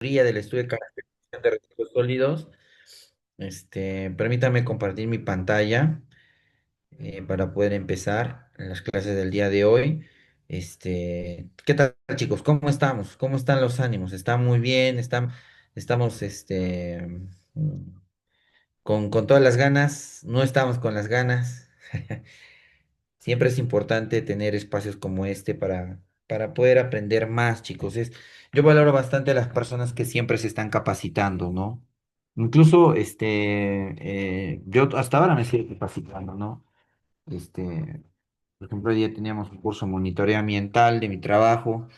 del estudio de caracterización de residuos sólidos. Permítame compartir mi pantalla para poder empezar en las clases del día de hoy. ¿Qué tal, chicos? ¿Cómo estamos? ¿Cómo están los ánimos? ¿Están muy bien? Estamos con todas las ganas? ¿No estamos con las ganas? Siempre es importante tener espacios como este para poder aprender más, chicos. Yo valoro bastante a las personas que siempre se están capacitando, ¿no? Incluso, yo hasta ahora me sigo capacitando, ¿no? Este, por ejemplo, hoy día teníamos un curso de monitoreo ambiental de mi trabajo,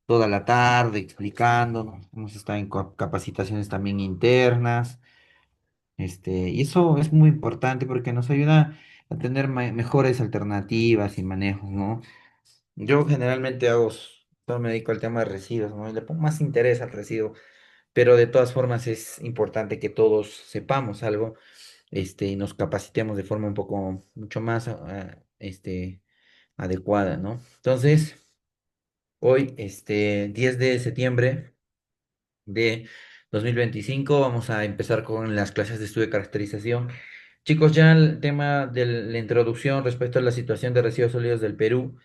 toda la tarde explicándonos. Hemos estado en capacitaciones también internas. Y eso es muy importante porque nos ayuda a tener mejores alternativas y manejos, ¿no? Yo generalmente solo me dedico al tema de residuos, ¿no? Le pongo más interés al residuo, pero de todas formas es importante que todos sepamos algo, y nos capacitemos de forma un poco, mucho más, adecuada, ¿no? Entonces, hoy, 10 de septiembre de 2025. Vamos a empezar con las clases de estudio de caracterización. Chicos, ya el tema de la introducción respecto a la situación de residuos sólidos del Perú,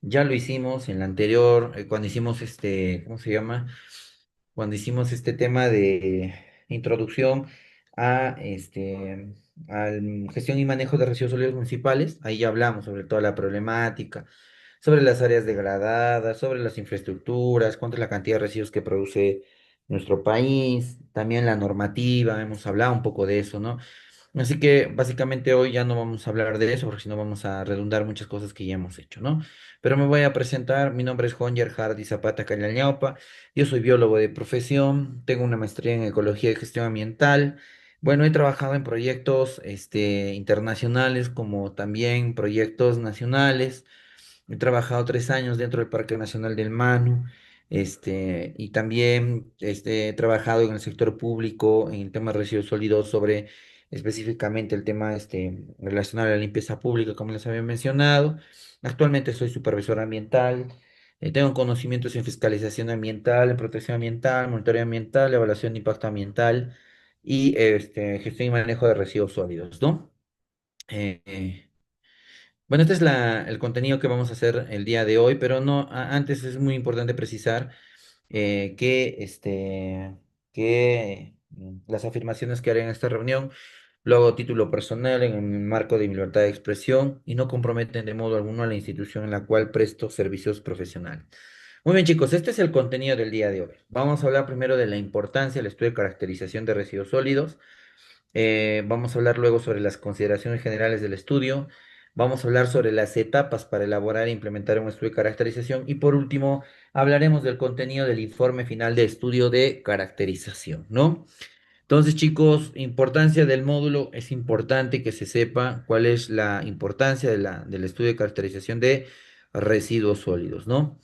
ya lo hicimos en la anterior, cuando hicimos ¿cómo se llama? Cuando hicimos este tema de introducción a al gestión y manejo de residuos sólidos municipales. Ahí ya hablamos sobre toda la problemática, sobre las áreas degradadas, sobre las infraestructuras, cuánto es la cantidad de residuos que produce nuestro país, también la normativa, hemos hablado un poco de eso, ¿no? Así que básicamente hoy ya no vamos a hablar de eso, porque si no vamos a redundar muchas cosas que ya hemos hecho, ¿no? Pero me voy a presentar, mi nombre es Jonyer Hardy Zapata Callañaupa, yo soy biólogo de profesión, tengo una maestría en ecología y gestión ambiental. Bueno, he trabajado en proyectos internacionales como también proyectos nacionales. He trabajado 3 años dentro del Parque Nacional del Manu, y también he trabajado en el sector público en el tema de residuos sólidos sobre específicamente el tema relacionado a la limpieza pública, como les había mencionado. Actualmente soy supervisor ambiental, tengo conocimientos en fiscalización ambiental, en protección ambiental, monitoreo ambiental, evaluación de impacto ambiental y gestión y manejo de residuos sólidos, ¿no? Eh, eh, bueno, este es el contenido que vamos a hacer el día de hoy, pero no, antes es muy importante precisar que las afirmaciones que haré en esta reunión lo hago a título personal en el marco de mi libertad de expresión y no comprometen de modo alguno a la institución en la cual presto servicios profesionales. Muy bien, chicos, este es el contenido del día de hoy. Vamos a hablar primero de la importancia del estudio de caracterización de residuos sólidos. Vamos a hablar luego sobre las consideraciones generales del estudio. Vamos a hablar sobre las etapas para elaborar e implementar un estudio de caracterización. Y por último, hablaremos del contenido del informe final de estudio de caracterización, ¿no? Entonces, chicos, importancia del módulo, es importante que se sepa cuál es la importancia del estudio de caracterización de residuos sólidos, ¿no?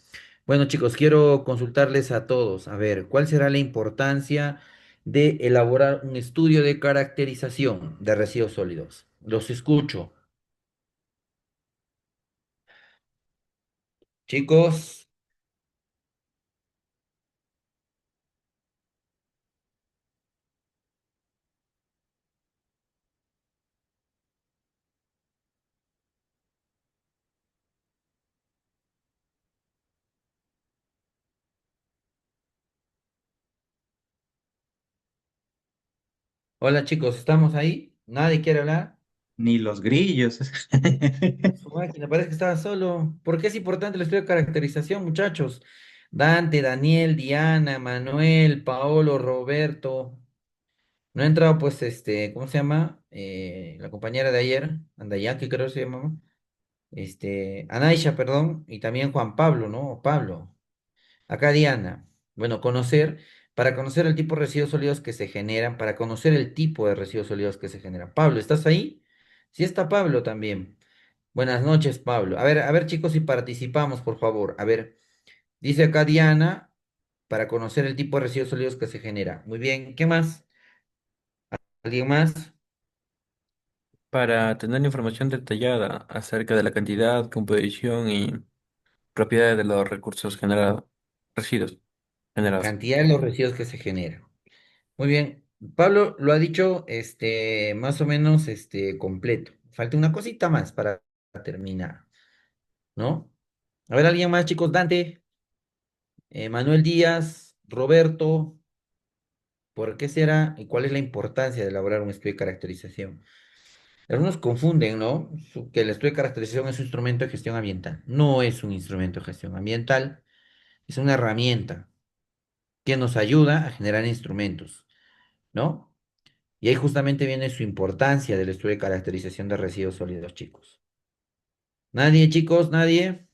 Bueno, chicos, quiero consultarles a todos, a ver, ¿cuál será la importancia de elaborar un estudio de caracterización de residuos sólidos? Los escucho. Chicos, hola chicos, ¿estamos ahí? ¿Nadie quiere hablar? Ni los grillos. Su máquina, parece que estaba solo. ¿Por qué es importante el estudio de caracterización, muchachos? Dante, Daniel, Diana, Manuel, Paolo, Roberto. No ha entrado, pues, ¿cómo se llama? La compañera de ayer, Andayaki, creo que se llamaba. Anaisha, perdón, y también Juan Pablo, ¿no? Pablo. Acá Diana. Bueno, para conocer el tipo de residuos sólidos que se generan, para conocer el tipo de residuos sólidos que se generan. Pablo, ¿estás ahí? Sí está Pablo también. Buenas noches, Pablo. A ver, chicos, si participamos, por favor. A ver, dice acá Diana, para conocer el tipo de residuos sólidos que se genera. Muy bien, ¿qué más? ¿Alguien más? Para tener información detallada acerca de la cantidad, composición y propiedades de los recursos generados, residuos. generados. cantidad de los residuos que se generan. Muy bien. Pablo lo ha dicho, más o menos, completo. Falta una cosita más para terminar, ¿no? A ver, alguien más, chicos. Dante, Manuel Díaz, Roberto, ¿por qué será y cuál es la importancia de elaborar un estudio de caracterización? Algunos confunden, ¿no? Que el estudio de caracterización es un instrumento de gestión ambiental. No es un instrumento de gestión ambiental, es una herramienta que nos ayuda a generar instrumentos, ¿no? Y ahí justamente viene su importancia del estudio de caracterización de residuos sólidos, chicos. ¿Nadie, chicos? ¿Nadie?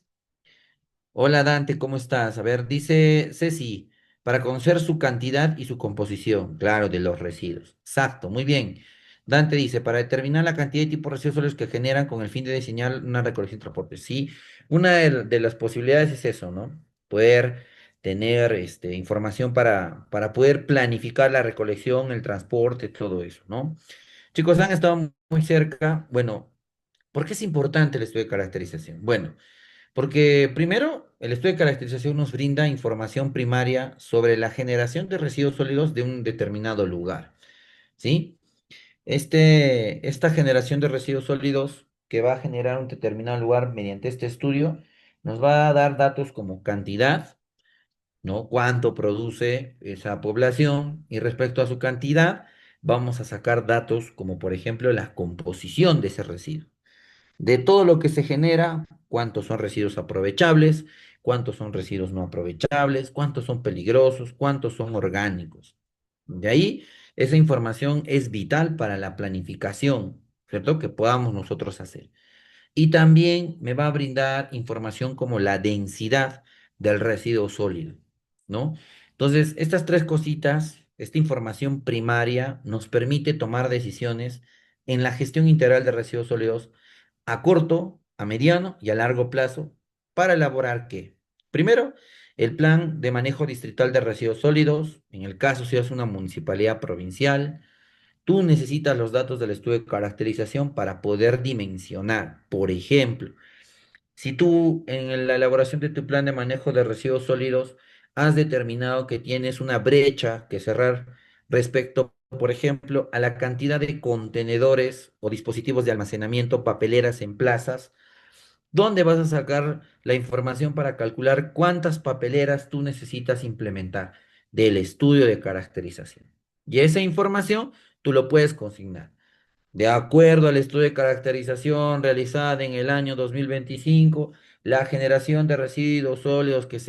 Hola Dante, ¿cómo estás? A ver, dice Ceci, para conocer su cantidad y su composición, claro, de los residuos. Exacto, muy bien. Dante dice, para determinar la cantidad y tipo de residuos sólidos que generan con el fin de diseñar una recolección y transporte. Sí, una de las posibilidades es eso, ¿no? Poder tener información para poder planificar la recolección, el transporte, todo eso, ¿no? Chicos, han estado muy cerca. Bueno, ¿por qué es importante el estudio de caracterización? Bueno, porque primero, el estudio de caracterización nos brinda información primaria sobre la generación de residuos sólidos de un determinado lugar, ¿sí? Esta generación de residuos sólidos que va a generar un determinado lugar mediante este estudio nos va a dar datos como cantidad, ¿no? Cuánto produce esa población y respecto a su cantidad, vamos a sacar datos como por ejemplo la composición de ese residuo. De todo lo que se genera, cuántos son residuos aprovechables, cuántos son residuos no aprovechables, cuántos son peligrosos, cuántos son orgánicos. De ahí, esa información es vital para la planificación, ¿cierto? Que podamos nosotros hacer. Y también me va a brindar información como la densidad del residuo sólido, ¿no? Entonces, estas tres cositas, esta información primaria nos permite tomar decisiones en la gestión integral de residuos sólidos a corto, a mediano y a largo plazo para elaborar qué. Primero, el plan de manejo distrital de residuos sólidos, en el caso si es una municipalidad provincial, tú necesitas los datos del estudio de caracterización para poder dimensionar. Por ejemplo, si tú en la elaboración de tu plan de manejo de residuos sólidos has determinado que tienes una brecha que cerrar respecto, por ejemplo, a la cantidad de contenedores o dispositivos de almacenamiento, papeleras en plazas, ¿dónde vas a sacar la información para calcular cuántas papeleras tú necesitas implementar del estudio de caracterización? Y esa información tú lo puedes consignar. De acuerdo al estudio de caracterización realizada en el año 2025, la generación de residuos sólidos que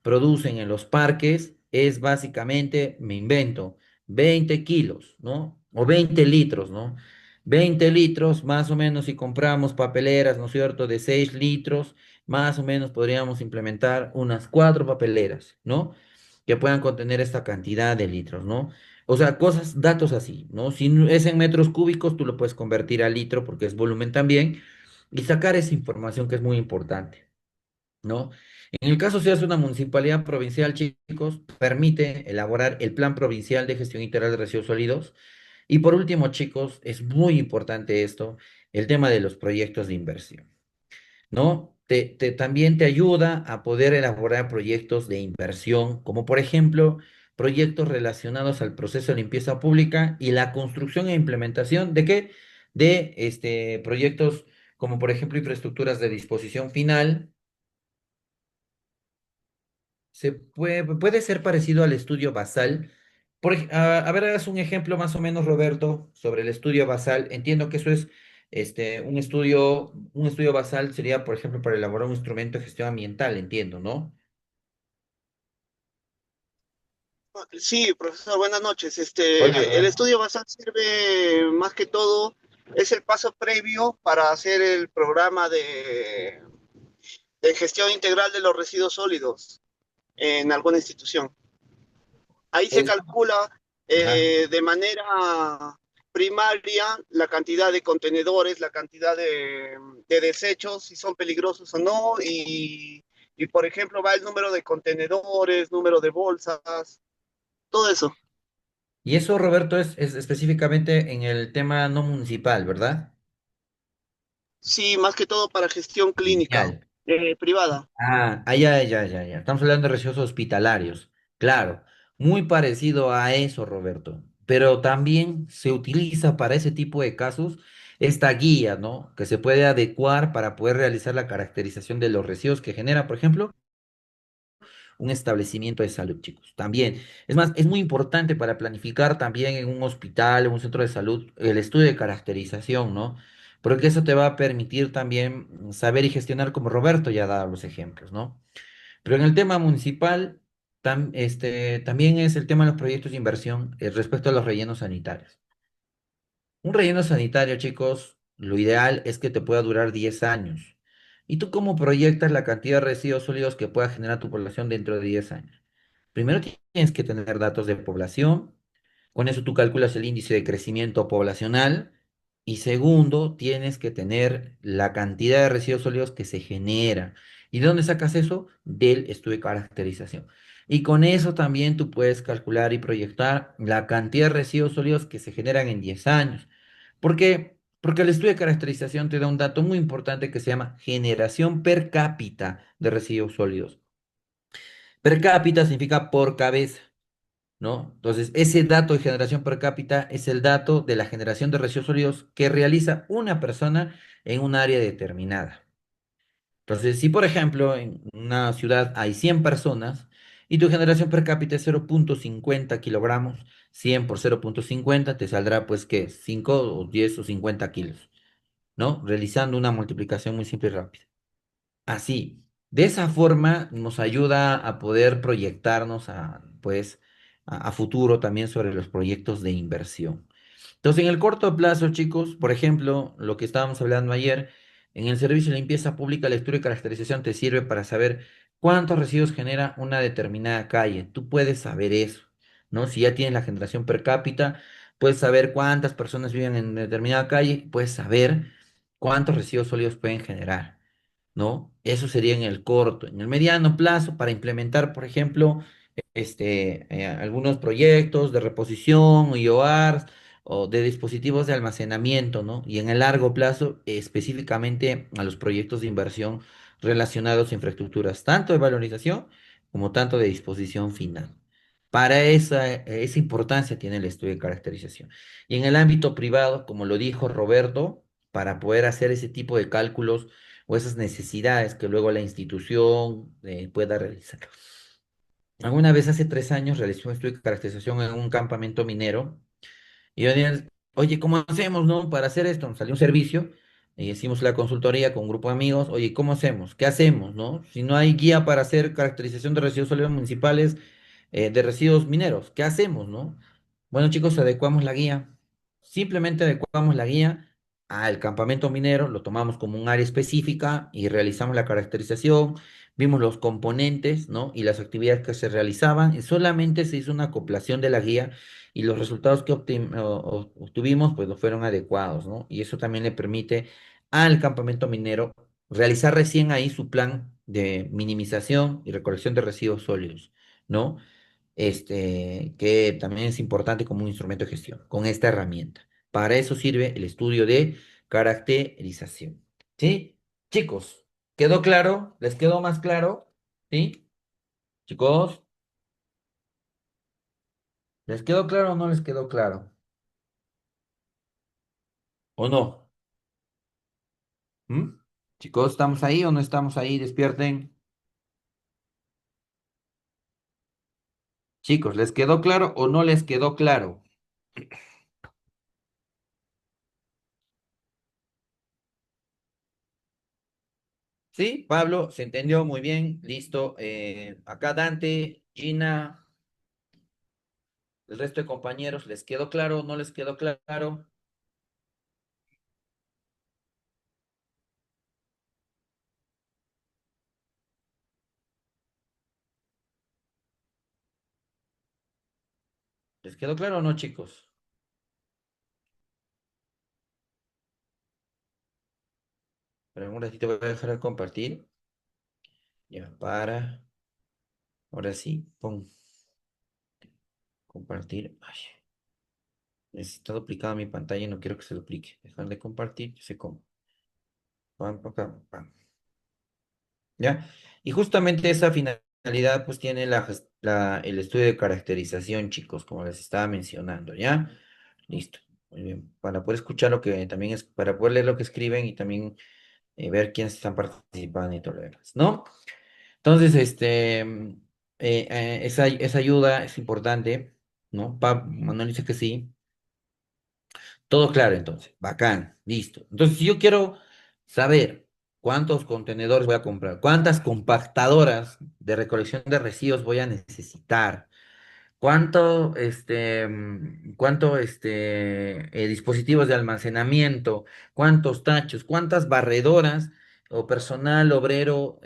producen en los parques es básicamente, me invento, 20 kilos, ¿no? O 20 litros, ¿no? 20 litros, más o menos, si compramos papeleras, ¿no es cierto?, de 6 litros, más o menos podríamos implementar unas 4 papeleras, ¿no? Que puedan contener esta cantidad de litros, ¿no? O sea, cosas, datos así, ¿no? Si es en metros cúbicos, tú lo puedes convertir a litro porque es volumen también y sacar esa información que es muy importante, ¿no? En el caso si es una municipalidad provincial, chicos, permite elaborar el Plan Provincial de Gestión Integral de Residuos Sólidos. Y por último, chicos, es muy importante esto, el tema de los proyectos de inversión. ¿No? También te ayuda a poder elaborar proyectos de inversión, como por ejemplo proyectos relacionados al proceso de limpieza pública y la construcción e implementación de qué? De proyectos como por ejemplo infraestructuras de disposición final. Puede ser parecido al estudio basal. A ver, hagas un ejemplo más o menos, Roberto, sobre el estudio basal. Entiendo que eso es un estudio basal sería, por ejemplo, para elaborar un instrumento de gestión ambiental, entiendo, ¿no? Sí, profesor, buenas noches. Hola, El Roberto. estudio basal sirve más que todo, es el paso previo para hacer el programa de gestión integral de los residuos sólidos en alguna institución. Ahí se Es, calcula ajá. de manera primaria la cantidad de contenedores, la cantidad de desechos, si son peligrosos o no, y por ejemplo va el número de contenedores, número de bolsas, todo eso. Y eso, Roberto, es específicamente en el tema no municipal, ¿verdad? Sí, más que todo para gestión clínica, Inicial. privada. Ah, ya. Estamos hablando de residuos hospitalarios. Claro, muy parecido a eso, Roberto, pero también se utiliza para ese tipo de casos esta guía, ¿no? Que se puede adecuar para poder realizar la caracterización de los residuos que genera, por ejemplo, un establecimiento de salud, chicos. También, es más, es muy importante para planificar también en un hospital, en un centro de salud, el estudio de caracterización, ¿no? Porque eso te va a permitir también saber y gestionar, como Roberto ya ha dado los ejemplos, ¿no? Pero en el tema municipal, también es el tema de los proyectos de inversión respecto a los rellenos sanitarios. Un relleno sanitario, chicos, lo ideal es que te pueda durar 10 años. ¿Y tú cómo proyectas la cantidad de residuos sólidos que pueda generar tu población dentro de 10 años? Primero tienes que tener datos de población, con eso tú calculas el índice de crecimiento poblacional. Y segundo, tienes que tener la cantidad de residuos sólidos que se genera. ¿Y de dónde sacas eso? Del estudio de caracterización. Y con eso también tú puedes calcular y proyectar la cantidad de residuos sólidos que se generan en 10 años. ¿Por qué? Porque el estudio de caracterización te da un dato muy importante que se llama generación per cápita de residuos sólidos. Per cápita significa por cabeza. ¿No? Entonces, ese dato de generación per cápita es el dato de la generación de residuos sólidos que realiza una persona en un área determinada. Entonces, si por ejemplo en una ciudad hay 100 personas y tu generación per cápita es 0,50 kilogramos, 100 por 0,50 te saldrá pues que 5 o 10 o 50 kilos, ¿no? Realizando una multiplicación muy simple y rápida. Así, de esa forma nos ayuda a poder proyectarnos pues, a futuro también sobre los proyectos de inversión. Entonces, en el corto plazo, chicos, por ejemplo, lo que estábamos hablando ayer, en el servicio de limpieza pública, la lectura y caracterización te sirve para saber cuántos residuos genera una determinada calle. Tú puedes saber eso, ¿no? Si ya tienes la generación per cápita, puedes saber cuántas personas viven en determinada calle, puedes saber cuántos residuos sólidos pueden generar. ¿No? Eso sería en el corto. En el mediano plazo, para implementar, por ejemplo, algunos proyectos de reposición, IOARs o de dispositivos de almacenamiento, ¿no? Y en el largo plazo, específicamente a los proyectos de inversión relacionados a infraestructuras, tanto de valorización como tanto de disposición final. Para esa importancia tiene el estudio de caracterización. Y en el ámbito privado, como lo dijo Roberto, para poder hacer ese tipo de cálculos, o esas necesidades que luego la institución pueda realizar. Alguna vez hace 3 años realicé un estudio de caracterización en un campamento minero y yo dije, oye, ¿cómo hacemos, no? Para hacer esto, nos salió un servicio y hicimos la consultoría con un grupo de amigos, oye, ¿cómo hacemos? ¿Qué hacemos, no? Si no hay guía para hacer caracterización de residuos sólidos municipales, de residuos mineros, ¿qué hacemos, no? Bueno, chicos, adecuamos la guía. Simplemente adecuamos la guía al campamento minero, lo tomamos como un área específica y realizamos la caracterización, vimos los componentes, ¿no? Y las actividades que se realizaban, y solamente se hizo una acoplación de la guía y los resultados que obtuvimos, pues no fueron adecuados, ¿no? Y eso también le permite al campamento minero realizar recién ahí su plan de minimización y recolección de residuos sólidos, ¿no? Que también es importante como un instrumento de gestión, con esta herramienta. Para eso sirve el estudio de caracterización. ¿Sí? Chicos, ¿quedó claro? ¿Les quedó más claro? ¿Sí? Chicos, ¿les quedó claro o no les quedó claro? ¿O no? ¿Mm? Chicos, ¿estamos ahí o no estamos ahí? Despierten. Chicos, ¿les quedó claro o no les quedó claro? Sí, Pablo, se entendió muy bien, listo. Acá Dante, Gina, el resto de compañeros, ¿les quedó claro o no les quedó claro? ¿Les quedó claro o no, chicos? Pero un ratito voy a dejar de compartir. Ya, Ahora sí, pon, compartir. Ay, está duplicada mi pantalla y no quiero que se duplique. Dejar de compartir, yo sé cómo. Pam, pam, pam, pam. ¿Ya? Y justamente esa finalidad finalidad pues tiene el estudio de caracterización, chicos, como les estaba mencionando, ¿ya? Listo. Muy bien. Para poder escuchar lo que también es, para poder leer lo que escriben y también ver quiénes están participando y todo lo demás, ¿no? Entonces, esa ayuda es importante, ¿no? Manuel dice que sí. Todo claro, entonces. Bacán, listo. Entonces, si yo quiero saber cuántos contenedores voy a comprar, cuántas compactadoras de recolección de residuos voy a necesitar, dispositivos de almacenamiento, cuántos tachos, cuántas barredoras o personal obrero,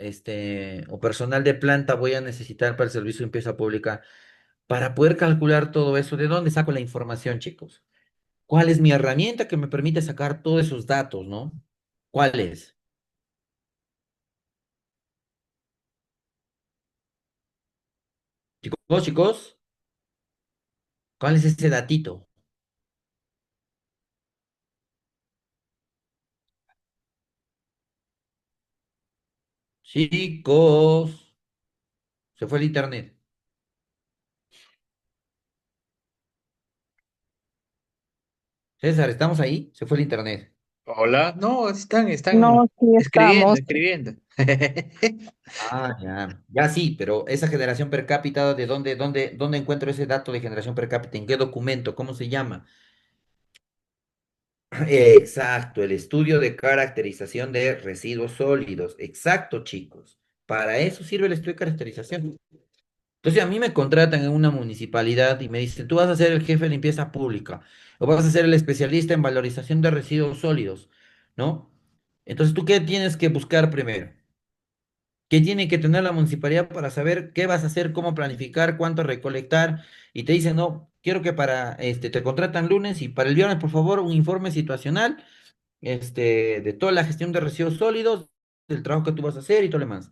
o personal de planta voy a necesitar para el servicio de limpieza pública, para poder calcular todo eso, ¿de dónde saco la información, chicos? ¿Cuál es mi herramienta que me permite sacar todos esos datos, ¿no? ¿Cuál es? Chicos, chicos, ¿cuál es ese datito? Chicos, se fue el internet. César, ¿estamos ahí? Se fue el internet. Hola, no, están No, sí escribiendo, estamos. escribiendo. Ah, ya. Ya sí, pero esa generación per cápita, ¿de dónde encuentro ese dato de generación per cápita? ¿En qué documento? ¿Cómo se llama? Exacto, el estudio de caracterización de residuos sólidos. Exacto, chicos. Para eso sirve el estudio de caracterización. Entonces a mí me contratan en una municipalidad y me dicen, tú vas a ser el jefe de limpieza pública o vas a ser el especialista en valorización de residuos sólidos, ¿no? Entonces, ¿tú qué tienes que buscar primero? ¿Qué tiene que tener la municipalidad para saber qué vas a hacer, cómo planificar, cuánto recolectar? Y te dicen, no, quiero que te contratan lunes y para el viernes, por favor, un informe situacional, de toda la gestión de residuos sólidos, del trabajo que tú vas a hacer y todo lo demás.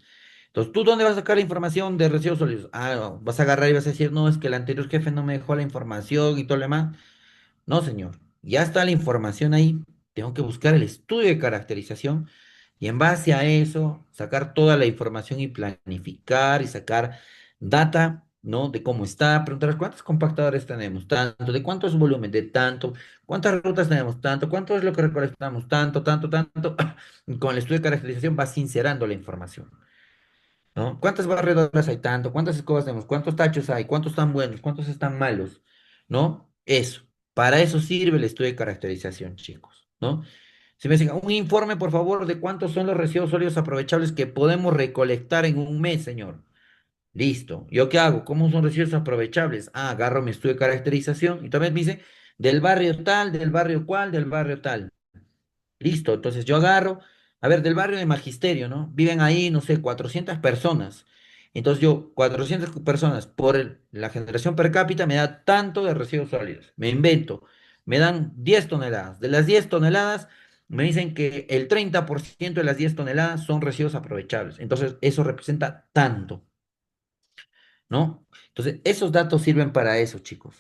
Entonces, ¿tú dónde vas a sacar la información de residuos sólidos? Ah, no, vas a agarrar y vas a decir, no, es que el anterior jefe no me dejó la información y todo lo demás. No, señor, ya está la información ahí. Tengo que buscar el estudio de caracterización y en base a eso sacar toda la información y planificar y sacar data, ¿no? De cómo está, preguntar cuántos compactadores tenemos, tanto, de cuánto es el volumen, de tanto, cuántas rutas tenemos, tanto, cuánto es lo que recolectamos, tanto, tanto, tanto. Y con el estudio de caracterización va sincerando la información. ¿No? ¿Cuántas barredoras hay tanto? ¿Cuántas escobas tenemos? ¿Cuántos tachos hay? ¿Cuántos están buenos? ¿Cuántos están malos? ¿No? Eso. Para eso sirve el estudio de caracterización, chicos, ¿no? Si me dicen, un informe, por favor, de cuántos son los residuos sólidos aprovechables que podemos recolectar en un mes, señor. Listo. ¿Yo qué hago? ¿Cómo son residuos aprovechables? Ah, agarro mi estudio de caracterización y también me dice, del barrio tal, del barrio cual, del barrio tal. Listo, entonces yo agarro, a ver, del barrio de Magisterio, ¿no? Viven ahí, no sé, 400 personas. Entonces yo, 400 personas por la generación per cápita me da tanto de residuos sólidos. Me invento, me dan 10 toneladas. De las 10 toneladas, me dicen que el 30% de las 10 toneladas son residuos aprovechables. Entonces eso representa tanto, ¿no? Entonces esos datos sirven para eso, chicos.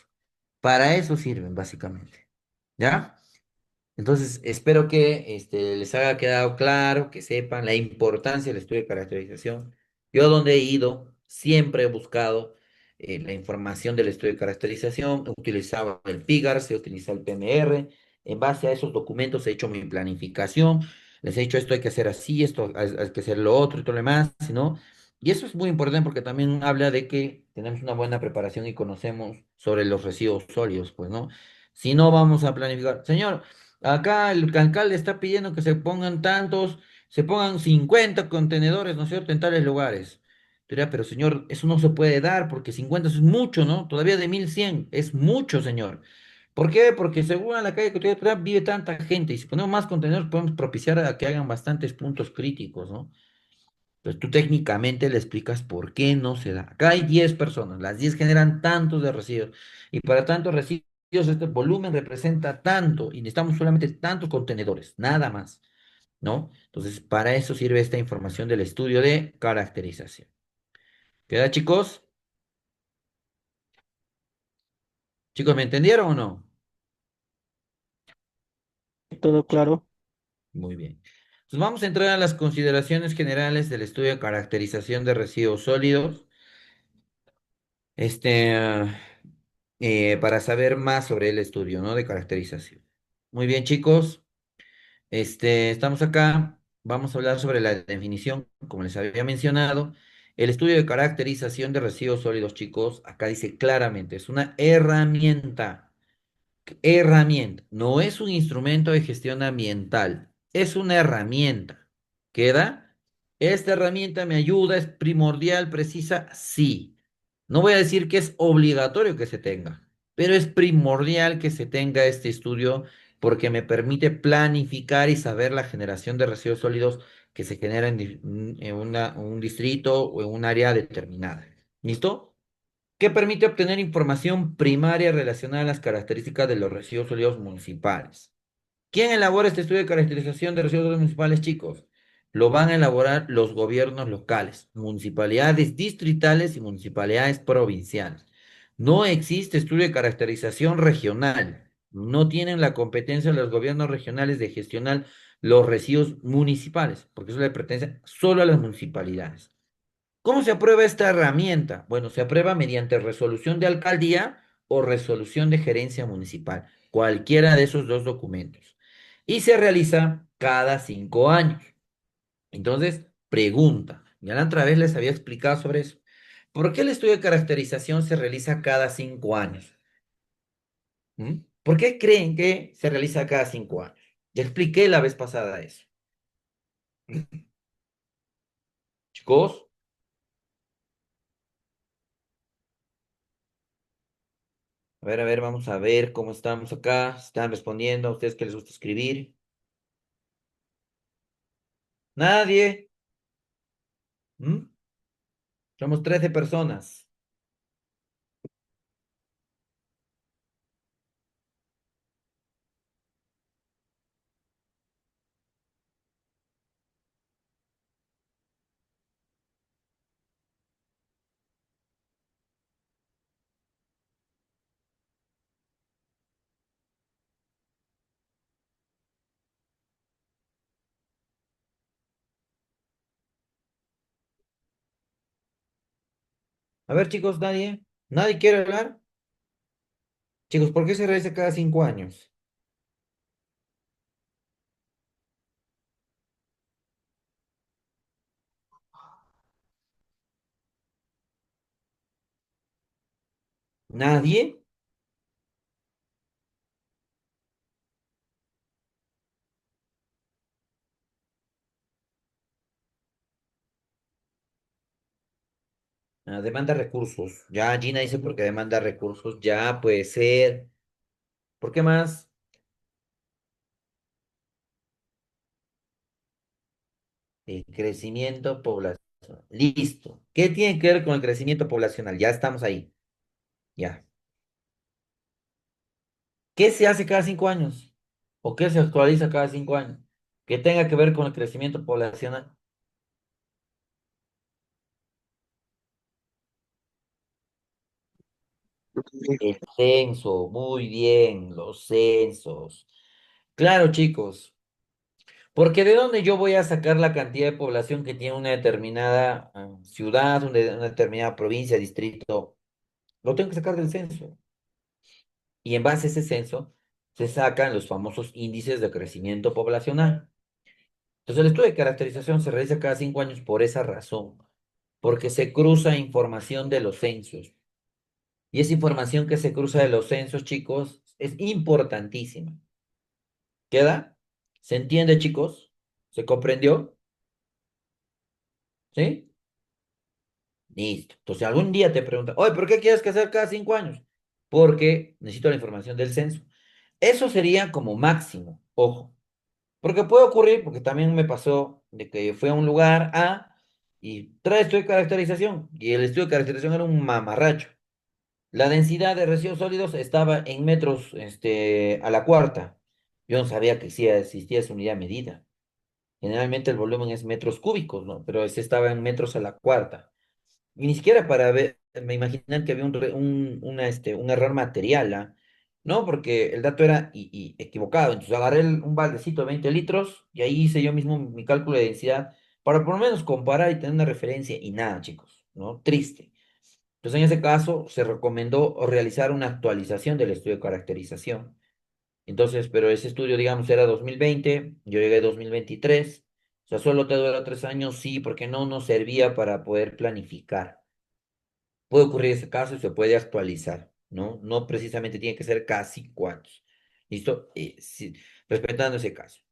Para eso sirven, básicamente. ¿Ya? Entonces, espero que les haya quedado claro, que sepan la importancia del estudio de caracterización. Yo donde he ido, siempre he buscado la información del estudio de caracterización, he utilizado el FIGARS, he utilizado el PMR, en base a esos documentos he hecho mi planificación, les he dicho esto hay que hacer así, esto hay que hacer lo otro y todo lo demás, ¿no? Y eso es muy importante porque también habla de que tenemos una buena preparación y conocemos sobre los residuos sólidos, pues, ¿no? Si no vamos a planificar, señor. Acá el alcalde está pidiendo que se pongan 50 contenedores, ¿no es cierto?, en tales lugares. Diría, pero señor, eso no se puede dar porque 50 es mucho, ¿no? Todavía de 1100 es mucho, señor. ¿Por qué? Porque según la calle que usted vive tanta gente y si ponemos más contenedores podemos propiciar a que hagan bastantes puntos críticos, ¿no? Entonces tú técnicamente le explicas por qué no se da. Acá hay 10 personas, las 10 generan tantos de residuos y para tantos residuos este volumen representa tanto y necesitamos solamente tantos contenedores, nada más, ¿no? Entonces para eso sirve esta información del estudio de caracterización. ¿Queda, chicos? ¿Chicos, me entendieron o no? Todo claro. Muy bien. Entonces vamos a entrar a las consideraciones generales del estudio de caracterización de residuos sólidos. este, para saber más sobre el estudio, ¿no? De caracterización. Muy bien, chicos. Estamos acá. Vamos a hablar sobre la definición, como les había mencionado. El estudio de caracterización de residuos sólidos, chicos, acá dice claramente, es una herramienta, no es un instrumento de gestión ambiental, es una herramienta. ¿Queda? Esta herramienta me ayuda, es primordial, precisa, sí. No voy a decir que es obligatorio que se tenga, pero es primordial que se tenga este estudio porque me permite planificar y saber la generación de residuos sólidos que se genera en un distrito o en un área determinada. ¿Listo? Que permite obtener información primaria relacionada a las características de los residuos sólidos municipales. ¿Quién elabora este estudio de caracterización de residuos sólidos municipales, chicos? Lo van a elaborar los gobiernos locales, municipalidades distritales y municipalidades provinciales. No existe estudio de caracterización regional. No tienen la competencia los gobiernos regionales de gestionar los residuos municipales, porque eso le pertenece solo a las municipalidades. ¿Cómo se aprueba esta herramienta? Bueno, se aprueba mediante resolución de alcaldía o resolución de gerencia municipal, cualquiera de esos dos documentos. Y se realiza cada 5 años. Entonces, pregunta, ya la otra vez les había explicado sobre eso. ¿Por qué el estudio de caracterización se realiza cada 5 años? ¿Mm? ¿Por qué creen que se realiza cada 5 años? Ya expliqué la vez pasada eso. Chicos, a ver, vamos a ver cómo estamos acá. ¿Están respondiendo a ustedes que les gusta escribir? Nadie. ¿Mm? Somos 13 personas. A ver, chicos, nadie. ¿Nadie quiere hablar? Chicos, ¿por qué se realiza cada 5 años? ¿Nadie? Ah, demanda recursos. Ya Gina dice porque demanda recursos. Ya puede ser. ¿Por qué más? El crecimiento poblacional. Listo. ¿Qué tiene que ver con el crecimiento poblacional? Ya estamos ahí. Ya. ¿Qué se hace cada 5 años? ¿O qué se actualiza cada 5 años? Que tenga que ver con el crecimiento poblacional. El censo, muy bien, los censos. Claro, chicos, porque ¿de dónde yo voy a sacar la cantidad de población que tiene una determinada ciudad, una determinada provincia, distrito? Lo tengo que sacar del censo. Y en base a ese censo se sacan los famosos índices de crecimiento poblacional. Entonces, el estudio de caracterización se realiza cada 5 años por esa razón, porque se cruza información de los censos. Y esa información que se cruza de los censos, chicos, es importantísima. ¿Queda? ¿Se entiende, chicos? ¿Se comprendió? ¿Sí? Listo. Entonces, algún día te preguntan, oye, ¿por qué quieres que hacer cada 5 años? Porque necesito la información del censo. Eso sería como máximo, ojo. Porque puede ocurrir, porque también me pasó de que fui a un lugar A y trae estudio de caracterización. Y el estudio de caracterización era un mamarracho. La densidad de residuos sólidos estaba en metros, a la cuarta. Yo no sabía que sí existía esa unidad medida. Generalmente el volumen es metros cúbicos, ¿no? Pero ese estaba en metros a la cuarta. Y ni siquiera para ver, me imaginan que había un error material, ¿ah? No, porque el dato era equivocado. Entonces agarré un baldecito de 20 litros y ahí hice yo mismo mi cálculo de densidad para por lo menos comparar y tener una referencia y nada, chicos, ¿no? Triste. Entonces, en ese caso, se recomendó realizar una actualización del estudio de caracterización. Entonces, pero ese estudio, digamos, era 2020, yo llegué 2023, o sea, solo te dura 3 años, sí, porque no nos servía para poder planificar. Puede ocurrir ese caso y se puede actualizar, ¿no? No precisamente tiene que ser casi cuántos. ¿Listo? Sí, respetando ese caso.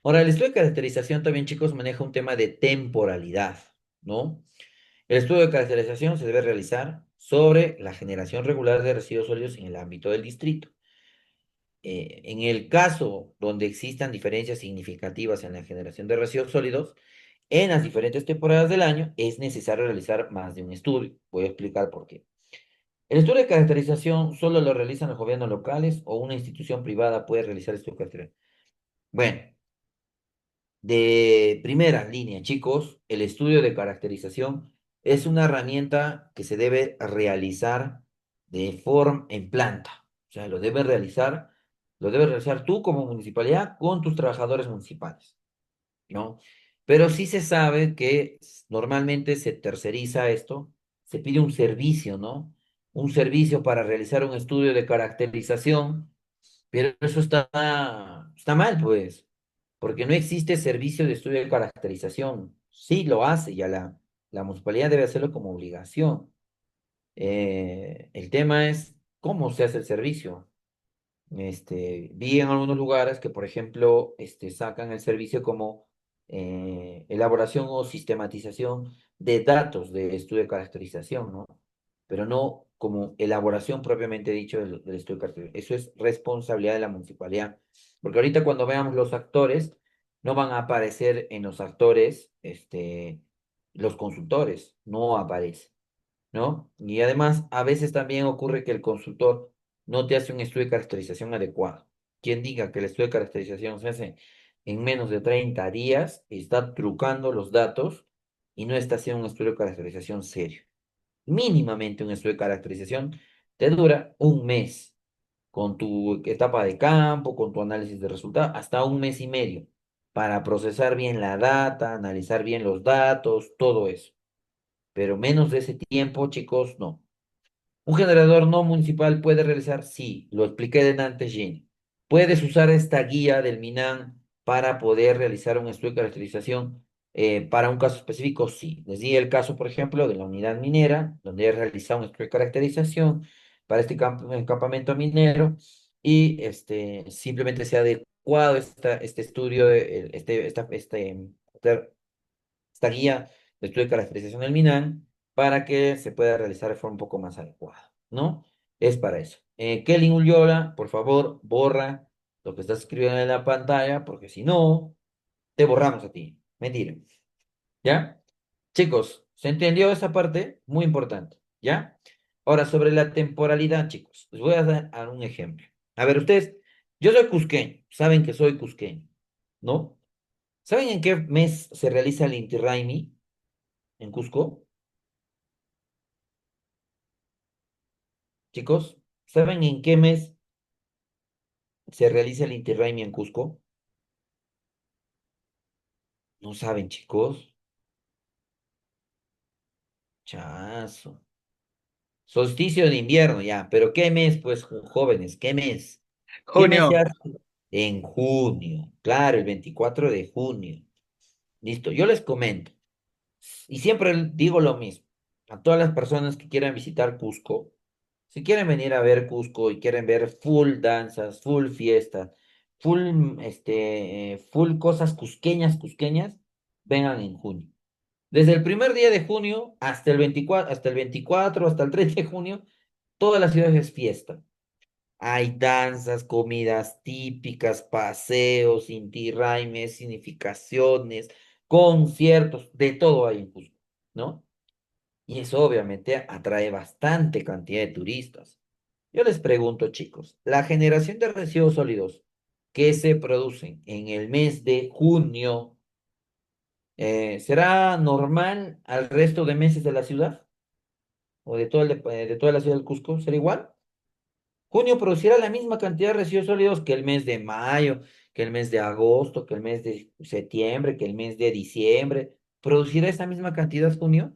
Ahora, el estudio de caracterización también, chicos, maneja un tema de temporalidad, ¿no? El estudio de caracterización se debe realizar sobre la generación regular de residuos sólidos en el ámbito del distrito. En el caso donde existan diferencias significativas en la generación de residuos sólidos, en las diferentes temporadas del año es necesario realizar más de un estudio. Voy a explicar por qué. El estudio de caracterización solo lo realizan los gobiernos locales o una institución privada puede realizar estudio de caracterización. Bueno, de primera línea, chicos, el estudio de caracterización es una herramienta que se debe realizar de forma en planta. O sea, lo debes realizar tú como municipalidad con tus trabajadores municipales, ¿no? Pero sí se sabe que normalmente se terceriza esto, se pide un servicio, ¿no? Un servicio para realizar un estudio de caracterización, pero eso está mal, pues, porque no existe servicio de estudio de caracterización. Sí lo hace, ya la municipalidad debe hacerlo como obligación. El tema es cómo se hace el servicio. Vi en algunos lugares que, por ejemplo, sacan el servicio como elaboración o sistematización de datos de estudio de caracterización, ¿no? Pero no como elaboración propiamente dicho del estudio de caracterización. Eso es responsabilidad de la municipalidad. Porque ahorita cuando veamos los actores, no van a aparecer en los actores, los consultores, no aparece. ¿No? Y además, a veces también ocurre que el consultor no te hace un estudio de caracterización adecuado. Quien diga que el estudio de caracterización se hace en menos de 30 días, está trucando los datos y no está haciendo un estudio de caracterización serio. Mínimamente un estudio de caracterización te dura un mes con tu etapa de campo, con tu análisis de resultados, hasta un mes y medio para procesar bien la data, analizar bien los datos, todo eso. Pero menos de ese tiempo, chicos, no. Un generador no municipal puede realizar, sí, lo expliqué de antes, Gene. Puedes usar esta guía del MINAN para poder realizar un estudio de caracterización para un caso específico, sí. Les di el caso, por ejemplo, de la unidad minera, donde he realizado un estudio de caracterización para este campamento minero y simplemente se ha adecuado este estudio, esta guía de estudio de caracterización del MINAN para que se pueda realizar de forma un poco más adecuada, ¿no? Es para eso. Kelly Ullola, por favor, borra lo que estás escribiendo en la pantalla, porque si no, te borramos a ti. Mentira. ¿Ya? Chicos, ¿se entendió esa parte? Muy importante. ¿Ya? Ahora, sobre la temporalidad, chicos, les voy a dar un ejemplo. A ver, ustedes, yo soy cusqueño, saben que soy cusqueño, ¿no? ¿Saben en qué mes se realiza el Inti Raymi en Cusco? Chicos, ¿saben en qué mes se realiza el Inti Raymi en Cusco? No saben, chicos. Chazo. Solsticio de invierno, ya. Pero ¿qué mes, pues, jóvenes? ¿Qué mes? ¿Qué mes se Junio. hace? En junio. Claro, el 24 de junio. Listo, yo les comento. Y siempre digo lo mismo. A todas las personas que quieran visitar Cusco, si quieren venir a ver Cusco y quieren ver full danzas, full fiestas, full cosas cusqueñas, vengan en junio. Desde el primer día de junio hasta el 30 de junio, toda la ciudad es fiesta. Hay danzas, comidas típicas, paseos, inti raimes, significaciones, conciertos, de todo hay en Cusco, ¿no? Y eso obviamente atrae bastante cantidad de turistas. Yo les pregunto, chicos, la generación de residuos sólidos que se producen en el mes de junio, ¿será normal al resto de meses de la ciudad? ¿O de toda la ciudad del Cusco? ¿Será igual? Junio producirá la misma cantidad de residuos sólidos que el mes de mayo, que el mes de agosto, que el mes de septiembre, que el mes de diciembre. ¿Producirá esa misma cantidad junio?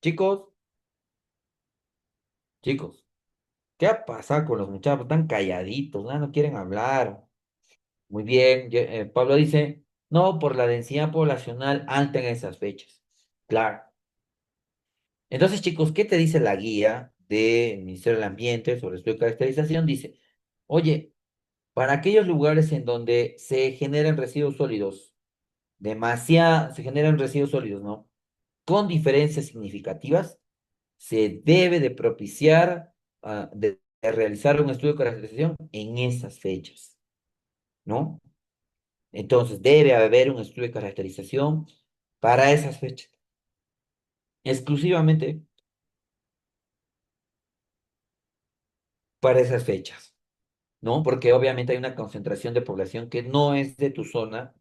Chicos, chicos, ¿qué ha pasado con los muchachos? Están calladitos, ¿no? No quieren hablar. Muy bien, Pablo dice, no, por la densidad poblacional alta en esas fechas. Claro. Entonces, chicos, ¿qué te dice la guía del Ministerio del Ambiente sobre estudio de caracterización? Dice, oye, para aquellos lugares en donde se generan residuos sólidos, se generan residuos sólidos, ¿no? Con diferencias significativas, se debe de propiciar, de realizar un estudio de caracterización en esas fechas, ¿no? Entonces, debe haber un estudio de caracterización para esas fechas, exclusivamente para esas fechas, ¿no? Porque obviamente hay una concentración de población que no es de tu zona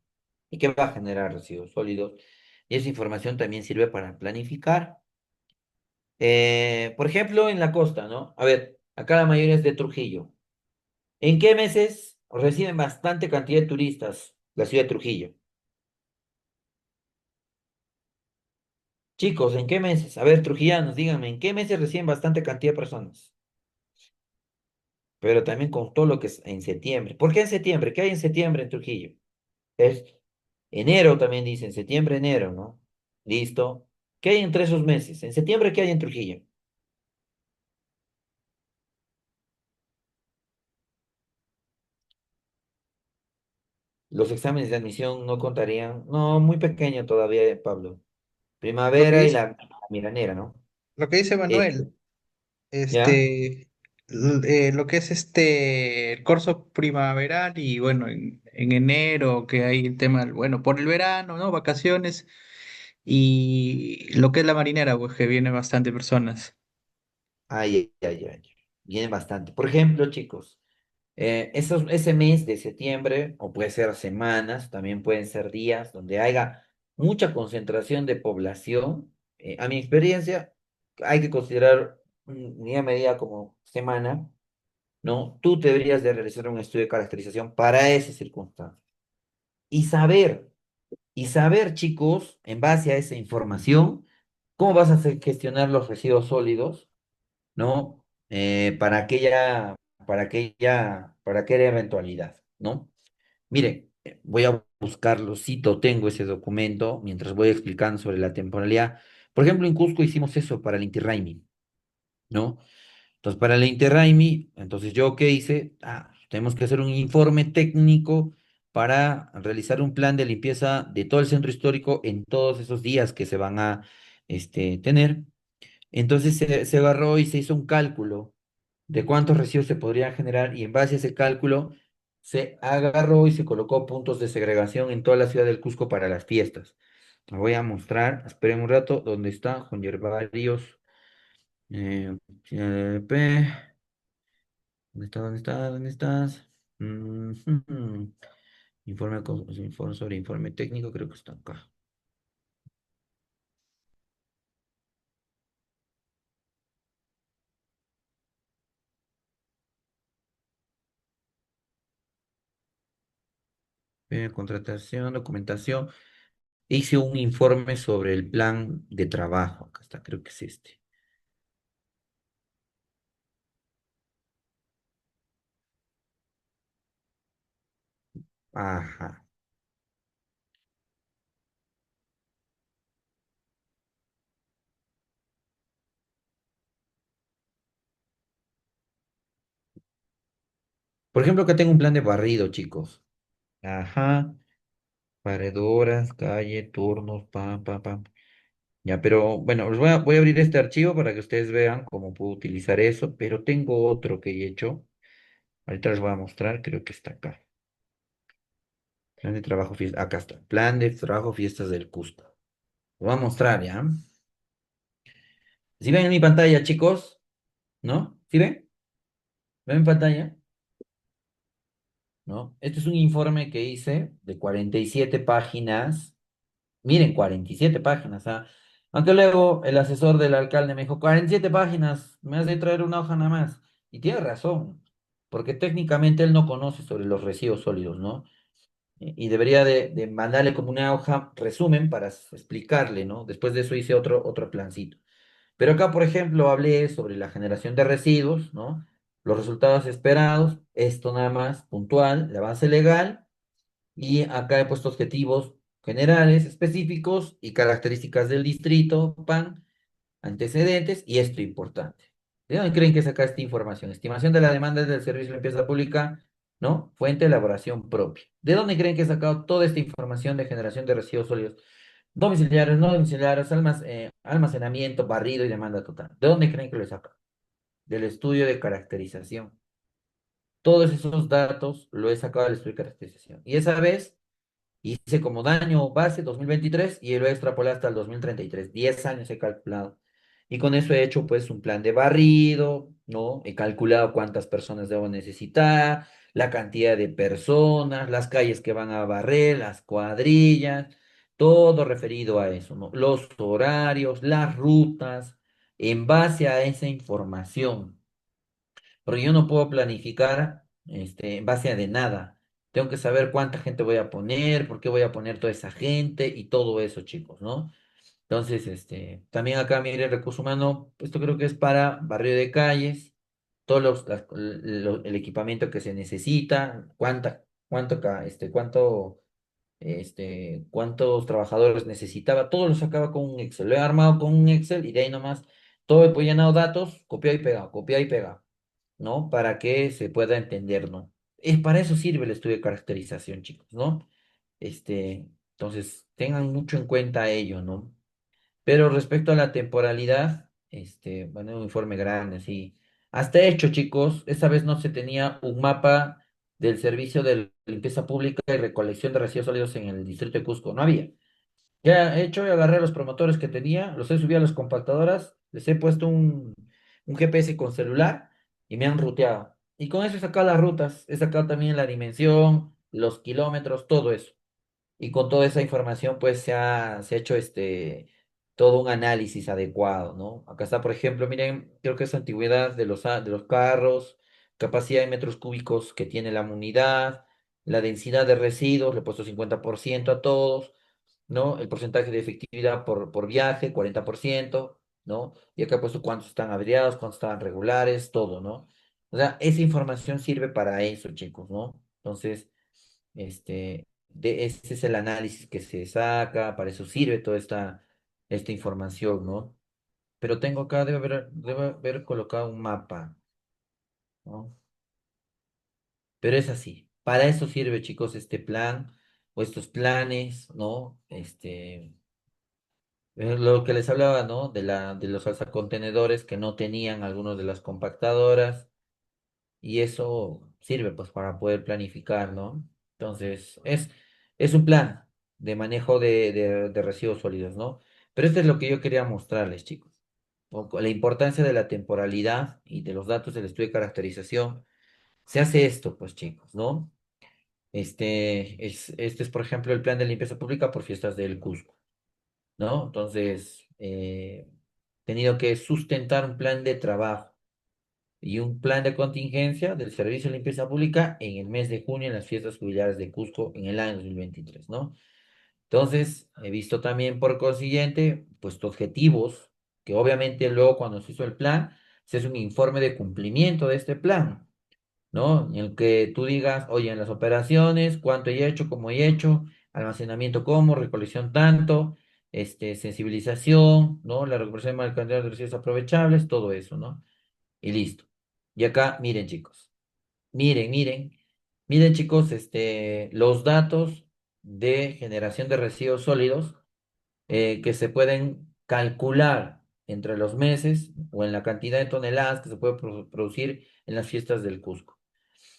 y que va a generar residuos sólidos. Y esa información también sirve para planificar. Por ejemplo, en la costa, ¿no? A ver, acá la mayoría es de Trujillo. ¿En qué meses reciben bastante cantidad de turistas la ciudad de Trujillo? Chicos, ¿en qué meses? A ver, trujillanos, díganme, ¿en qué meses reciben bastante cantidad de personas? Pero también con todo lo que es en septiembre. ¿Por qué en septiembre? ¿Qué hay en septiembre en Trujillo? Es enero también dicen, septiembre, enero, ¿no? Listo. ¿Qué hay entre esos meses? En septiembre, ¿qué hay en Trujillo? Los exámenes de admisión no contarían. No, muy pequeño todavía, Pablo. Lo que Primavera y dice, la milanera, ¿no? lo que dice Manuel, ¿Ya? lo que es el corso primaveral y bueno, en enero que hay el tema, bueno, por el verano, ¿no? Vacaciones y lo que es la marinera, pues que viene bastante personas. Ay, ay, ay, ay. Vienen bastante. Por ejemplo, chicos. Ese mes de septiembre, o puede ser semanas, también pueden ser días donde haya mucha concentración de población. A mi experiencia, hay que considerar un día a medida como semana, ¿no? Tú deberías de realizar un estudio de caracterización para esa circunstancia. Y saber, y saber, chicos, en base a esa información, cómo vas a gestionar los residuos sólidos, ¿no? Para aquella eventualidad, ¿no? Mire, voy a buscarlo, cito, tengo ese documento mientras voy explicando sobre la temporalidad. Por ejemplo, en Cusco hicimos eso para el Inti Raymi, ¿no? Entonces, para el Inti Raymi, entonces yo qué hice, tenemos que hacer un informe técnico para realizar un plan de limpieza de todo el centro histórico en todos esos días que se van a tener. Entonces se agarró y se hizo un cálculo de cuántos residuos se podrían generar y en base a ese cálculo se agarró y se colocó puntos de segregación en toda la ciudad del Cusco para las fiestas. Lo voy a mostrar, esperen un rato, ¿dónde está? Juan Varios, CLP, ¿dónde está? ¿Dónde está? ¿Dónde estás? Ujú. Informe sobre informe técnico, creo que está acá. Contratación, documentación. Hice un informe sobre el plan de trabajo. Acá está, creo que es este. Ajá. Por ejemplo, acá tengo un plan de barrido, chicos. Ajá. Barredoras, calle, turnos, pam, pam, pam. Ya, pero bueno, voy a abrir este archivo para que ustedes vean cómo puedo utilizar eso, pero tengo otro que he hecho. Ahorita les voy a mostrar, creo que está acá. Plan de trabajo, fiesta. Acá está. Plan de trabajo, fiestas del Cusco. Lo voy a mostrar, ¿ya? ¿Sí ven en mi pantalla, chicos? ¿No? ¿Sí ven? ¿Ven en pantalla? ¿No? Este es un informe que hice de 47 páginas. Miren, 47 páginas, ¿ah? Aunque luego el asesor del alcalde me dijo, 47 páginas, me has de traer una hoja nada más. Y tiene razón, porque técnicamente él no conoce sobre los residuos sólidos, ¿no? Y debería de mandarle como una hoja resumen para explicarle, ¿no? Después de eso hice otro plancito. Pero acá, por ejemplo, hablé sobre la generación de residuos, ¿no? Los resultados esperados, esto nada más puntual, la base legal, y acá he puesto objetivos generales, específicos y características del distrito, PAN, antecedentes y esto importante. ¿De dónde creen que saca esta información? Estimación de la demanda del servicio de limpieza pública, ¿no? Fuente de elaboración propia. ¿De dónde creen que he sacado toda esta información de generación de residuos sólidos? Domiciliarios, no domiciliarios, almacenamiento, barrido y demanda total. ¿De dónde creen que lo he sacado? Del estudio de caracterización. Todos esos datos lo he sacado del estudio de caracterización. Y esa vez hice como daño base 2023 y lo he extrapolado hasta el 2033. 10 años he calculado. Y con eso he hecho pues un plan de barrido, ¿no? He calculado cuántas personas debo necesitar, la cantidad de personas, las calles que van a barrer, las cuadrillas, todo referido a eso, ¿no? Los horarios, las rutas, en base a esa información. Porque yo no puedo planificar en base a de nada. Tengo que saber cuánta gente voy a poner, por qué voy a poner toda esa gente y todo eso, chicos, ¿no? Entonces, también acá, mire, recurso humano, esto creo que es para barrio de calles, todos el equipamiento que se necesita, cuántos trabajadores necesitaba, todo lo sacaba con un Excel. Lo he armado con un Excel y de ahí nomás todo he llenado datos, copiado y pegado, ¿no? Para que se pueda entender, ¿no? Es para eso sirve el estudio de caracterización, chicos, ¿no? Entonces, tengan mucho en cuenta ello, ¿no? Pero respecto a la temporalidad, bueno, un informe grande, sí. Hasta hecho, chicos, esa vez no se tenía un mapa del servicio de limpieza pública y recolección de residuos sólidos en el distrito de Cusco. No había. Ya he hecho, agarré a los promotores que tenía, los he subido a las compactadoras, les he puesto un GPS con celular y me han ruteado. Y con eso he sacado las rutas, he sacado también la dimensión, los kilómetros, todo eso. Y con toda esa información, pues se ha hecho todo un análisis adecuado, ¿no? Acá está, por ejemplo, miren, creo que es antigüedad de los carros, capacidad de metros cúbicos que tiene la unidad, la densidad de residuos, le he puesto 50% a todos, ¿no? El porcentaje de efectividad por viaje, 40%, ¿no? Y acá he puesto cuántos están averiados, cuántos estaban regulares, todo, ¿no? O sea, esa información sirve para eso, chicos, ¿no? Entonces, ese es el análisis que se saca, para eso sirve toda esta información, ¿no? Pero tengo acá, debe haber colocado un mapa, ¿no? Pero es así. Para eso sirve, chicos, este plan o estos planes, ¿no? Lo que les hablaba, ¿no? De los alzacontenedores que no tenían algunos de las compactadoras y eso sirve pues para poder planificar, ¿no? Entonces, es un plan de manejo de residuos sólidos, ¿no? Pero esto es lo que yo quería mostrarles, chicos. La importancia de la temporalidad y de los datos del estudio de caracterización. Se hace esto, pues, chicos, ¿no? Este es, por ejemplo, el plan de limpieza pública por fiestas del Cusco, ¿no? Entonces, he tenido que sustentar un plan de trabajo y un plan de contingencia del Servicio de Limpieza Pública en el mes de junio en las fiestas jubilares de Cusco en el año 2023, ¿no? Entonces, he visto también por consiguiente, puesto objetivos, que obviamente luego cuando se hizo el plan, se hace un informe de cumplimiento de este plan, ¿no? En el que tú digas, oye, en las operaciones, cuánto he hecho, cómo he hecho, almacenamiento cómo, recolección tanto, sensibilización, ¿no? La recuperación de cantidad de residuos aprovechables, todo eso, ¿no? Y listo. Y acá, miren, chicos, miren, chicos, los datos de generación de residuos sólidos que se pueden calcular entre los meses o en la cantidad de toneladas que se puede producir en las fiestas del Cusco.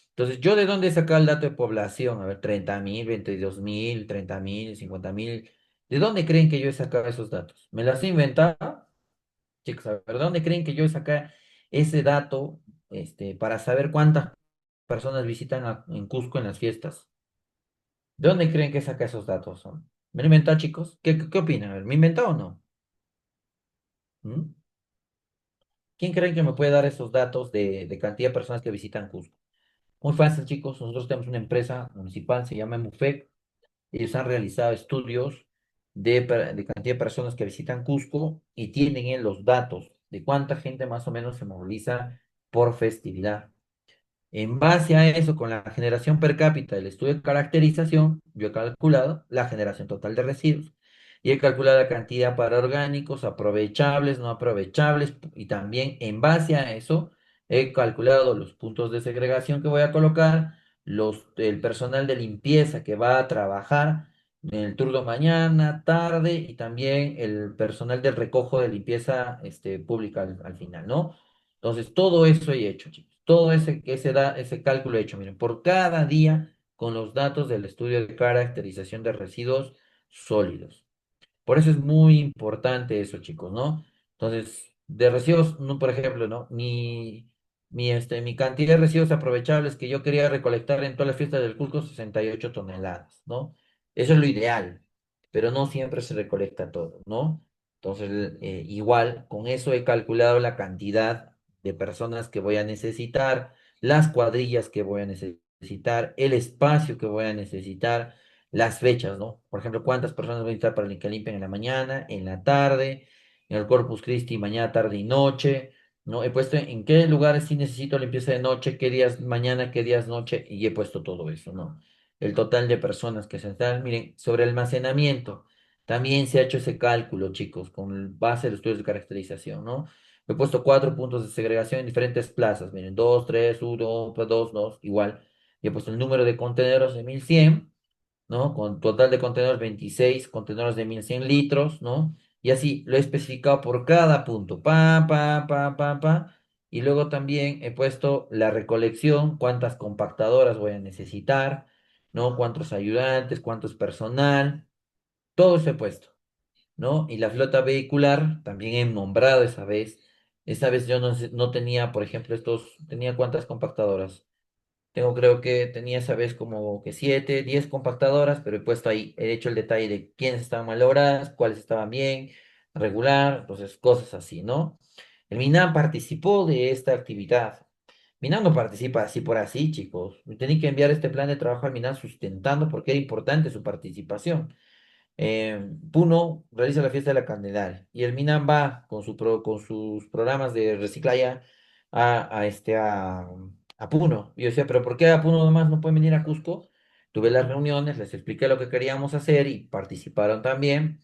Entonces, ¿yo de dónde he sacado el dato de población? A ver, 30.000, 22.000, 30.000, 50.000. ¿De dónde creen que yo he sacado esos datos? ¿Me las he inventado? Chicos, a ver, ¿de dónde creen que yo saqué ese dato para saber cuántas personas visitan en Cusco en las fiestas? ¿De dónde creen que saca esos datos? ¿Me lo he inventado, chicos? ¿Qué opinan? A ver, ¿me he inventado o no? ¿Mm? ¿Quién creen que me puede dar esos datos de cantidad de personas que visitan Cusco? Muy fácil, chicos. Nosotros tenemos una empresa municipal, se llama MUFEC. Ellos han realizado estudios de cantidad de personas que visitan Cusco y tienen los datos de cuánta gente más o menos se moviliza por festividad. En base a eso, con la generación per cápita del estudio de caracterización, yo he calculado la generación total de residuos y he calculado la cantidad para orgánicos, aprovechables, no aprovechables, y también en base a eso he calculado los puntos de segregación que voy a colocar, el personal de limpieza que va a trabajar en el turno mañana, tarde, y también el personal del recojo de limpieza pública al final, ¿no? Entonces, todo eso he hecho, chicos. Todo ese cálculo he hecho. Miren, por cada día con los datos del estudio de caracterización de residuos sólidos. Por eso es muy importante eso, chicos, ¿no? Entonces, de residuos, no, por ejemplo, ¿no? Mi cantidad de residuos aprovechables que yo quería recolectar en todas las fiestas del Cusco, 68 toneladas, ¿no? Eso es lo ideal, pero no siempre se recolecta todo, ¿no? Entonces, igual, con eso he calculado la cantidad de personas que voy a necesitar, las cuadrillas que voy a necesitar, el espacio que voy a necesitar, las fechas, ¿no? Por ejemplo, cuántas personas voy a necesitar para que limpien en la mañana, en la tarde, en el Corpus Christi, mañana, tarde y noche, ¿no? He puesto en qué lugares sí necesito limpieza de noche, qué días mañana, qué días noche, y he puesto todo eso, ¿no? El total de personas que se están, miren, sobre almacenamiento, también se ha hecho ese cálculo, chicos, con base a los estudios de caracterización, ¿no? He puesto 4 puntos de segregación en diferentes plazas, miren, 2, 3, 1, 2, 2, igual. Y he puesto el número de contenedores de 1100, ¿no? Con total de contenedores 26 contenedores de 1100 litros, ¿no? Y así lo he especificado por cada punto, pa. Y luego también he puesto la recolección, cuántas compactadoras voy a necesitar, ¿no? Cuántos ayudantes, cuántos personal, todo eso he puesto, ¿no? Y la flota vehicular también he nombrado esa vez. Esa vez yo no tenía, por ejemplo, tenía cuántas compactadoras. Creo que tenía esa vez como que 7, 10 compactadoras, pero he puesto ahí, he hecho el detalle de quiénes estaban malogradas, cuáles estaban bien, regular, entonces cosas así, ¿no? El MINAM participó de esta actividad. MINAM no participa así por así, chicos. Tenía que enviar este plan de trabajo al MINAM sustentando porque era importante su participación. Puno realiza la fiesta de la Candelaria y el MINAM va con sus programas de reciclaje a Puno. Y yo decía, pero ¿por qué a Puno nomás no pueden venir a Cusco? Tuve las reuniones, les expliqué lo que queríamos hacer y participaron también,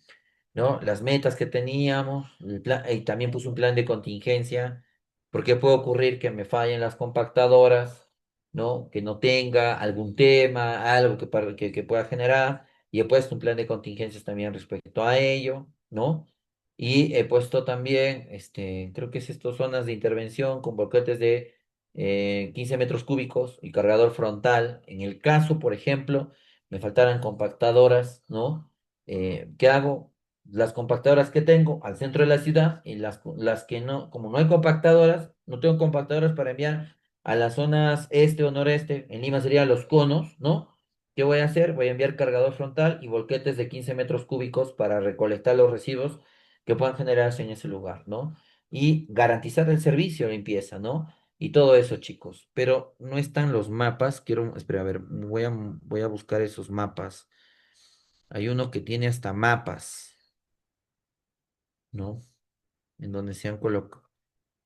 ¿no? Las metas que teníamos, y también puse un plan de contingencia, porque puede ocurrir que me fallen las compactadoras, ¿no? Que no tenga algún tema, algo que pueda generar, y he puesto un plan de contingencias también respecto a ello, ¿no? Y he puesto también, creo que es estas zonas de intervención con boquetes de 15 metros cúbicos y cargador frontal. En el caso, por ejemplo, me faltaran compactadoras, ¿no? ¿Qué hago? Las compactadoras que tengo al centro de la ciudad y las que no, como no hay compactadoras, no tengo compactadoras para enviar a las zonas este o noreste, en Lima serían los conos, ¿no? ¿Qué voy a hacer? Voy a enviar cargador frontal y volquetes de 15 metros cúbicos para recolectar los residuos que puedan generarse en ese lugar, ¿no? Y garantizar el servicio de limpieza, ¿no? Y todo eso, chicos. Pero no están los mapas. Espera, a ver, voy a buscar esos mapas. Hay uno que tiene hasta mapas, ¿no? En donde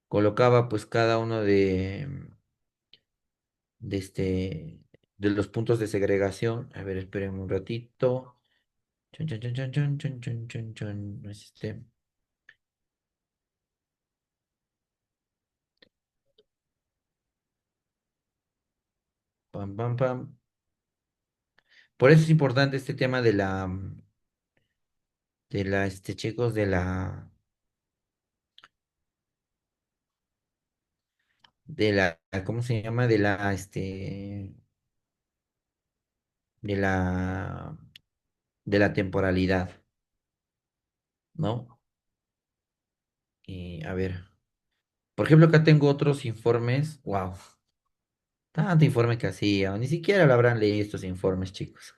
colocaba pues cada uno de este, de los puntos de segregación. A ver, esperen un ratito. Chon, chon, chon, chon, chon, chon, chon, chon, chon. No es Pam, pam, pam. Por eso es importante este tema chicos, ¿cómo se llama? De la, de la temporalidad, ¿no? Y a ver, por ejemplo, acá tengo otros informes. Wow, tanto informe que hacía, ni siquiera lo habrán leído estos informes, chicos.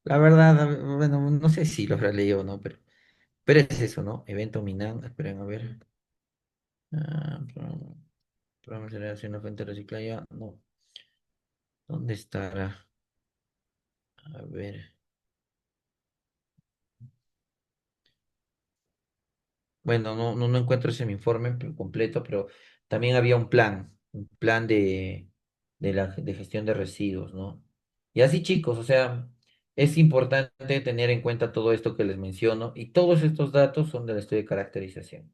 La verdad, bueno, no sé si lo habrán leído o no, pero es eso, ¿no? Evento Minan, esperen a ver. Programa de generación de fuente de reciclaje, no. ¿Dónde estará? A ver. bueno, no encuentro ese informe completo, pero también había un plan de gestión de residuos, ¿no? Y así, chicos, o sea, es importante tener en cuenta todo esto que les menciono y todos estos datos son del estudio de caracterización.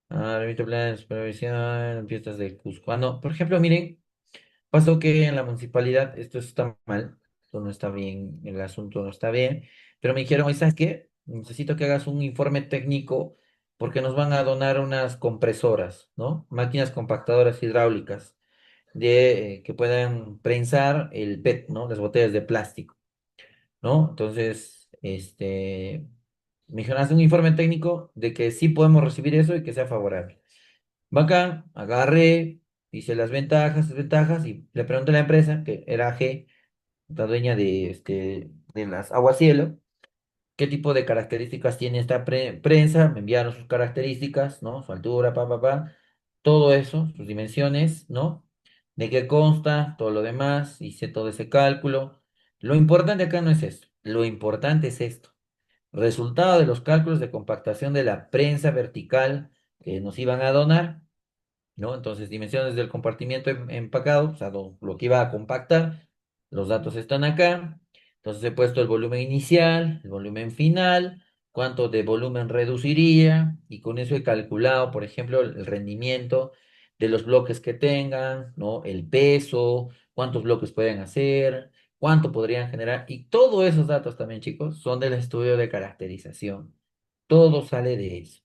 Ah, remito plan de supervisión, fiestas de Cusco. Ah, no, por ejemplo, miren. Pasó que en la municipalidad esto está mal, esto no está bien, el asunto no está bien, pero me dijeron, "Oye, ¿sabes qué? Necesito que hagas un informe técnico porque nos van a donar unas compresoras, ¿no? Máquinas compactadoras hidráulicas que puedan prensar el PET, ¿no? Las botellas de plástico, ¿no? Entonces, me dijeron, haz un informe técnico de que sí podemos recibir eso y que sea favorable. Bacán, agarré, hice las ventajas, desventajas y le pregunté a la empresa, que era G, la dueña de las Aguacielo, qué tipo de características tiene esta prensa. Me enviaron sus características, ¿no? Su altura, todo eso, sus dimensiones, ¿no? De qué consta, todo lo demás, hice todo ese cálculo. Lo importante acá no es esto, lo importante es esto. Resultado de los cálculos de compactación de la prensa vertical que nos iban a donar, ¿no? Entonces, dimensiones del compartimiento empacado, o sea, lo que iba a compactar, los datos están acá. Entonces, he puesto el volumen inicial, el volumen final, cuánto de volumen reduciría, y con eso he calculado, por ejemplo, el rendimiento de los bloques que tengan, ¿no? El peso, cuántos bloques pueden hacer, cuánto podrían generar, y todos esos datos también, chicos, son del estudio de caracterización. Todo sale de eso.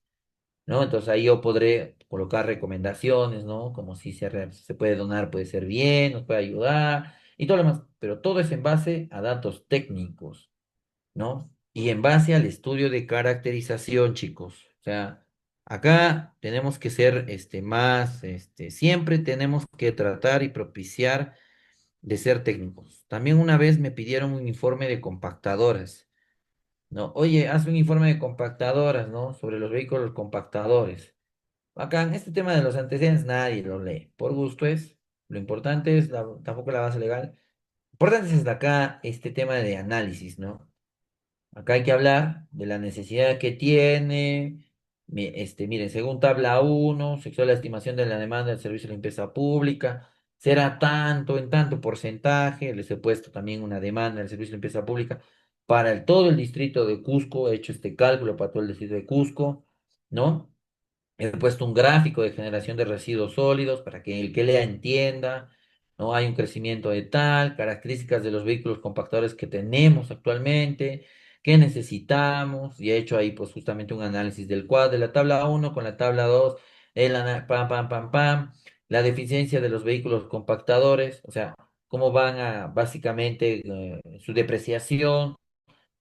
¿No? Entonces ahí yo podré colocar recomendaciones, ¿no? Como si se puede donar, puede ser bien, nos puede ayudar y todo lo demás, pero todo es en base a datos técnicos, ¿no? Y en base al estudio de caracterización, chicos. O sea, acá tenemos que ser siempre tenemos que tratar y propiciar de ser técnicos. También una vez me pidieron un informe de compactadoras. No, oye, haz un informe de compactadoras, ¿no? Sobre los vehículos compactadores. Bacán, este tema de los antecedentes nadie lo lee. Por gusto es. Lo importante es tampoco la base legal. Lo importante es acá este tema de análisis, ¿no? Acá hay que hablar de la necesidad que tiene. Miren, según tabla uno, sexual la estimación de la demanda del servicio de limpieza pública. Será tanto en tanto porcentaje. Les he puesto también una demanda del servicio de limpieza pública para todo el distrito de Cusco. He hecho este cálculo para todo el distrito de Cusco, ¿no? He puesto un gráfico de generación de residuos sólidos para que el que lea entienda, ¿no? Hay un crecimiento de tal, características de los vehículos compactadores que tenemos actualmente, qué necesitamos, y he hecho ahí pues justamente un análisis del cuadro de la tabla uno con la tabla 2, la deficiencia de los vehículos compactadores, o sea, cómo van a básicamente su depreciación,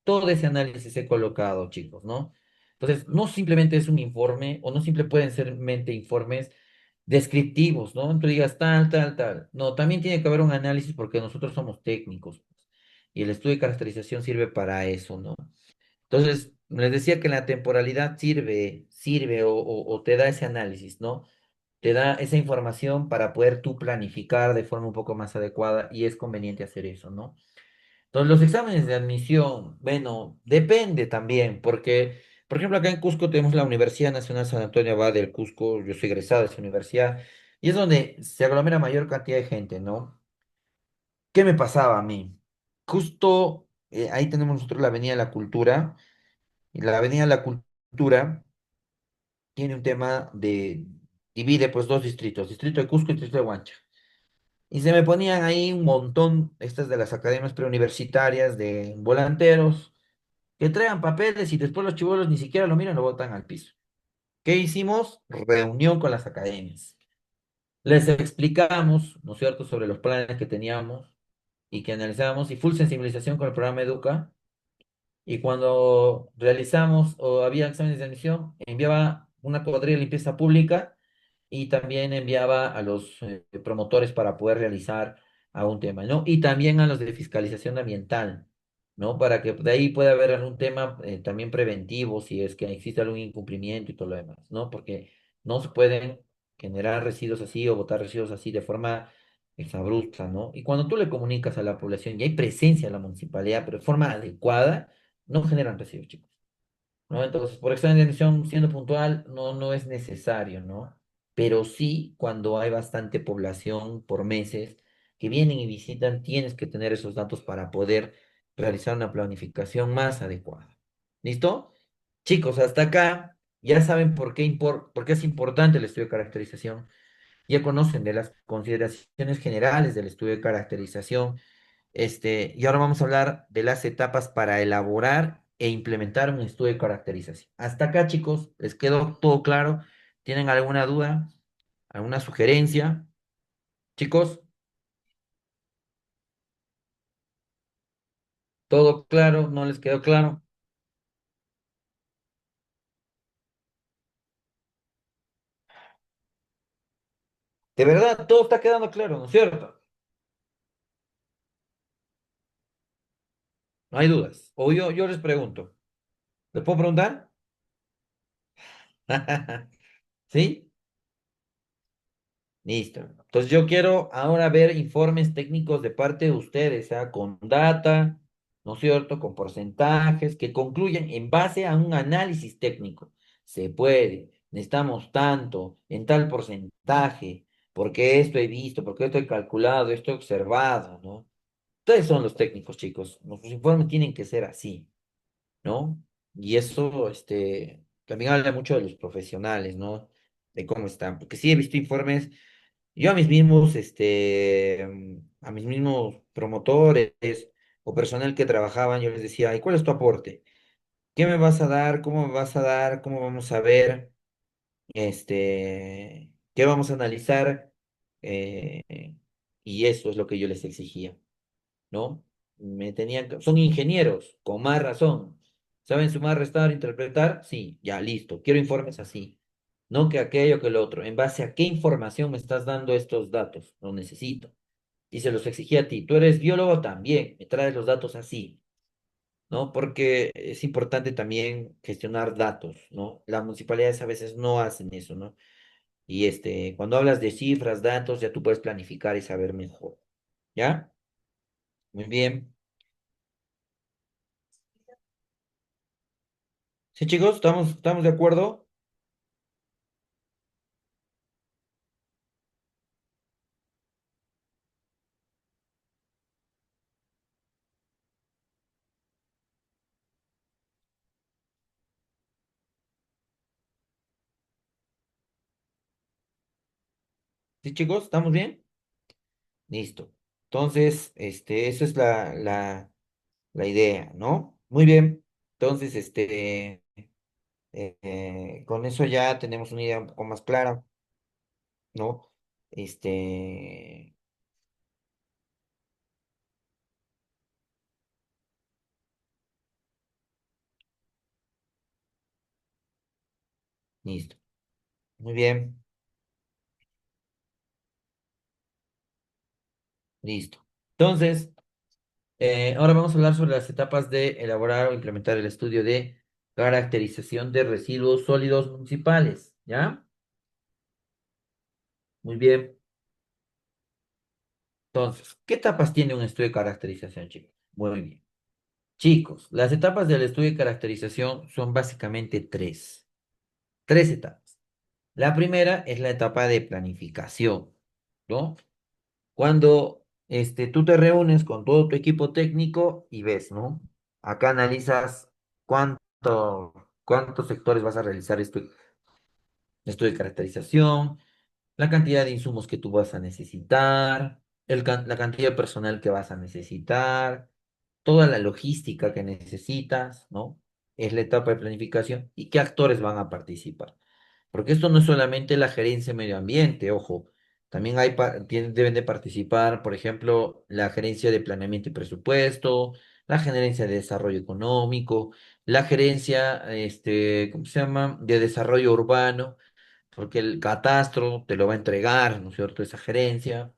todo ese análisis he colocado, chicos, ¿no? Entonces, no simplemente es un informe o no simple pueden ser mente informes descriptivos, ¿no? Tú digas tal, tal, tal. No, también tiene que haber un análisis porque nosotros somos técnicos, pues, y el estudio de caracterización sirve para eso, ¿no? Entonces, les decía que la temporalidad sirve o te da ese análisis, ¿no? Te da esa información para poder tú planificar de forma un poco más adecuada y es conveniente hacer eso, ¿no? Entonces, los exámenes de admisión, bueno, depende también, porque, por ejemplo, acá en Cusco tenemos la Universidad Nacional San Antonio Abad del Cusco, yo soy egresado de esa universidad, y es donde se aglomera mayor cantidad de gente, ¿no? ¿Qué me pasaba a mí? Justo ahí tenemos nosotros la Avenida de la Cultura, y la Avenida de la Cultura tiene un tema divide pues dos distritos, distrito de Cusco y distrito de Huancha. Y se me ponían ahí un montón, estas de las academias preuniversitarias, de volanteros que traigan papeles y después los chibolos ni siquiera lo miran, lo botan al piso. ¿Qué hicimos? Reunión con las academias. Les explicamos, ¿no es cierto?, sobre los planes que teníamos y que analizamos y full sensibilización con el programa Educa. Y cuando realizamos o había exámenes de admisión, enviaba una cuadrilla de limpieza pública y también enviaba a los promotores para poder realizar a un tema, ¿no? Y también a los de fiscalización ambiental, ¿no? Para que de ahí pueda haber algún tema también preventivo si es que existe algún incumplimiento y todo lo demás, ¿no? Porque no se pueden generar residuos así o botar residuos así de forma exabrupta, ¿no? Y cuando tú le comunicas a la población y hay presencia de la municipalidad, pero de forma adecuada, no generan residuos, chicos. ¿no? Entonces, por examen de admisión, siendo puntual, no es necesario, ¿no? Pero sí, cuando hay bastante población por meses que vienen y visitan, tienes que tener esos datos para poder realizar una planificación más adecuada. ¿Listo? Chicos, hasta acá ya saben por qué es importante el estudio de caracterización. Ya conocen de las consideraciones generales del estudio de caracterización. Y ahora vamos a hablar de las etapas para elaborar e implementar un estudio de caracterización. Hasta acá, chicos, ¿les quedó todo claro? ¿Tienen alguna duda? ¿Alguna sugerencia? Chicos, ¿todo claro? ¿No les quedó claro? De verdad, todo está quedando claro, ¿no es cierto? No hay dudas. O yo les pregunto. ¿Les puedo preguntar? ¿Sí? Listo. Entonces yo quiero ahora ver informes técnicos de parte de ustedes, sea con data, ¿no es cierto? Con porcentajes que concluyan en base a un análisis técnico. Se puede, necesitamos tanto, en tal porcentaje, porque esto he visto, porque esto he calculado, esto he observado, ¿no? Ustedes son los técnicos, chicos. Nuestros informes tienen que ser así, ¿no? Y eso, también habla mucho de los profesionales, ¿no? De cómo están. Porque sí he visto informes yo a mis mismos, a mis mismos promotores o personal que trabajaban, yo les decía, ¿y cuál es tu aporte? ¿Qué me vas a dar? ¿Cómo me vas a dar? ¿Cómo vamos a ver? ¿Qué vamos a analizar? Y eso es lo que yo les exigía, ¿no? Son ingenieros, con más razón. ¿Saben sumar, restar, interpretar? Sí, ya, listo. Quiero informes así. No que aquello que lo otro. ¿En base a qué información me estás dando estos datos? Los necesito. Y se los exigí a ti. Tú eres biólogo también. Me traes los datos así, ¿no? Porque es importante también gestionar datos, ¿no? Las municipalidades a veces no hacen eso, ¿no? Y cuando hablas de cifras, datos, ya tú puedes planificar y saber mejor. ¿Ya? Muy bien. Sí, chicos, estamos de acuerdo. Sí, chicos, ¿estamos bien? Listo. Entonces, esa es la idea, ¿no? Muy bien. Entonces, con eso ya tenemos una idea un poco más clara, ¿no? Este, listo. Muy bien, listo. Entonces, ahora vamos a hablar sobre las etapas de elaborar o implementar el estudio de caracterización de residuos sólidos municipales, ¿ya? Muy bien. Entonces, ¿qué etapas tiene un estudio de caracterización, chicos? Muy bien. Chicos, las etapas del estudio de caracterización son básicamente tres. Tres etapas. La primera es la etapa de planificación, ¿no? Cuando tú te reúnes con todo tu equipo técnico y ves, ¿no? Acá analizas cuántos sectores vas a realizar estudio de caracterización, la cantidad de insumos que tú vas a necesitar, la cantidad de personal que vas a necesitar, toda la logística que necesitas, ¿no? Es la etapa de planificación y qué actores van a participar. Porque esto no es solamente la gerencia de medio ambiente, ojo, también deben de participar, por ejemplo, la gerencia de planeamiento y presupuesto, la gerencia de desarrollo económico, la gerencia, ¿cómo se llama?, de desarrollo urbano, porque el catastro te lo va a entregar, ¿no es cierto?, esa gerencia.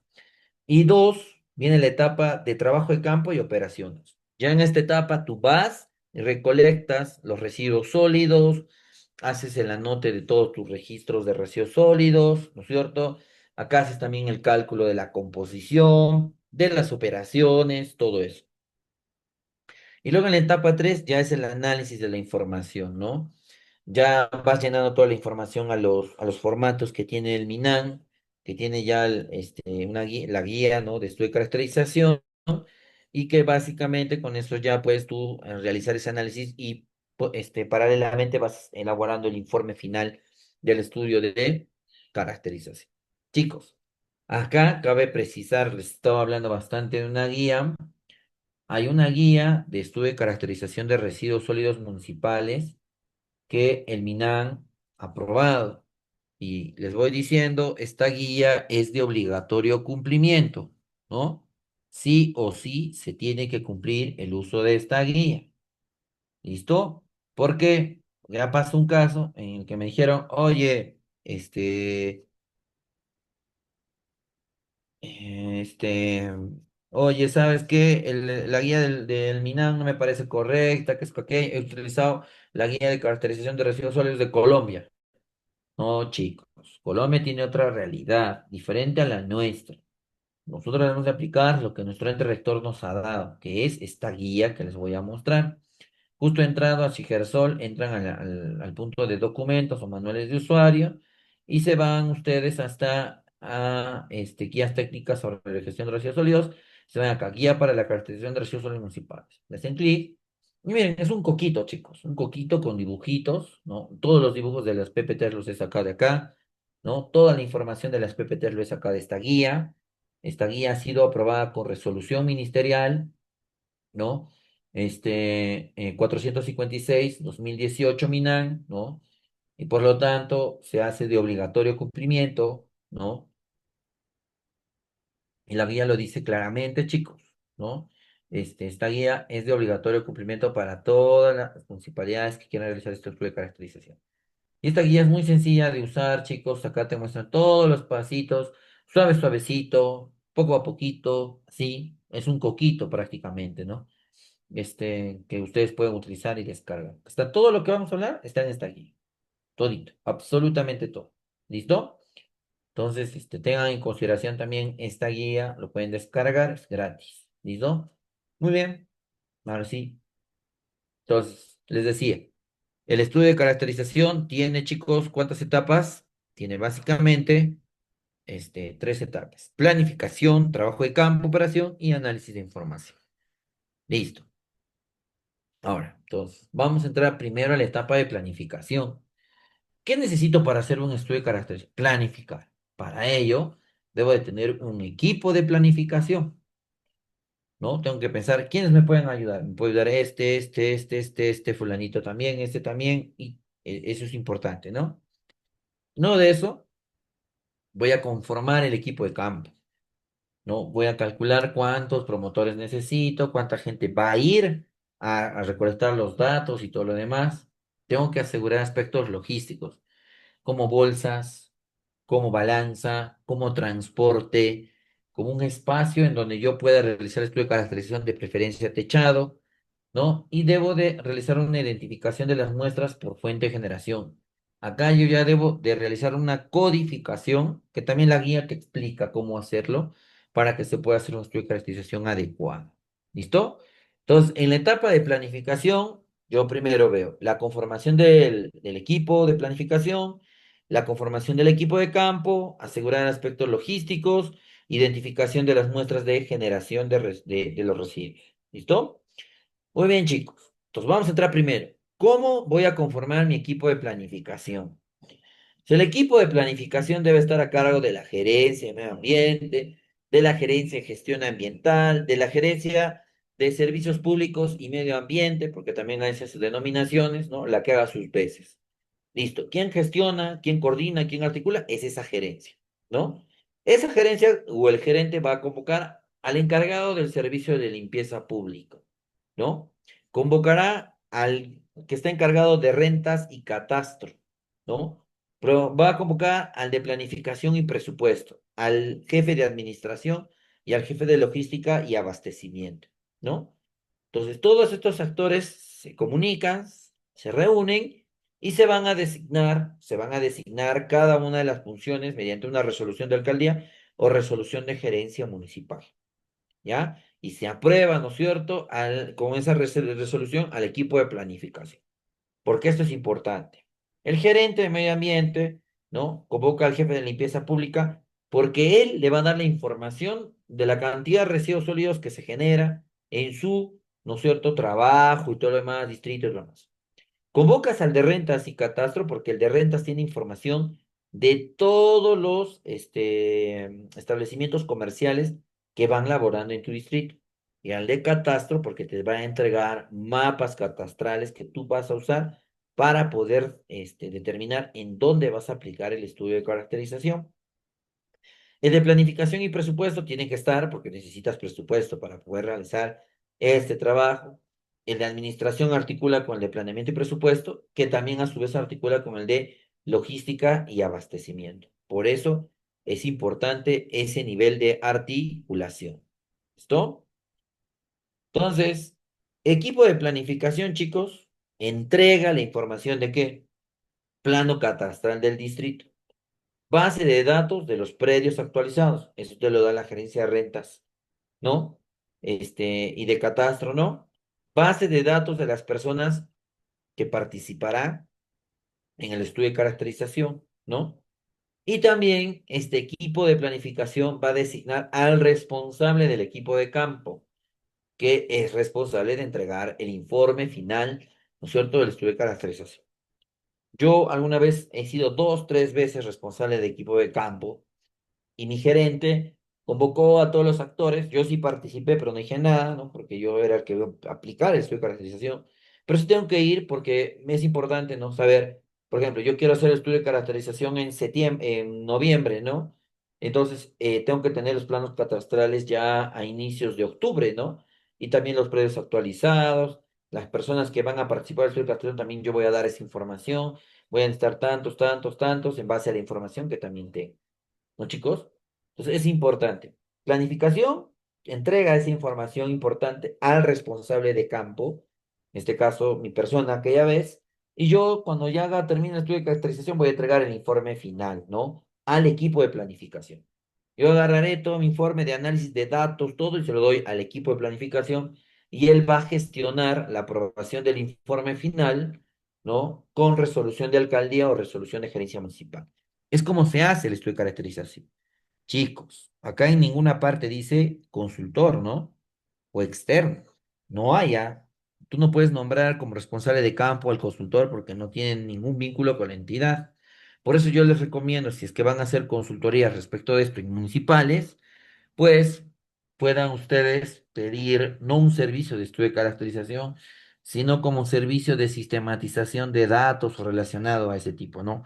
Y dos, viene la etapa de trabajo de campo y operaciones. Ya en esta etapa tú vas y recolectas los residuos sólidos, haces el anote de todos tus registros de residuos sólidos, ¿no es cierto? Acá haces también el cálculo de la composición, de las operaciones, todo eso. Y luego en la etapa 3 ya es el análisis de la información, ¿no? Ya vas llenando toda la información a los formatos que tiene el MINAN, que tiene ya la guía, ¿no? De estudio de caracterización, y que básicamente con eso ya puedes tú realizar ese análisis y paralelamente vas elaborando el informe final del estudio de caracterización. Chicos, acá cabe precisar, les estaba hablando bastante de una guía. Hay una guía de estudio de caracterización de residuos sólidos municipales que el MINAN ha aprobado. Y les voy diciendo, esta guía es de obligatorio cumplimiento, ¿no? Sí o sí se tiene que cumplir el uso de esta guía. ¿Listo? Porque ya pasó un caso en el que me dijeron, oye, oye, ¿sabes qué? La guía del MINAN no me parece correcta, que es que he utilizado la guía de caracterización de residuos sólidos de Colombia. No, chicos, Colombia tiene otra realidad, diferente a la nuestra. Nosotros debemos de aplicar lo que nuestro ente rector nos ha dado, que es esta guía que les voy a mostrar. Justo entrado a Sigersol, entran al punto de documentos o manuales de usuario y se van ustedes hasta a guías técnicas sobre la gestión de residuos sólidos. Se van acá, guía para la caracterización de residuos sólidos municipales. Le hacen clic. Y miren, es un coquito, chicos, un coquito con dibujitos, ¿no? Todos los dibujos de las PPTs los he sacado de acá, ¿no? Toda la información de las PPTs lo he sacado de esta guía. Esta guía ha sido aprobada con resolución ministerial, ¿no? 456, 2018 MINAN, ¿no? Y por lo tanto se hace de obligatorio cumplimiento, ¿no? Y la guía lo dice claramente, chicos, ¿no? Esta guía es de obligatorio cumplimiento para todas las municipalidades que quieran realizar este estudio de caracterización. Y esta guía es muy sencilla de usar, chicos. Acá te muestran todos los pasitos, suave, suavecito, poco a poquito, así. Es un coquito prácticamente, ¿no? Que ustedes pueden utilizar y descargar. Está todo lo que vamos a hablar, está en esta guía. Todito, absolutamente todo. ¿Listo? Entonces, tengan en consideración también esta guía, lo pueden descargar, es gratis. ¿Listo? Muy bien. Ahora sí. Entonces, les decía, el estudio de caracterización tiene, chicos, ¿cuántas etapas? Tiene básicamente, tres etapas. Planificación, trabajo de campo, operación y análisis de información. Listo. Ahora, entonces, vamos a entrar primero a la etapa de planificación. ¿Qué necesito para hacer un estudio de características? Planificar. Para ello, debo de tener un equipo de planificación, ¿no? Tengo que pensar, ¿quiénes me pueden ayudar? Me puede ayudar fulanito también, este también, y eso es importante, ¿no? No de eso, voy a conformar el equipo de campo, ¿no? Voy a calcular cuántos promotores necesito, cuánta gente va a ir a recolectar los datos y todo lo demás. Tengo que asegurar aspectos logísticos como bolsas, como balanza, como transporte, como un espacio en donde yo pueda realizar estudio de caracterización de preferencia techado, ¿no? Y debo de realizar una identificación de las muestras por fuente de generación. Acá yo ya debo de realizar una codificación, que también la guía te explica cómo hacerlo para que se pueda hacer un estudio de caracterización adecuado. ¿Listo? Entonces, en la etapa de planificación, yo primero veo la conformación del equipo de planificación, la conformación del equipo de campo, asegurar aspectos logísticos, identificación de las muestras de generación de los residuos. ¿Listo? Muy bien, chicos. Entonces vamos a entrar primero. ¿Cómo voy a conformar mi equipo de planificación? El equipo de planificación debe estar a cargo de la gerencia de medio ambiente, de la gerencia de gestión ambiental, de la gerencia de servicios públicos y medio ambiente, porque también hay esas denominaciones, ¿no? La que haga sus veces. Listo. ¿Quién gestiona, quién coordina, quién articula? Es esa gerencia, ¿no? Esa gerencia o el gerente va a convocar al encargado del servicio de limpieza pública, ¿no? Convocará al que está encargado de rentas y catastro, ¿no? Pero va a convocar al de planificación y presupuesto, al jefe de administración y al jefe de logística y abastecimiento, ¿no? Entonces, todos estos actores se comunican, se reúnen y se van a designar cada una de las funciones mediante una resolución de alcaldía o resolución de gerencia municipal. ¿ya? Y se aprueba, ¿no es cierto?, con esa resolución al equipo de planificación. Porque esto es importante. El gerente de medio ambiente, ¿no? Convoca al jefe de limpieza pública porque él le va a dar la información de la cantidad de residuos sólidos que se genera en su, ¿no es cierto?, trabajo y todo lo demás, distrito y lo demás. Convocas al de rentas y catastro porque el de rentas tiene información de todos los establecimientos comerciales que van laborando en tu distrito. Y al de catastro porque te va a entregar mapas catastrales que tú vas a usar para poder determinar en dónde vas a aplicar el estudio de caracterización. El de planificación y presupuesto tiene que estar porque necesitas presupuesto para poder realizar este trabajo. El de administración articula con el de planeamiento y presupuesto, que también a su vez articula con el de logística y abastecimiento. Por eso es importante ese nivel de articulación. ¿Listo? Entonces, equipo de planificación, chicos, entrega la información de qué? Plano catastral del distrito. Base de datos de los predios actualizados. Eso te lo da la gerencia de rentas, ¿no? Y de catastro, ¿no? Base de datos de las personas que participarán en el estudio de caracterización, ¿no? Y también este equipo de planificación va a designar al responsable del equipo de campo, que es responsable de entregar el informe final, ¿no es cierto?, del estudio de caracterización. Yo alguna vez he sido dos, tres veces responsable de equipo de campo y mi gerente convocó a todos los actores. Yo sí participé, pero no dije nada, ¿no? Porque yo era el que iba a aplicar el estudio de caracterización. Pero sí tengo que ir porque me es importante, ¿no? Saber, por ejemplo, yo quiero hacer el estudio de caracterización en septiembre, en noviembre, ¿no? Entonces, tengo que tener los planos catastrales ya a inicios de octubre, ¿no? Y también los predios actualizados. Las personas que van a participar del estudio de caracterización también yo voy a dar esa información. Voy a necesitar tantos, tantos, tantos en base a la información que también tengo. ¿No, chicos? Entonces es importante. Planificación, entrega esa información importante al responsable de campo, en este caso mi persona aquella vez, y yo cuando ya termine el estudio de caracterización voy a entregar el informe final, ¿no? Al equipo de planificación. Yo agarraré todo mi informe de análisis de datos, todo, y se lo doy al equipo de planificación, y él va a gestionar la aprobación del informe final, ¿no? Con resolución de alcaldía o resolución de gerencia municipal. Es como se hace el estudio de caracterización. Chicos, acá en ninguna parte dice consultor, ¿no? O externo. No haya. Tú no puedes nombrar como responsable de campo al consultor porque no tienen ningún vínculo con la entidad. Por eso yo les recomiendo, si es que van a hacer consultorías respecto de esto en municipales, pues puedan ustedes pedir no un servicio de estudio de caracterización, sino como servicio de sistematización de datos o relacionado a ese tipo, ¿no?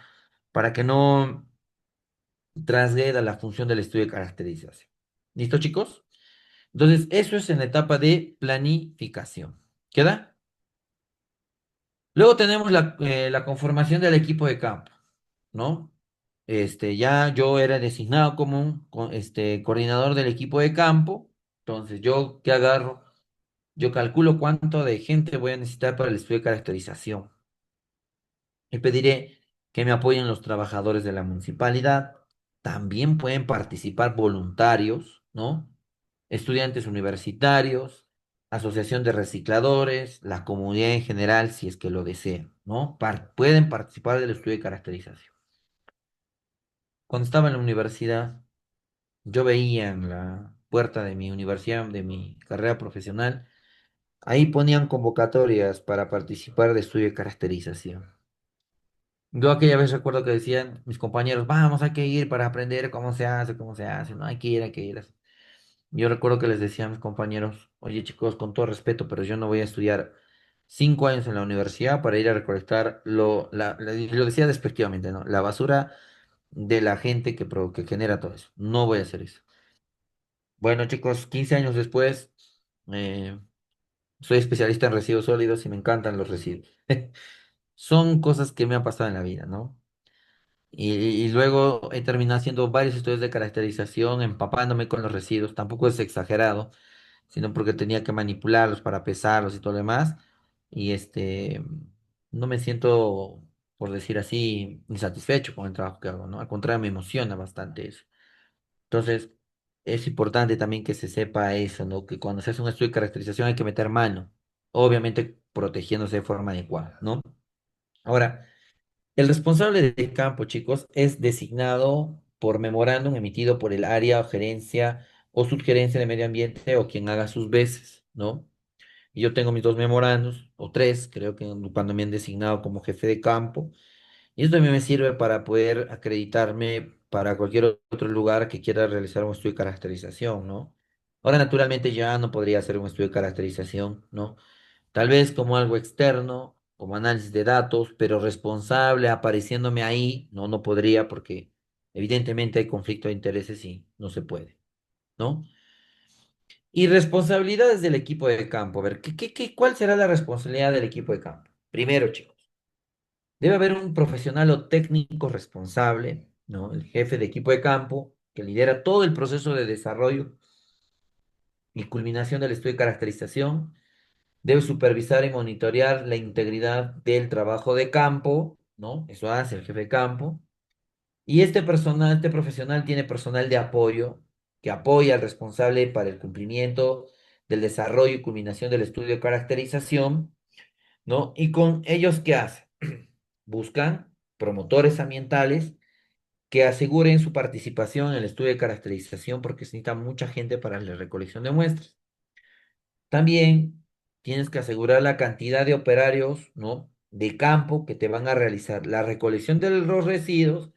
Para que no transgreda la función del estudio de caracterización. ¿Listo, chicos? Entonces, eso es en la etapa de planificación. ¿Queda? Luego tenemos la conformación del equipo de campo, ¿no? Ya yo era designado como coordinador del equipo de campo. Entonces, ¿yo qué agarro? Yo calculo cuánto de gente voy a necesitar para el estudio de caracterización. Y pediré que me apoyen los trabajadores de la municipalidad. También pueden participar voluntarios, ¿no? Estudiantes universitarios, asociación de recicladores, la comunidad en general, si es que lo desean, ¿no? Pueden participar del estudio de caracterización. Cuando estaba en la universidad, yo veía en la puerta de mi universidad, de mi carrera profesional, ahí ponían convocatorias para participar de estudio de caracterización. Yo aquella vez recuerdo que decían mis compañeros, vamos, hay que ir para aprender cómo se hace, no hay que ir, hay que ir. Yo recuerdo que les decía a mis compañeros, oye chicos, con todo respeto, pero yo no voy a estudiar 5 años en la universidad para ir a recolectar y lo decía despectivamente, ¿no? La basura de la gente que genera todo eso. No voy a hacer eso. Bueno, chicos, 15 años después, eh, soy especialista en residuos sólidos y me encantan los residuos. Son cosas que me han pasado en la vida, ¿no? Y luego he terminado haciendo varios estudios de caracterización, empapándome con los residuos. Tampoco es exagerado, sino porque tenía que manipularlos para pesarlos y todo lo demás. Y no me siento, por decir así, insatisfecho con el trabajo que hago, ¿no? Al contrario, me emociona bastante eso. Entonces, es importante también que se sepa eso, ¿no? Que cuando se hace un estudio de caracterización hay que meter mano, obviamente protegiéndose de forma adecuada, ¿no? Ahora, el responsable de campo, chicos, es designado por memorándum emitido por el área o gerencia o subgerencia de medio ambiente o quien haga sus veces, ¿no? Y yo tengo mis dos memorandos, o tres, creo que cuando me han designado como jefe de campo. Y esto también me sirve para poder acreditarme para cualquier otro lugar que quiera realizar un estudio de caracterización, ¿no? Ahora, naturalmente, ya no podría hacer un estudio de caracterización, ¿no? Tal vez como algo externo, como análisis de datos, pero responsable apareciéndome ahí, no, no podría porque evidentemente hay conflicto de intereses y no se puede, ¿no? Y responsabilidades del equipo de campo. A ver, ¿cuál será la responsabilidad del equipo de campo? Primero, chicos, debe haber un profesional o técnico responsable, ¿no? El jefe de equipo de campo, que lidera todo el proceso de desarrollo y culminación del estudio de caracterización. Debe supervisar y monitorear la integridad del trabajo de campo, ¿no? Eso hace el jefe de campo. Y este personal, este profesional tiene personal de apoyo que apoya al responsable para el cumplimiento del desarrollo y culminación del estudio de caracterización, ¿no? Y con ellos, ¿qué hacen? Buscan promotores ambientales que aseguren su participación en el estudio de caracterización porque se necesita mucha gente para la recolección de muestras. También tienes que asegurar la cantidad de operarios, ¿no? De campo que te van a realizar la recolección de los residuos,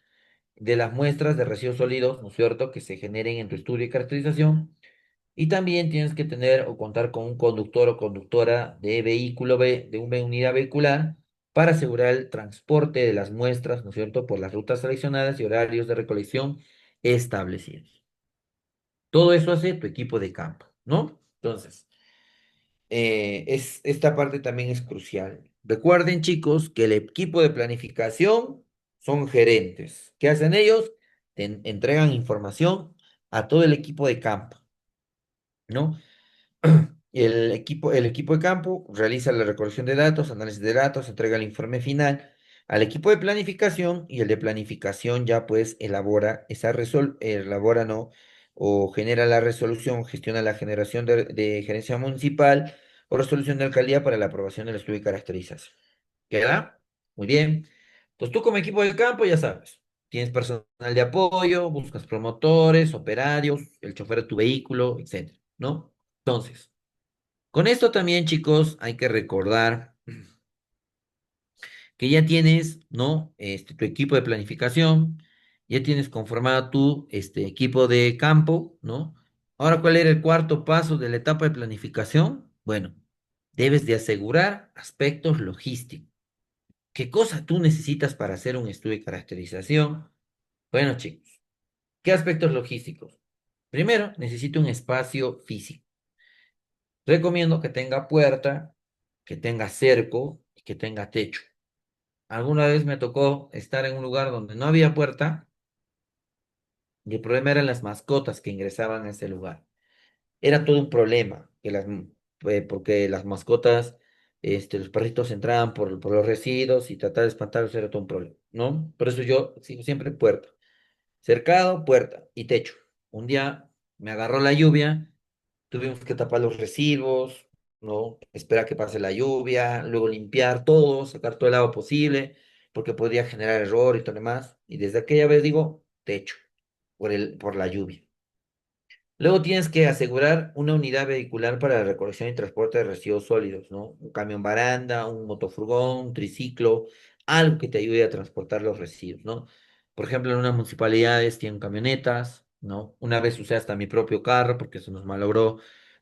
de las muestras de residuos sólidos, ¿no es cierto?, que se generen en tu estudio de caracterización. Y también tienes que tener o contar con un conductor o conductora de vehículo de una unidad vehicular para asegurar el transporte de las muestras, ¿no es cierto?, por las rutas seleccionadas y horarios de recolección establecidos. Todo eso hace tu equipo de campo, ¿no? Entonces, esta parte también es crucial. Recuerden, chicos, que el equipo de planificación son gerentes. ¿Qué hacen ellos? Entregan información a todo el equipo de campo, ¿no? El equipo de campo realiza la recolección de datos, análisis de datos, entrega el informe final al equipo de planificación y el de planificación ya pues elabora, ¿no? O genera la resolución, gestiona la generación de gerencia municipal o resolución de alcaldía para la aprobación del estudio de caracterización. ¿Queda? Muy bien. Entonces tú como equipo de campo ya sabes, tienes personal de apoyo, buscas promotores, operarios, el chofer de tu vehículo, etcétera, ¿no? Entonces, con esto también, chicos, hay que recordar que ya tienes, ¿no? Tu equipo de planificación, ya tienes conformado tu equipo de campo, ¿no? Ahora, ¿cuál era el cuarto paso de la etapa de planificación? Bueno, debes de asegurar aspectos logísticos. ¿Qué cosa tú necesitas para hacer un estudio de caracterización? Bueno, chicos, ¿qué aspectos logísticos? Primero, necesito un espacio físico. Recomiendo que tenga puerta, que tenga cerco y que tenga techo. Alguna vez me tocó estar en un lugar donde no había puerta y el problema eran las mascotas que ingresaban a ese lugar. Era todo un problema, porque las mascotas, los perritos entraban por los residuos y tratar de espantarlos era todo un problema, ¿no? Por eso yo sigo siempre puerta, cercado, puerta y techo. Un día me agarró la lluvia. Tuvimos que tapar los residuos, ¿no? Esperar que pase la lluvia, luego limpiar todo, sacar todo el agua posible, porque podría generar error y todo lo demás. Y desde aquella vez digo, techo, por la lluvia. Luego tienes que asegurar una unidad vehicular para la recolección y transporte de residuos sólidos, ¿no? Un camión baranda, un motofurgón, un triciclo, algo que te ayude a transportar los residuos, ¿no? Por ejemplo, en unas municipalidades tienen camionetas, ¿no? Una vez usé hasta mi propio carro porque se nos malogró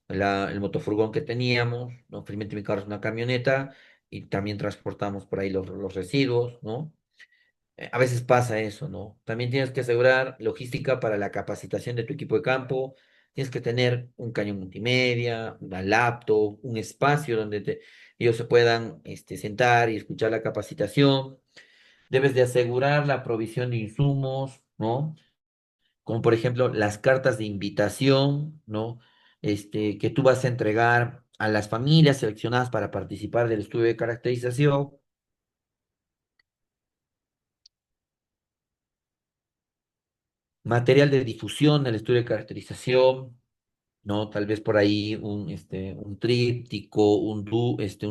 el motofurgón que teníamos, ¿no? Felizmente mi carro es una camioneta y también transportamos por ahí los residuos, ¿no? A veces pasa eso, ¿no? También tienes que asegurar logística para la capacitación de tu equipo de campo. Tienes que tener un cañón multimedia, una laptop, un espacio donde ellos se puedan sentar y escuchar la capacitación. Debes de asegurar la provisión de insumos, ¿no? Como por ejemplo las cartas de invitación, ¿no? Que tú vas a entregar a las familias seleccionadas para participar del estudio de caracterización. material de difusión del estudio de caracterización, ¿no? Tal vez por ahí un tríptico, un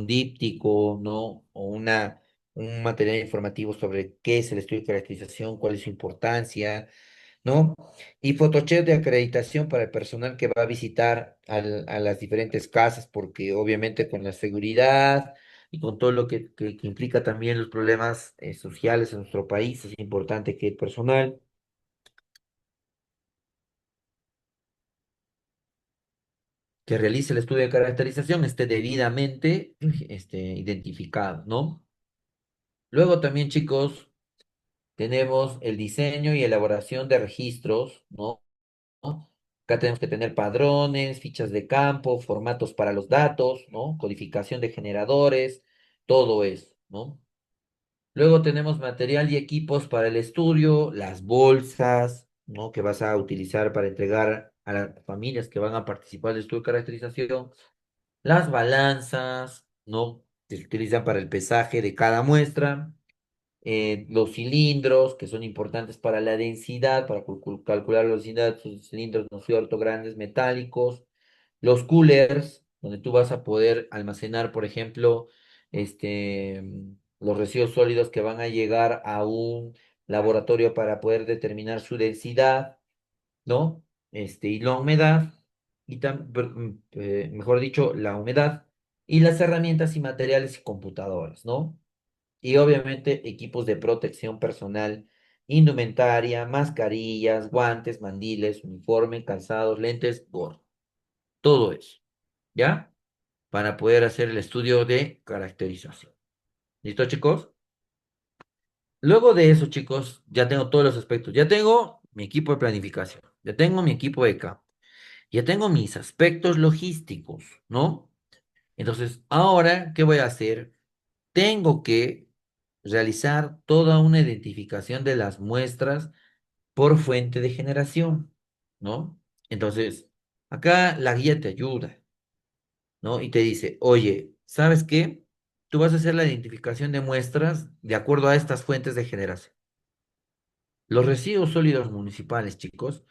díptico, ¿no? Un material informativo sobre qué es el estudio de caracterización, cuál es su importancia, ¿no? Y photochecks de acreditación para el personal que va a visitar a las diferentes casas, porque obviamente con la seguridad y con todo lo que implica también los problemas sociales en nuestro país, es importante que el personal que realice el estudio de caracterización esté debidamente identificado, ¿no? Luego también, chicos, tenemos el diseño y elaboración de registros, ¿no? Acá tenemos que tener padrones, fichas de campo, formatos para los datos, ¿no? Codificación de generadores, todo eso, ¿no? Luego tenemos material y equipos para el estudio, las bolsas, ¿no? Que vas a utilizar para entregar a las familias que van a participar del estudio de caracterización, las balanzas, ¿no? Que se utilizan para el pesaje de cada muestra, los cilindros, que son importantes para la densidad, para calcular la densidad, sus cilindros, ¿no es cierto?, grandes, metálicos, los coolers, donde tú vas a poder almacenar, por ejemplo, los residuos sólidos que van a llegar a un laboratorio para poder determinar su densidad, ¿no? Y la humedad, mejor dicho, la humedad, y las herramientas y materiales y computadoras, ¿no? Y obviamente equipos de protección personal, indumentaria, mascarillas, guantes, mandiles, uniforme, calzados, lentes, gorro. Todo eso, ¿ya? Para poder hacer el estudio de caracterización. ¿Listo, chicos? Luego de eso, chicos, ya tengo todos los aspectos. Ya tengo mi equipo de planificación, ya tengo mi equipo de campo, ya tengo mis aspectos logísticos, ¿no? Entonces, ahora, ¿qué voy a hacer? Tengo que realizar toda una identificación de las muestras por fuente de generación, ¿no? Entonces, acá la guía te ayuda, ¿no? Y te dice, oye, ¿sabes qué? Tú vas a hacer la identificación de muestras de acuerdo a estas fuentes de generación. Los residuos sólidos municipales, chicos,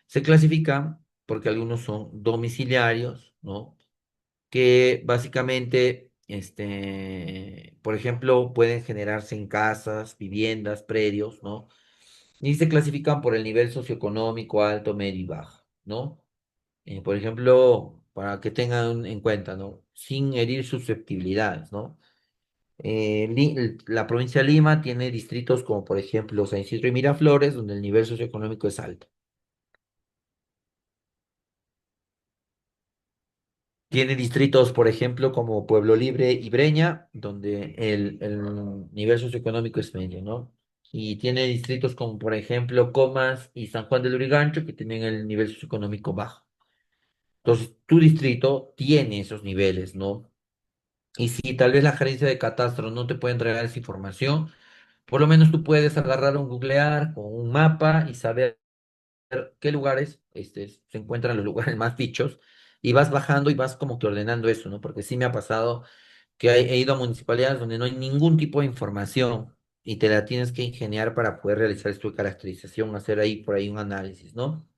se clasifican porque algunos son domiciliarios, ¿no? Que básicamente, por ejemplo, pueden generarse en casas, viviendas, predios, ¿no? Y se clasifican por el nivel socioeconómico alto, medio y bajo, ¿no? Por ejemplo, para que tengan en cuenta, ¿no? Sin herir susceptibilidades, ¿no? La provincia de Lima tiene distritos como, por ejemplo, San Isidro y Miraflores, donde el nivel socioeconómico es alto. Tiene distritos, por ejemplo, como Pueblo Libre y Breña, donde el nivel socioeconómico es medio, ¿no? Y tiene distritos como, por ejemplo, Comas y San Juan del Urigancho, que tienen el nivel socioeconómico bajo. Entonces, tu distrito tiene esos niveles, ¿no? Y si tal vez la gerencia de catastro no te puede entregar esa información, por lo menos tú puedes agarrar un googlear con un mapa y saber qué lugares se encuentran los lugares más bichos y vas bajando y vas como que ordenando eso, ¿no? Porque sí me ha pasado que he ido a municipalidades donde no hay ningún tipo de información y te la tienes que ingeniar para poder realizar tu caracterización, hacer ahí por ahí un análisis, ¿no?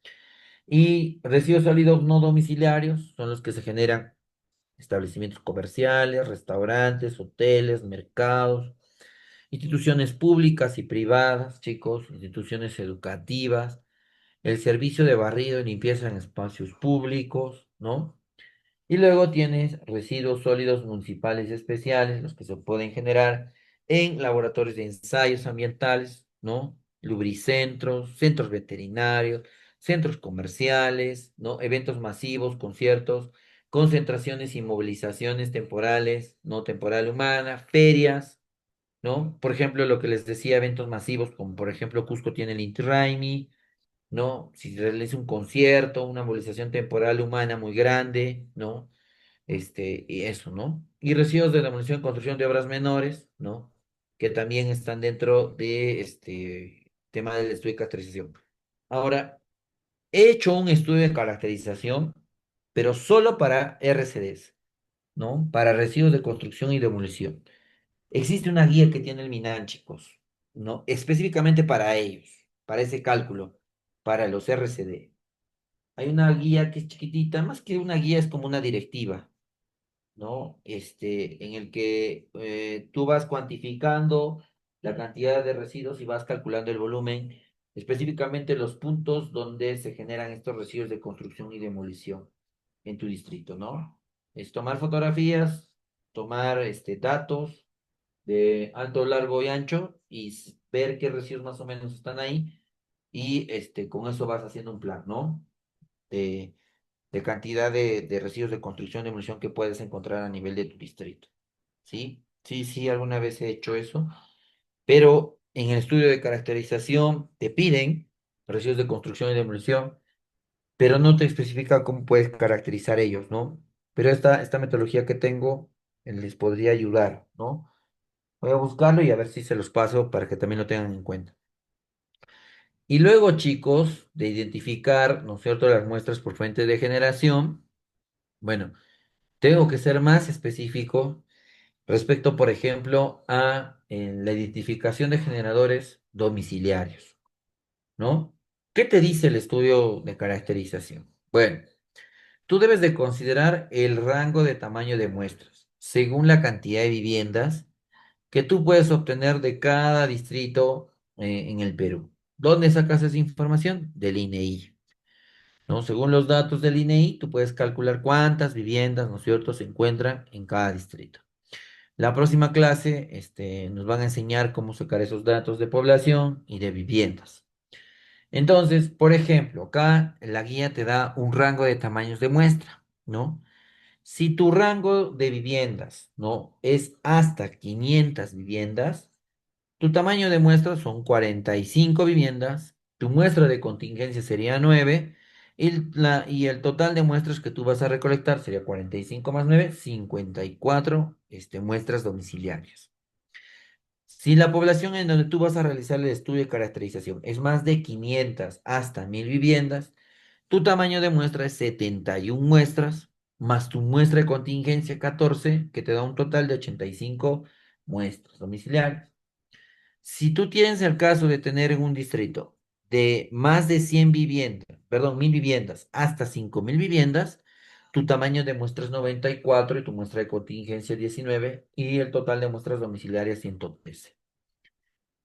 Y residuos sólidos no domiciliarios son los que se generan establecimientos comerciales, restaurantes, hoteles, mercados, instituciones públicas y privadas, chicos, instituciones educativas, el servicio de barrido y limpieza en espacios públicos, ¿no? Y luego tienes residuos sólidos municipales especiales, los que se pueden generar en laboratorios de ensayos ambientales, ¿no? Lubricentros, centros veterinarios, centros comerciales, ¿no? Eventos masivos, conciertos, concentraciones y movilizaciones temporales, no temporal humana, ferias, ¿no? Por ejemplo, lo que les decía, eventos masivos, como por ejemplo Cusco tiene el Inti Raymi, ¿no? Si se realiza un concierto, una movilización temporal humana muy grande, ¿no? Y eso, ¿no? Y residuos de demolición y construcción de obras menores, ¿no? Que también están dentro de este tema del estudio de caracterización. Ahora, he hecho un estudio de caracterización, pero solo para RCDs, ¿no? Para residuos de construcción y demolición. Existe una guía que tiene el MINAN, chicos, ¿no? Específicamente para ellos, para ese cálculo. para los RCD. Hay una guía que es chiquitita, más que una guía es como una directiva, ¿no? En el que tú vas cuantificando la cantidad de residuos y vas calculando el volumen, específicamente los puntos donde se generan estos residuos de construcción y demolición en tu distrito, ¿no? Es tomar fotografías, tomar datos de alto, largo y ancho y ver qué residuos más o menos están ahí y con eso vas haciendo un plan, ¿no? De, de cantidad de residuos de construcción y demolición que puedes encontrar a nivel de tu distrito. ¿Sí? Sí, sí, alguna vez he hecho eso, pero en el estudio de caracterización te piden residuos de construcción y demolición, pero no te especifica cómo puedes caracterizar ellos, ¿no? Pero esta metodología que tengo les podría ayudar, ¿no? Voy a buscarlo y a ver si se los paso para que también lo tengan en cuenta. Y luego, chicos, de identificar, ¿no es cierto?, las muestras por fuente de generación, bueno, tengo que ser más específico respecto, por ejemplo, a la identificación de generadores domiciliarios, ¿no? ¿Qué te dice el estudio de caracterización? Bueno, tú debes de considerar el rango de tamaño de muestras según la cantidad de viviendas que tú puedes obtener de cada distrito en el Perú. ¿Dónde sacas esa información? Del INEI, ¿no? Según los datos del INEI, tú puedes calcular cuántas viviendas, ¿no es cierto?, se encuentran en cada distrito. La próxima clase, nos van a enseñar cómo sacar esos datos de población y de viviendas. Entonces, por ejemplo, acá la guía te da un rango de tamaños de muestra, ¿no? Si tu rango de viviendas, ¿no?, es hasta 500 viviendas, tu tamaño de muestra son 45 viviendas, tu muestra de contingencia sería 9 y el total de muestras que tú vas a recolectar sería 45 más 9, 54 muestras domiciliarias. Si la población en donde tú vas a realizar el estudio de caracterización es más de 500 hasta 1000 viviendas, tu tamaño de muestra es 71 muestras, más tu muestra de contingencia 14, que te da un total de 85 muestras domiciliarias. Si tú tienes el caso de tener en un distrito de más de 100 viviendas, perdón, 1000 viviendas hasta 5000 viviendas, tu tamaño de muestra es 94 y tu muestra de contingencia 19 y el total de muestras domiciliarias 113.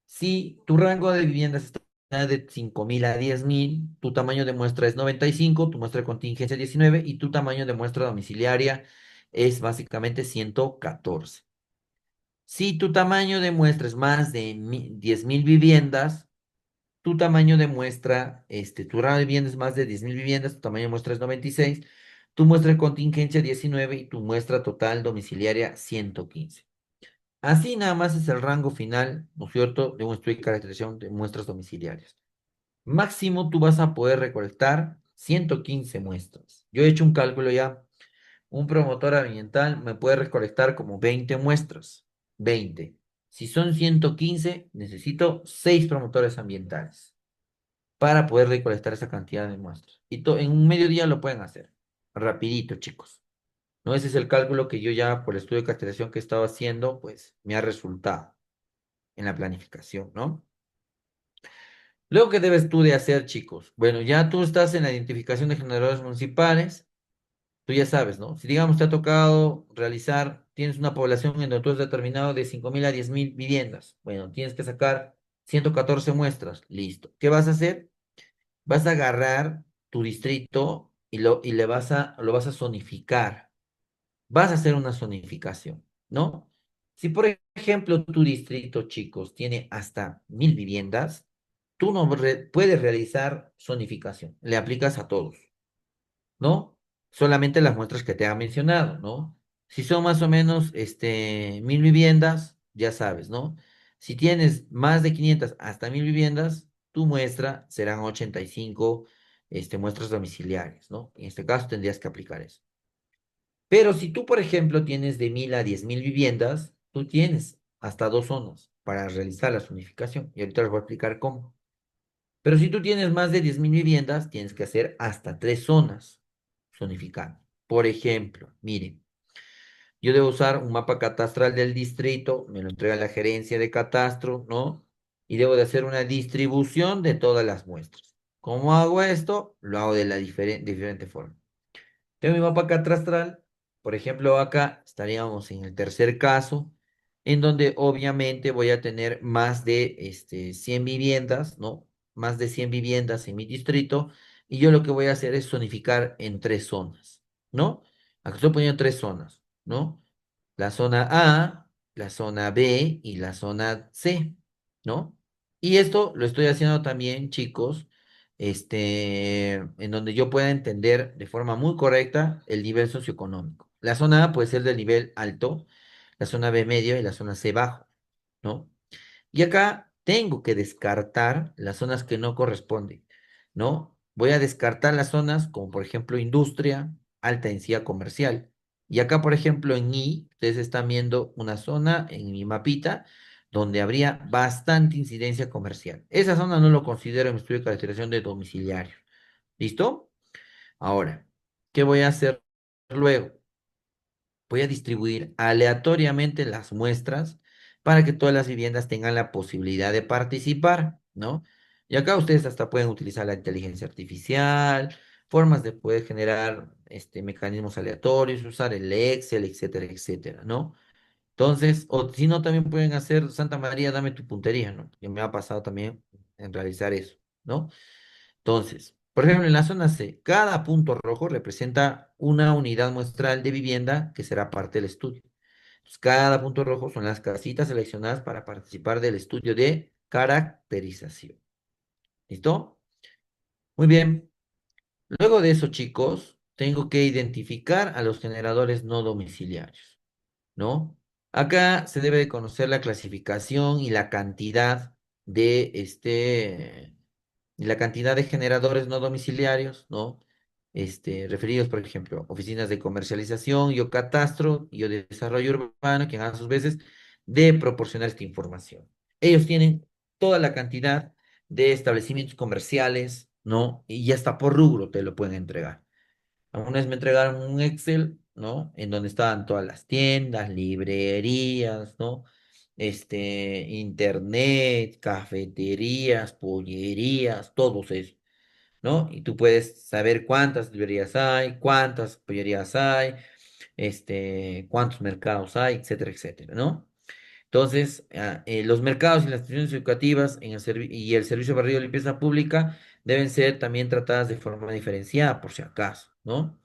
Si tu rango de viviendas está de 5000 a 10000, tu tamaño de muestra es 95, tu muestra de contingencia 19 y tu tamaño de muestra domiciliaria es básicamente 114. Si tu tamaño de muestra es más de 10.000 viviendas, tu tamaño de muestra, tu rango de viviendas es más de 10.000 viviendas, tu tamaño de muestra es 96, tu muestra de contingencia 19 y tu muestra total domiciliaria 115. Así nada más es el rango final, ¿no es cierto?, de un estudio de caracterización de muestras domiciliarias. Máximo tú vas a poder recolectar 115 muestras. Yo he hecho un cálculo ya. Un promotor ambiental me puede recolectar como 20 muestras. 20. Si son 115, necesito 6 promotores ambientales para poder recolectar esa cantidad de muestras. Y en un mediodía lo pueden hacer. Rapidito, chicos. ¿No? Ese es el cálculo que yo ya por el estudio de caracterización que he estado haciendo, pues me ha resultado en la planificación, ¿no? Luego, ¿qué debes tú de hacer, chicos? Bueno, ya tú estás en la identificación de generadores municipales. Tú ya sabes, ¿no? Si digamos te ha tocado realizar, tienes una población en donde tú has determinado de 5000 a 10000 viviendas. Bueno, tienes que sacar 114 muestras. Listo. ¿Qué vas a hacer? Vas a agarrar tu distrito lo vas a zonificar. Vas a hacer una zonificación, ¿no? Si, por ejemplo, tu distrito, chicos, tiene hasta 1000 viviendas, tú no puedes realizar zonificación. Le aplicas a todos. ¿No? Solamente las muestras que te ha mencionado, ¿no? Si son más o menos 1000 viviendas, ya sabes, ¿no? Si tienes más de 500 hasta 1000 viviendas, tu muestra serán 85 muestras domiciliarias, ¿no? En este caso tendrías que aplicar eso. Pero si tú, por ejemplo, tienes de 1000 a 10000 viviendas, tú tienes hasta dos zonas para realizar la zonificación. Y ahorita les voy a explicar cómo. Pero si tú tienes más de 10.000 viviendas, tienes que hacer hasta tres zonas zonificando. Por ejemplo, miren, yo debo usar un mapa catastral del distrito, me lo entrega la gerencia de catastro, ¿no? Y debo de hacer una distribución de todas las muestras. ¿Cómo hago esto? Lo hago de la diferente forma. Tengo mi mapa catastral. Por ejemplo, acá estaríamos en el tercer caso, en donde obviamente voy a tener más de 100 viviendas, ¿no? Más de 100 viviendas en mi distrito. Y yo lo que voy a hacer es zonificar en tres zonas, ¿no? Aquí estoy poniendo tres zonas, ¿no? La zona A, la zona B y la zona C, ¿no? Y esto lo estoy haciendo también, chicos, en donde yo pueda entender de forma muy correcta el nivel socioeconómico. La zona A puede ser del nivel alto, la zona B medio y la zona C bajo, ¿no? Y acá tengo que descartar las zonas que no corresponden, ¿no? Voy a descartar las zonas como por ejemplo industria, alta densidad comercial. Y acá, por ejemplo, en I, ustedes están viendo una zona en mi mapita donde habría bastante incidencia comercial. Esa zona no lo considero en mi estudio de caracterización de domiciliario. ¿Listo? Ahora, ¿qué voy a hacer luego? Voy a distribuir aleatoriamente las muestras para que todas las viviendas tengan la posibilidad de participar, ¿no? Y acá ustedes hasta pueden utilizar la inteligencia artificial, formas de poder generar mecanismos aleatorios, usar el Excel, etcétera, etcétera, ¿no? Entonces, o si no, también pueden hacer Santa María, dame tu puntería, ¿no? Que me ha pasado también en realizar eso, ¿no? Entonces, por ejemplo, en la zona C, cada punto rojo representa una unidad muestral de vivienda que será parte del estudio. Entonces, cada punto rojo son las casitas seleccionadas para participar del estudio de caracterización. ¿Listo? Muy bien. Luego de eso, chicos, tengo que identificar a los generadores no domiciliarios, ¿no? Acá se debe de conocer la clasificación y la cantidad de y la cantidad de generadores no domiciliarios, ¿no? Referidos, por ejemplo, oficinas de comercialización y o catastro y o de desarrollo urbano, que a sus veces de proporcionar esta información. Ellos tienen toda la cantidad de establecimientos comerciales, ¿no? Y ya está por rubro, te lo pueden entregar. Una vez me entregaron un Excel, ¿no? En donde estaban todas las tiendas, librerías, ¿no? Internet, cafeterías, pollerías, todos eso, ¿no? Y tú puedes saber cuántas librerías hay, cuántas pollerías hay, cuántos mercados hay, etcétera, etcétera, ¿no? Entonces, los mercados y las instituciones educativas y el servicio de barrido de limpieza pública deben ser también tratadas de forma diferenciada, por si acaso, ¿no?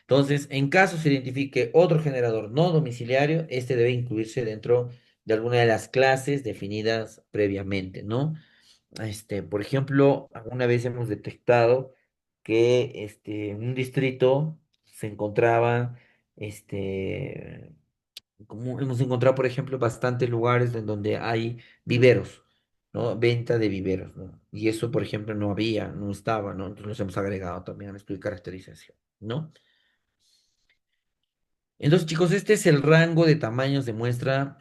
Entonces, en caso se identifique otro generador no domiciliario, este debe incluirse dentro de alguna de las clases definidas previamente, ¿no? Por ejemplo, alguna vez hemos detectado que en un distrito se encontraba, como hemos encontrado, por ejemplo, bastantes lugares en donde hay viveros, ¿no? Venta de viveros, ¿no? Y eso, por ejemplo, no había, no estaba, ¿no? Entonces los hemos agregado también al estudio de caracterización, ¿no? Entonces, chicos, este es el rango de tamaños de muestra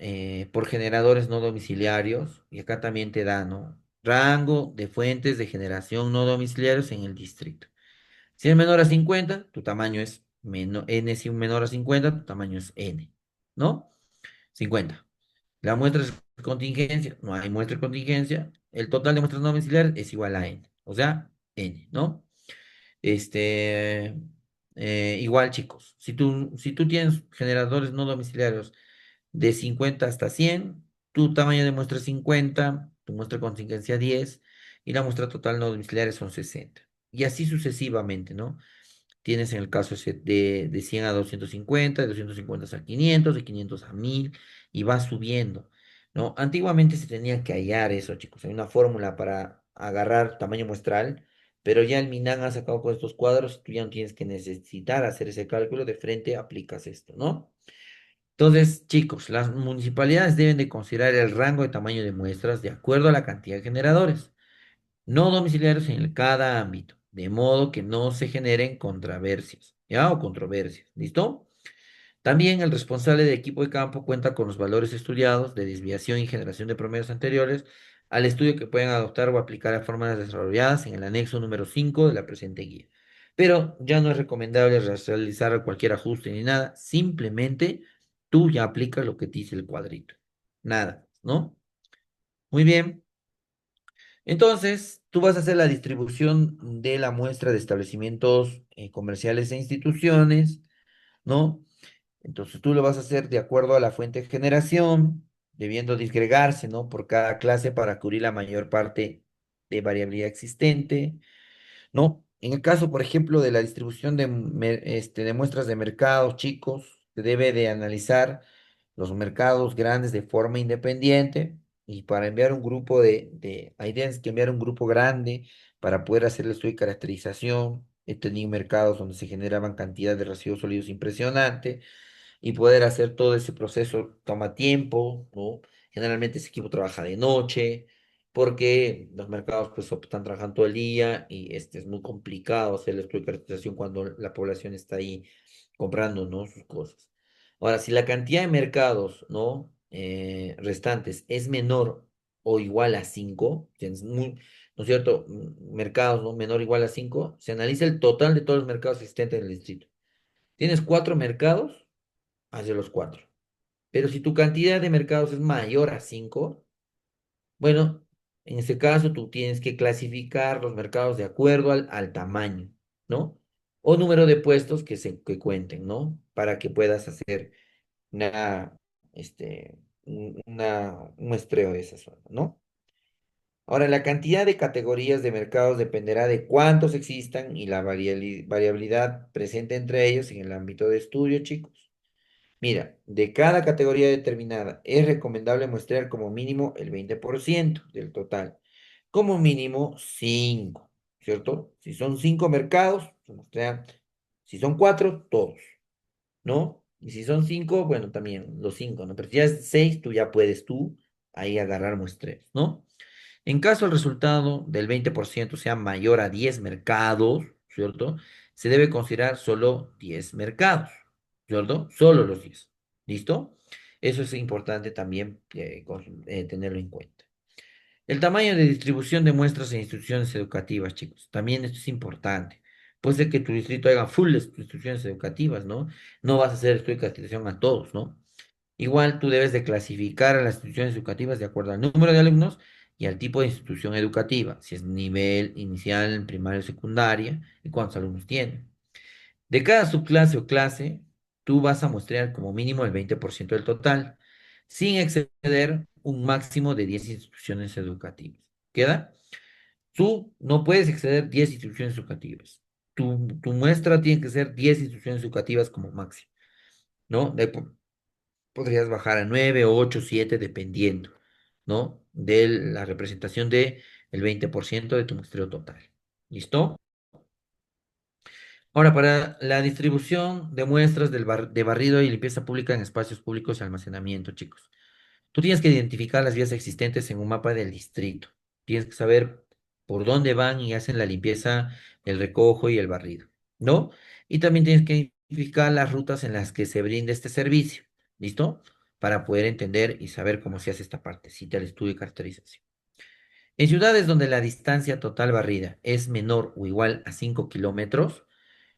por generadores no domiciliarios. Y acá también te da, ¿no? Rango de fuentes de generación no domiciliarios en el distrito. Si es menor a 50, tu tamaño es n. Si es menor a 50, tu tamaño es n, ¿no? 50. La muestra es contingencia, no hay muestra de contingencia. El total de muestras no domiciliares es igual a n, o sea, n, ¿no? Este, igual, chicos, si tú tienes generadores no domiciliarios de 50 hasta 100, tu tamaño de muestra es 50, tu muestra de contingencia 10 y la muestra total no domiciliaria son 60. Y así sucesivamente, ¿no? Tienes en el caso de 100 a 250, de 250 a 500, de 500 a 1000 y va subiendo, ¿no? Antiguamente se tenía que hallar eso, chicos. Hay una fórmula para agarrar tamaño muestral, pero ya el Minan ha sacado con estos cuadros, tú ya no tienes que necesitar hacer ese cálculo, de frente aplicas esto, ¿no? Entonces, chicos, las municipalidades deben de considerar el rango de tamaño de muestras de acuerdo a la cantidad de generadores no domiciliarios en cada ámbito, de modo que no se generen controversias, ¿ya? O controversias, ¿listo? También el responsable de equipo de campo cuenta con los valores estudiados de desviación y generación de promedios anteriores al estudio que pueden adoptar o aplicar a fórmulas desarrolladas en el anexo número 5 de la presente guía. Pero ya no es recomendable realizar cualquier ajuste ni nada, simplemente tú ya aplicas lo que te dice el cuadrito. Nada, ¿no? Muy bien. Entonces, tú vas a hacer la distribución de la muestra de establecimientos comerciales e instituciones, ¿no? Entonces, tú lo vas a hacer de acuerdo a la fuente de generación, debiendo disgregarse, ¿no? Por cada clase para cubrir la mayor parte de variabilidad existente. ¿No? En el caso, por ejemplo, de la distribución de muestras de mercados chicos, se debe de analizar los mercados grandes de forma independiente y para enviar un grupo ahí tienes que enviar un grupo grande para poder hacer el estudio de caracterización. He tenido mercados donde se generaban cantidades de residuos sólidos impresionantes y poder hacer todo ese proceso toma tiempo, ¿no? Generalmente ese equipo trabaja de noche, porque los mercados pues están trabajando todo el día y es muy complicado hacer la caracterización cuando la población está ahí comprando, ¿no? Sus cosas. Ahora, si la cantidad de mercados, ¿no? Restantes es menor o igual a 5, ¿no es cierto? Mercados, ¿no? Menor o igual a 5, se analiza el total de todos los mercados existentes en el distrito. Tienes 4 mercados, haz de los 4. Pero si tu cantidad de mercados es mayor a 5, bueno, en ese caso tú tienes que clasificar los mercados de acuerdo al tamaño, ¿no? O número de puestos que cuenten, ¿no? Para que puedas hacer una, un muestreo de esa zona, ¿no? Ahora, la cantidad de categorías de mercados dependerá de cuántos existan y la variabilidad presente entre ellos en el ámbito de estudio, chicos. Mira, de cada categoría determinada es recomendable muestrear como mínimo el 20% del total, como mínimo 5, ¿cierto? Si son 5 mercados, se muestrean, si son 4, todos, ¿no? Y si son 5, bueno, también los 5, ¿no? Pero si ya es 6, tú ya puedes ahí agarrar muestreos, ¿no? En caso el resultado del 20% sea mayor a 10 mercados, ¿cierto? Se debe considerar solo 10 mercados, ¿cierto? Solo los 10. ¿Listo? Eso es importante también tenerlo en cuenta. El tamaño de distribución de muestras en instituciones educativas, chicos. También esto es importante. Puede ser que tu distrito haga full instituciones educativas, ¿no? No vas a hacer estudio de categorización a todos, ¿no? Igual tú debes de clasificar a las instituciones educativas de acuerdo al número de alumnos y al tipo de institución educativa, si es nivel inicial, primaria o secundaria, y cuántos alumnos tiene. De cada subclase o clase, tú vas a muestrear como mínimo el 20% del total, sin exceder un máximo de 10 instituciones educativas. ¿Queda? Tú no puedes exceder 10 instituciones educativas. Tu muestra tiene que ser 10 instituciones educativas como máximo, ¿no? Podrías bajar a 9, 8, 7, dependiendo, ¿no? De la representación de el 20% de tu muestreo total. ¿Listo? Ahora, para la distribución de muestras de barrido y limpieza pública en espacios públicos y almacenamiento, chicos. Tú tienes que identificar las vías existentes en un mapa del distrito. Tienes que saber por dónde van y hacen la limpieza, el recojo y el barrido, ¿no? Y también tienes que identificar las rutas en las que se brinda este servicio, ¿listo? Para poder entender y saber cómo se hace esta partecita del estudio y caracterización. En ciudades donde la distancia total barrida es menor o igual a 5 kilómetros,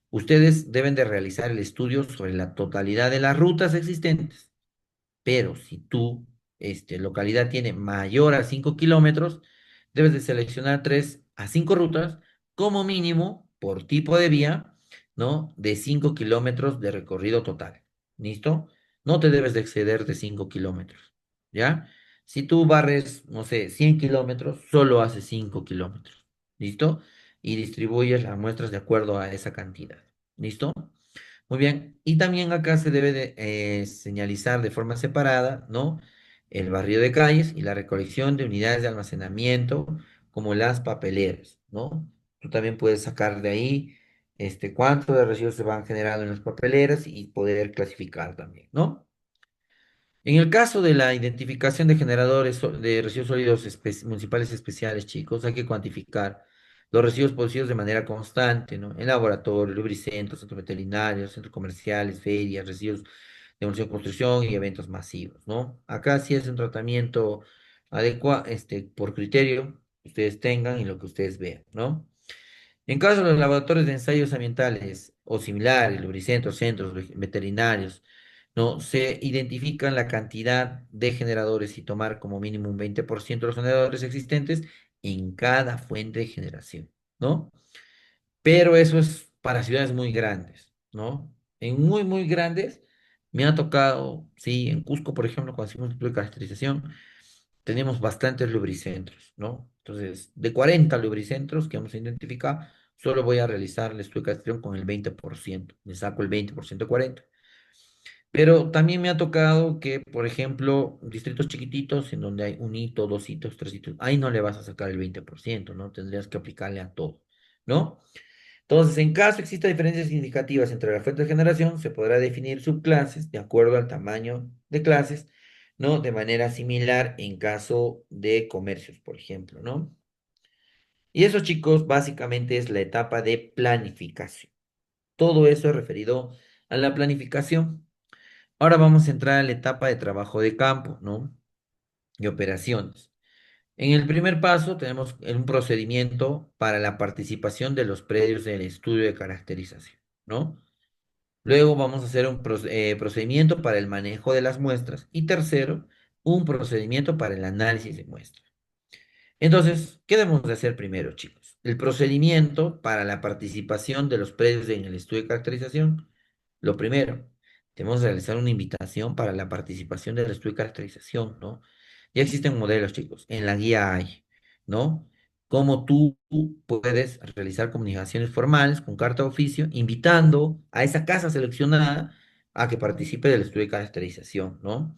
ustedes deben de realizar el estudio sobre la totalidad de las rutas existentes. Pero si tu localidad tiene mayor a 5 kilómetros, debes de seleccionar 3 a 5 rutas como mínimo por tipo de vía, ¿no? De 5 kilómetros de recorrido total. ¿Listo? No te debes de exceder de 5 kilómetros, ¿ya? Si tú barres, no sé, 100 kilómetros, solo haces 5 kilómetros. ¿Listo? Y distribuyes las muestras de acuerdo a esa cantidad. ¿Listo? Muy bien, y también acá se debe de señalizar de forma separada, ¿no? El barrido de calles y la recolección de unidades de almacenamiento, como las papeleras, ¿no? Tú también puedes sacar de ahí cuánto de residuos se van generando en las papeleras y poder clasificar también, ¿no? En el caso de la identificación de generadores de residuos sólidos municipales especiales, chicos, hay que cuantificar los residuos producidos de manera constante, ¿no? En laboratorios, lubricentros, centros veterinarios, centros comerciales, ferias, residuos de demolición y construcción y eventos masivos, ¿no? Acá sí es un tratamiento adecuado, por criterio que ustedes tengan y lo que ustedes vean, ¿no? En caso de los laboratorios de ensayos ambientales o similares, lubricentros, centros veterinarios, ¿no? Se identifican la cantidad de generadores y tomar como mínimo un 20% de los generadores existentes en cada fuente de generación, ¿no? Pero eso es para ciudades muy grandes, ¿no? En muy, muy grandes, me ha tocado, sí, en Cusco, por ejemplo, cuando hacemos el estudio de caracterización, tenemos bastantes lubricentros, ¿no? Entonces, de 40 lubricentros que hemos identificado, solo voy a realizar el estudio de caracterización con el 20%, le saco el 20% de 40. Pero también me ha tocado que, por ejemplo, distritos chiquititos en donde hay un hito, dos hitos, tres hitos, ahí no le vas a sacar el 20%, ¿no? Tendrías que aplicarle a todo, ¿no? Entonces, en caso exista diferencias significativas entre las fuentes de generación, se podrá definir subclases de acuerdo al tamaño de clases, ¿no? De manera similar en caso de comercios, por ejemplo, ¿no? Y eso, chicos, básicamente es la etapa de planificación. Todo eso es referido a la planificación. Ahora vamos a entrar a la etapa de trabajo de campo, ¿no? Y operaciones. En el primer paso tenemos un procedimiento para la participación de los predios en el estudio de caracterización, ¿no? Luego vamos a hacer un procedimiento para el manejo de las muestras. Y tercero, un procedimiento para el análisis de muestras. Entonces, ¿qué debemos de hacer primero, chicos? El procedimiento para la participación de los predios en el estudio de caracterización. Lo primero, debemos realizar una invitación para la participación del estudio de caracterización, ¿no? Ya existen modelos, chicos, en la guía hay, ¿no? Cómo tú puedes realizar comunicaciones formales con carta de oficio, invitando a esa casa seleccionada a que participe del estudio de caracterización, ¿no?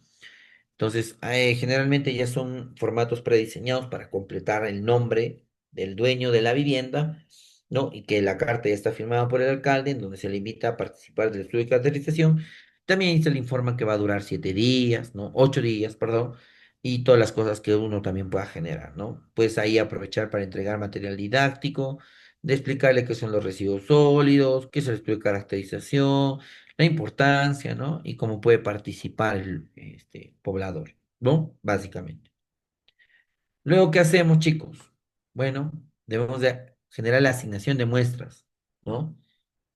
Entonces, generalmente ya son formatos prediseñados para completar el nombre del dueño de la vivienda, ¿no? Y que la carta ya está firmada por el alcalde, en donde se le invita a participar del estudio de caracterización. También se le informa que va a durar 7 días, ¿no? 8 días, perdón, y todas las cosas que uno también pueda generar, ¿no? Puedes ahí aprovechar para entregar material didáctico, de explicarle qué son los residuos sólidos, qué es el estudio de caracterización, la importancia, ¿no? Y cómo puede participar el poblador, ¿no? Básicamente. Luego, ¿qué hacemos, chicos? Bueno, debemos de generar la asignación de muestras, ¿no?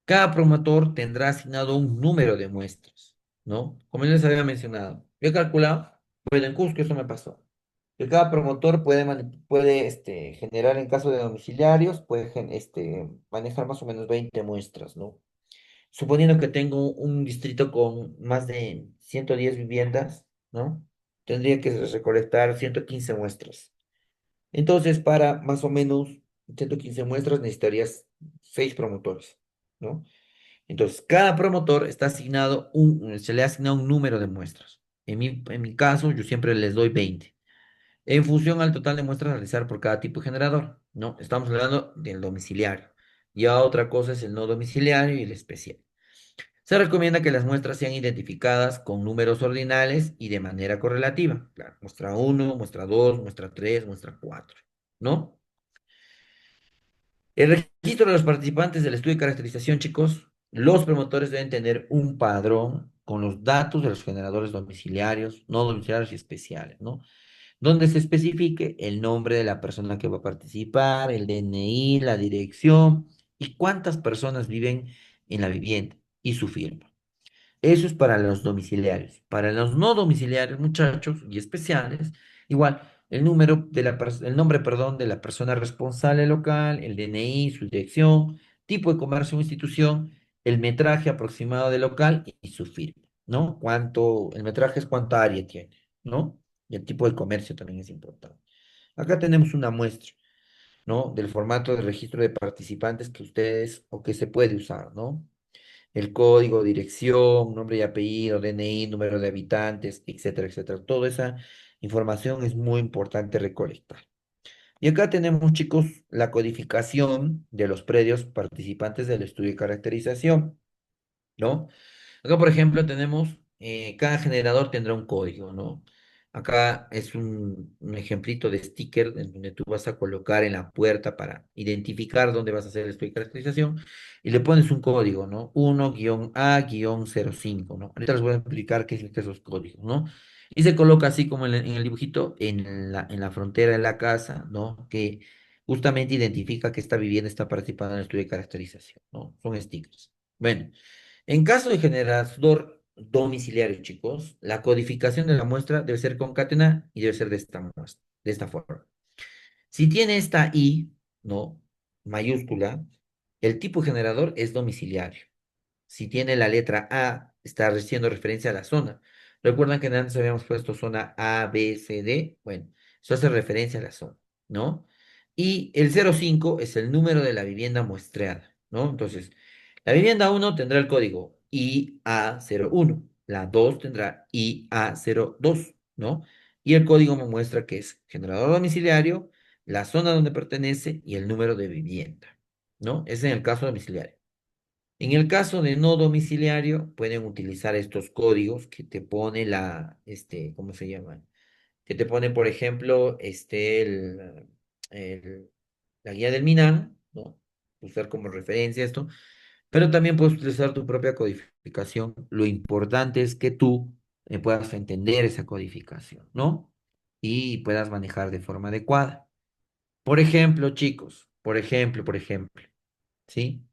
Cada promotor tendrá asignado un número de muestras, ¿no? Como les había mencionado. Yo he calculado, bueno, en Cusco eso me pasó, que cada promotor puede generar en caso de domiciliarios, puede manejar más o menos 20 muestras, ¿no? Suponiendo que tengo un distrito con más de 110 viviendas, ¿no? Tendría que recolectar 115 muestras. Entonces, para más o menos 115 muestras necesitarías 6 promotores, ¿no? Entonces, cada promotor está asignado se le ha asignado un número de muestras. En mi caso, yo siempre les doy 20 en función al total de muestras a realizar por cada tipo de generador, ¿no? Estamos hablando del domiciliario. Ya otra cosa es el no domiciliario y el especial. Se recomienda que las muestras sean identificadas con números ordinales y de manera correlativa. Claro, muestra uno, muestra 2, muestra 3, muestra 4, ¿no? El registro de los participantes del estudio de caracterización, chicos, los promotores deben tener un padrón con los datos de los generadores domiciliarios, no domiciliarios y especiales, ¿no? Donde se especifique el nombre de la persona que va a participar, el DNI, la dirección y cuántas personas viven en la vivienda y su firma. Eso es para los domiciliarios. Para los no domiciliarios, muchachos, y especiales, igual, el nombre, perdón, de la persona responsable local, el DNI, su dirección, tipo de comercio o institución, el metraje aproximado del local y su firma, ¿no? El metraje es cuánta área tiene, ¿no? Y el tipo de comercio también es importante. Acá tenemos una muestra, ¿no? Del formato de registro de participantes que ustedes o que se puede usar, ¿no? El código, dirección, nombre y apellido, DNI, número de habitantes, etcétera, etcétera. Toda esa información es muy importante recolectar. Y acá tenemos, chicos, la codificación de los predios participantes del estudio de caracterización, ¿no? Acá, por ejemplo, tenemos, cada generador tendrá un código, ¿no? Acá es un ejemplito de sticker en donde tú vas a colocar en la puerta para identificar dónde vas a hacer el estudio de caracterización y le pones un código, ¿no? 1-A-05, ¿no? Ahorita les voy a explicar qué significan esos códigos, ¿no? Y se coloca así como en el dibujito en la frontera de la casa, ¿no? Que justamente identifica que esta vivienda está participando en el estudio de caracterización, ¿no? Son stickers. Bueno. En caso de generador domiciliario, chicos, la codificación de la muestra debe ser concatenada y debe ser de esta forma. Si tiene esta I, ¿no? Mayúscula, el tipo generador es domiciliario. Si tiene la letra A, está haciendo referencia a la zona. Recuerdan que antes habíamos puesto zona A, B, C, D. Bueno, eso hace referencia a la zona, ¿no? Y el 05 es el número de la vivienda muestreada, ¿no? Entonces, la vivienda uno tendrá el código IA01, la 2 tendrá IA02, ¿no? Y el código me muestra que es generador domiciliario, la zona donde pertenece y el número de vivienda, ¿no? Es en el caso domiciliario. En el caso de no domiciliario, pueden utilizar estos códigos que te pone ¿cómo se llama? Que te pone, por ejemplo, el- la guía del MINAN, ¿no? Usar como referencia esto, pero también puedes utilizar tu propia codificación. Lo importante es que tú puedas entender esa codificación, ¿no? Y puedas manejar de forma adecuada. Por ejemplo, chicos, por ejemplo, ¿sí?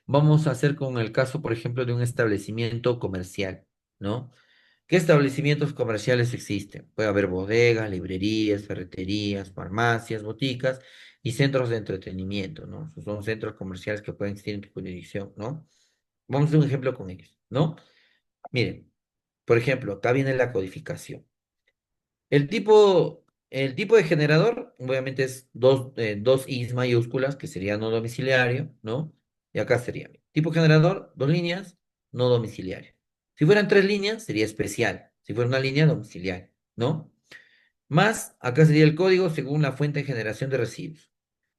Vamos a hacer con el caso, por ejemplo, de un establecimiento comercial, ¿no? ¿Qué establecimientos comerciales existen? Puede haber bodegas, librerías, ferreterías, farmacias, boticas y centros de entretenimiento, ¿no? Esos son centros comerciales que pueden existir en tu jurisdicción, ¿no? Vamos a hacer un ejemplo con ellos, ¿no? Miren, por ejemplo, acá viene la codificación. El tipo de generador, obviamente, es dos Is mayúsculas, que sería no domiciliario, ¿no? Y acá sería tipo generador, dos líneas, no domiciliario. Si fueran tres líneas, sería especial. Si fuera una línea, domiciliaria, ¿no? Más, acá sería el código según la fuente de generación de residuos.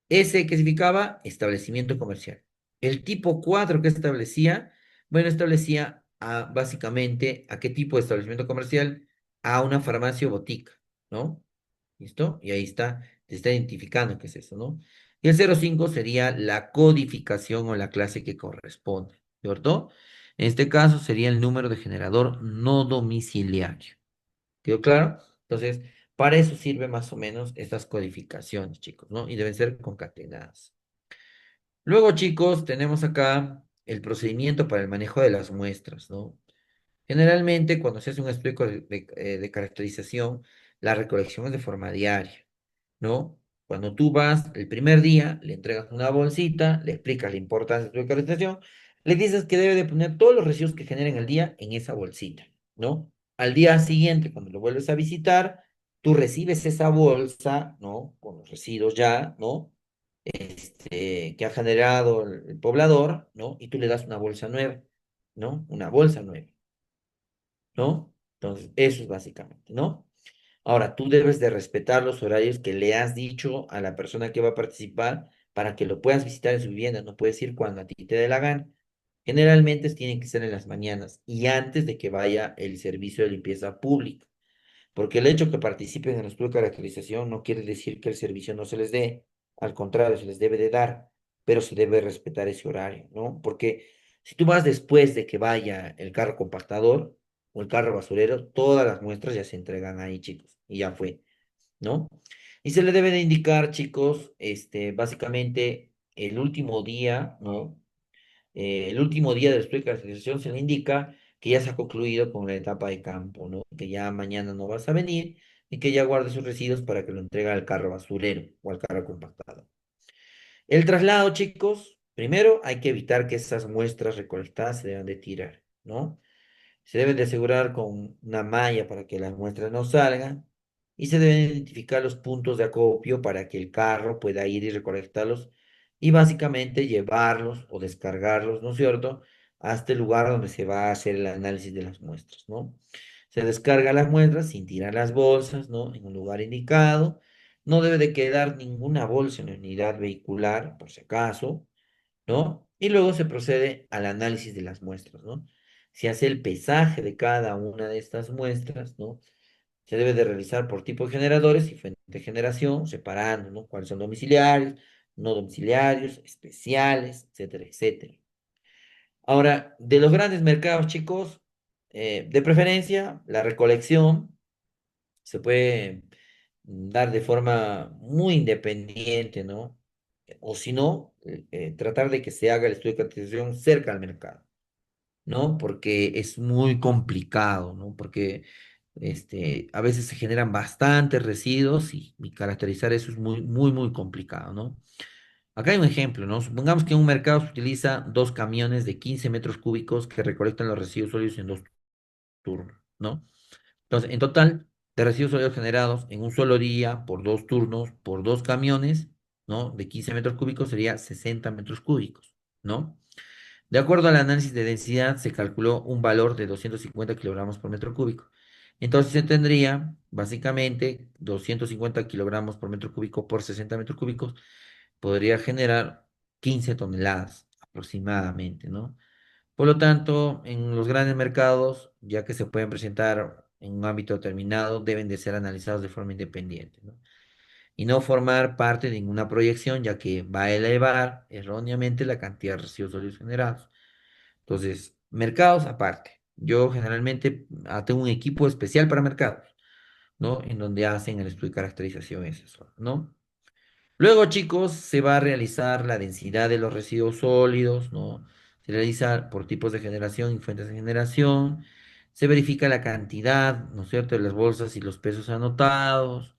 Ese que significaba establecimiento comercial. El tipo 4 que establecía, bueno, establecía básicamente a qué tipo de establecimiento comercial, a una farmacia o botica, ¿no? ¿Listo? Y ahí está, te está identificando qué es eso, ¿no? Y el 05 sería la codificación o la clase que corresponde, ¿cierto? En este caso sería el número de generador no domiciliario. ¿Quedó claro? Entonces, para eso sirve más o menos estas codificaciones, chicos, ¿no? Y deben ser concatenadas. Luego, chicos, tenemos acá el procedimiento para el manejo de las muestras, ¿no? Generalmente, cuando se hace un estudio de caracterización, la recolección es de forma diaria, ¿no? Cuando tú vas el primer día, le entregas una bolsita, le explicas la importancia de tu caracterización, le dices que debe de poner todos los residuos que generen el día en esa bolsita, ¿no? Al día siguiente, cuando lo vuelves a visitar, tú recibes esa bolsa, ¿no? Con los residuos ya, ¿no? Que ha generado el poblador, ¿no? Y tú le das una bolsa nueva, ¿no? Una bolsa nueva, ¿no? Entonces, eso es básicamente, ¿no? Ahora, tú debes de respetar los horarios que le has dicho a la persona que va a participar para que lo puedas visitar en su vivienda. No puedes ir cuando a ti te dé la gana. Generalmente tienen que ser en las mañanas y antes de que vaya el servicio de limpieza pública. Porque el hecho que participen en el estudio de caracterización no quiere decir que el servicio no se les dé. Al contrario, se les debe de dar, pero se debe respetar ese horario, ¿no? Porque si tú vas después de que vaya el carro compactador o el carro basurero, todas las muestras ya se entregan ahí, chicos, y ya fue, ¿no? Y se le debe de indicar, chicos, básicamente el último día, ¿no? El último día del estudio de caracterización se le indica que ya se ha concluido con la etapa de campo, ¿no? Que ya mañana no vas a venir y que ya guarde sus residuos para que lo entregue al carro basurero o al carro compactado. El traslado, chicos, primero hay que evitar que esas muestras recolectadas se deban de tirar, ¿no? Se deben de asegurar con una malla para que las muestras no salgan y se deben identificar los puntos de acopio para que el carro pueda ir y recolectarlos y básicamente llevarlos o descargarlos, ¿no es cierto?, hasta el lugar donde se va a hacer el análisis de las muestras, ¿no? Se descarga las muestras sin tirar las bolsas, ¿no? En un lugar indicado. No debe de quedar ninguna bolsa en la unidad vehicular, por si acaso, ¿no? Y luego se procede al análisis de las muestras, ¿no? Se hace el pesaje de cada una de estas muestras, ¿no? Se debe de realizar por tipo de generadores y fuente de generación, separando, ¿no? Cuáles son domiciliarios, no domiciliarios, especiales, etcétera, etcétera. Ahora, de los grandes mercados, chicos, de preferencia, la recolección se puede dar de forma muy independiente, ¿no? O si no, tratar de que se haga el estudio de caracterización cerca al mercado, ¿no? Porque es muy complicado, ¿no? Porque A veces se generan bastantes residuos y caracterizar eso es muy, muy, muy complicado, ¿no? Acá hay un ejemplo, ¿no? Supongamos que en un mercado se utiliza dos camiones de 15 metros cúbicos que recolectan los residuos sólidos en dos turnos, ¿no? Entonces, en total, de residuos sólidos generados en un solo día, por dos turnos, por dos camiones, ¿no? De 15 metros cúbicos sería 60 metros cúbicos, ¿no? De acuerdo al análisis de densidad, se calculó un valor de 250 kilogramos por metro cúbico. Entonces se tendría básicamente 250 kilogramos por metro cúbico por 60 metros cúbicos, podría generar 15 toneladas aproximadamente, ¿no? Por lo tanto, en los grandes mercados, ya que se pueden presentar en un ámbito determinado, deben de ser analizados de forma independiente, ¿no? Y no formar parte de ninguna proyección, ya que va a elevar erróneamente la cantidad de residuos sólidos generados. Entonces, mercados aparte. Yo generalmente tengo un equipo especial para mercados, ¿no? En donde hacen el estudio de caracterización esa zona, ¿no? Luego, chicos, se va a realizar la densidad de los residuos sólidos, ¿no? Se realiza por tipos de generación y fuentes de generación. Se verifica la cantidad, ¿no es cierto?, de las bolsas y los pesos anotados.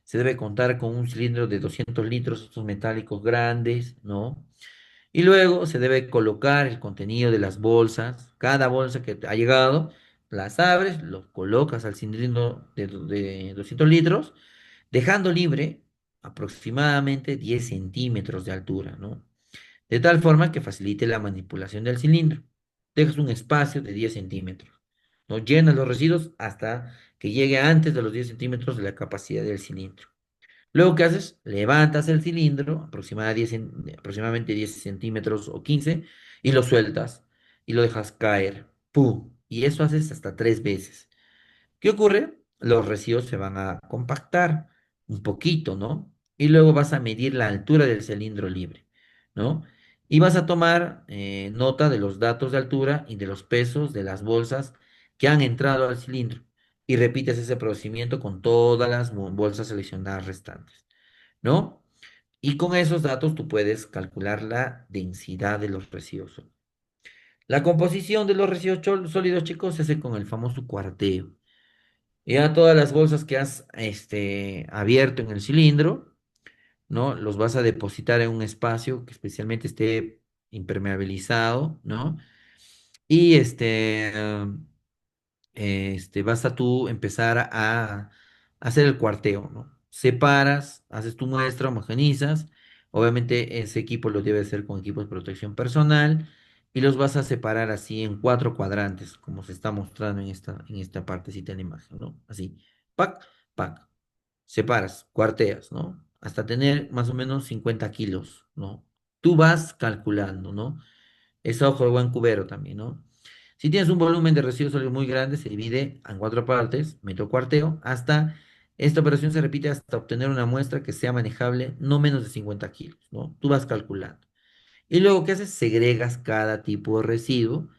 Se debe contar con un cilindro de 200 litros, estos metálicos grandes, ¿no? Y luego se debe colocar el contenido de las bolsas. Cada bolsa que ha llegado, las abres, lo colocas al cilindro de 200 litros, dejando libre aproximadamente 10 centímetros de altura, ¿no? De tal forma que facilite la manipulación del cilindro. Dejas un espacio de 10 centímetros, ¿no? Llenas los residuos hasta que llegue antes de los 10 centímetros de la capacidad del cilindro. Luego, ¿qué haces? Levantas el cilindro, aproximadamente 10 centímetros o 15, y lo sueltas y lo dejas caer. ¡Pum! Y eso haces hasta 3 veces. ¿Qué ocurre? Los residuos se van a compactar un poquito, ¿no? Y luego vas a medir la altura del cilindro libre, ¿no? Y vas a tomar nota de los datos de altura y de los pesos de las bolsas que han entrado al cilindro. Y repites ese procedimiento con todas las bolsas seleccionadas restantes, ¿no? Y con esos datos tú puedes calcular la densidad de los residuos sólidos. La composición de los residuos sólidos, chicos, se hace con el famoso cuarteo. Ya todas las bolsas que has abierto en el cilindro, ¿no? Los vas a depositar en un espacio que especialmente esté impermeabilizado, ¿no? Y vas a tú empezar a hacer el cuarteo, ¿no? Separas, haces tu muestra, homogenizas. Obviamente ese equipo lo debe hacer con equipos de protección personal y los vas a separar así en 4 cuadrantes, como se está mostrando en esta partecita de la imagen, ¿no? Así, pac, pac. Separas, cuarteas, ¿no? Hasta tener más o menos 50 kilos, ¿no? Tú vas calculando, ¿no? Es ojo de buen cubero también, ¿no? Si tienes un volumen de residuos sólidos muy grande, se divide en 4 partes, metro cuarteo, hasta esta operación se repite hasta obtener una muestra que sea manejable no menos de 50 kilos, ¿no? Tú vas calculando. Y luego, ¿qué haces? Segregas cada tipo de residuo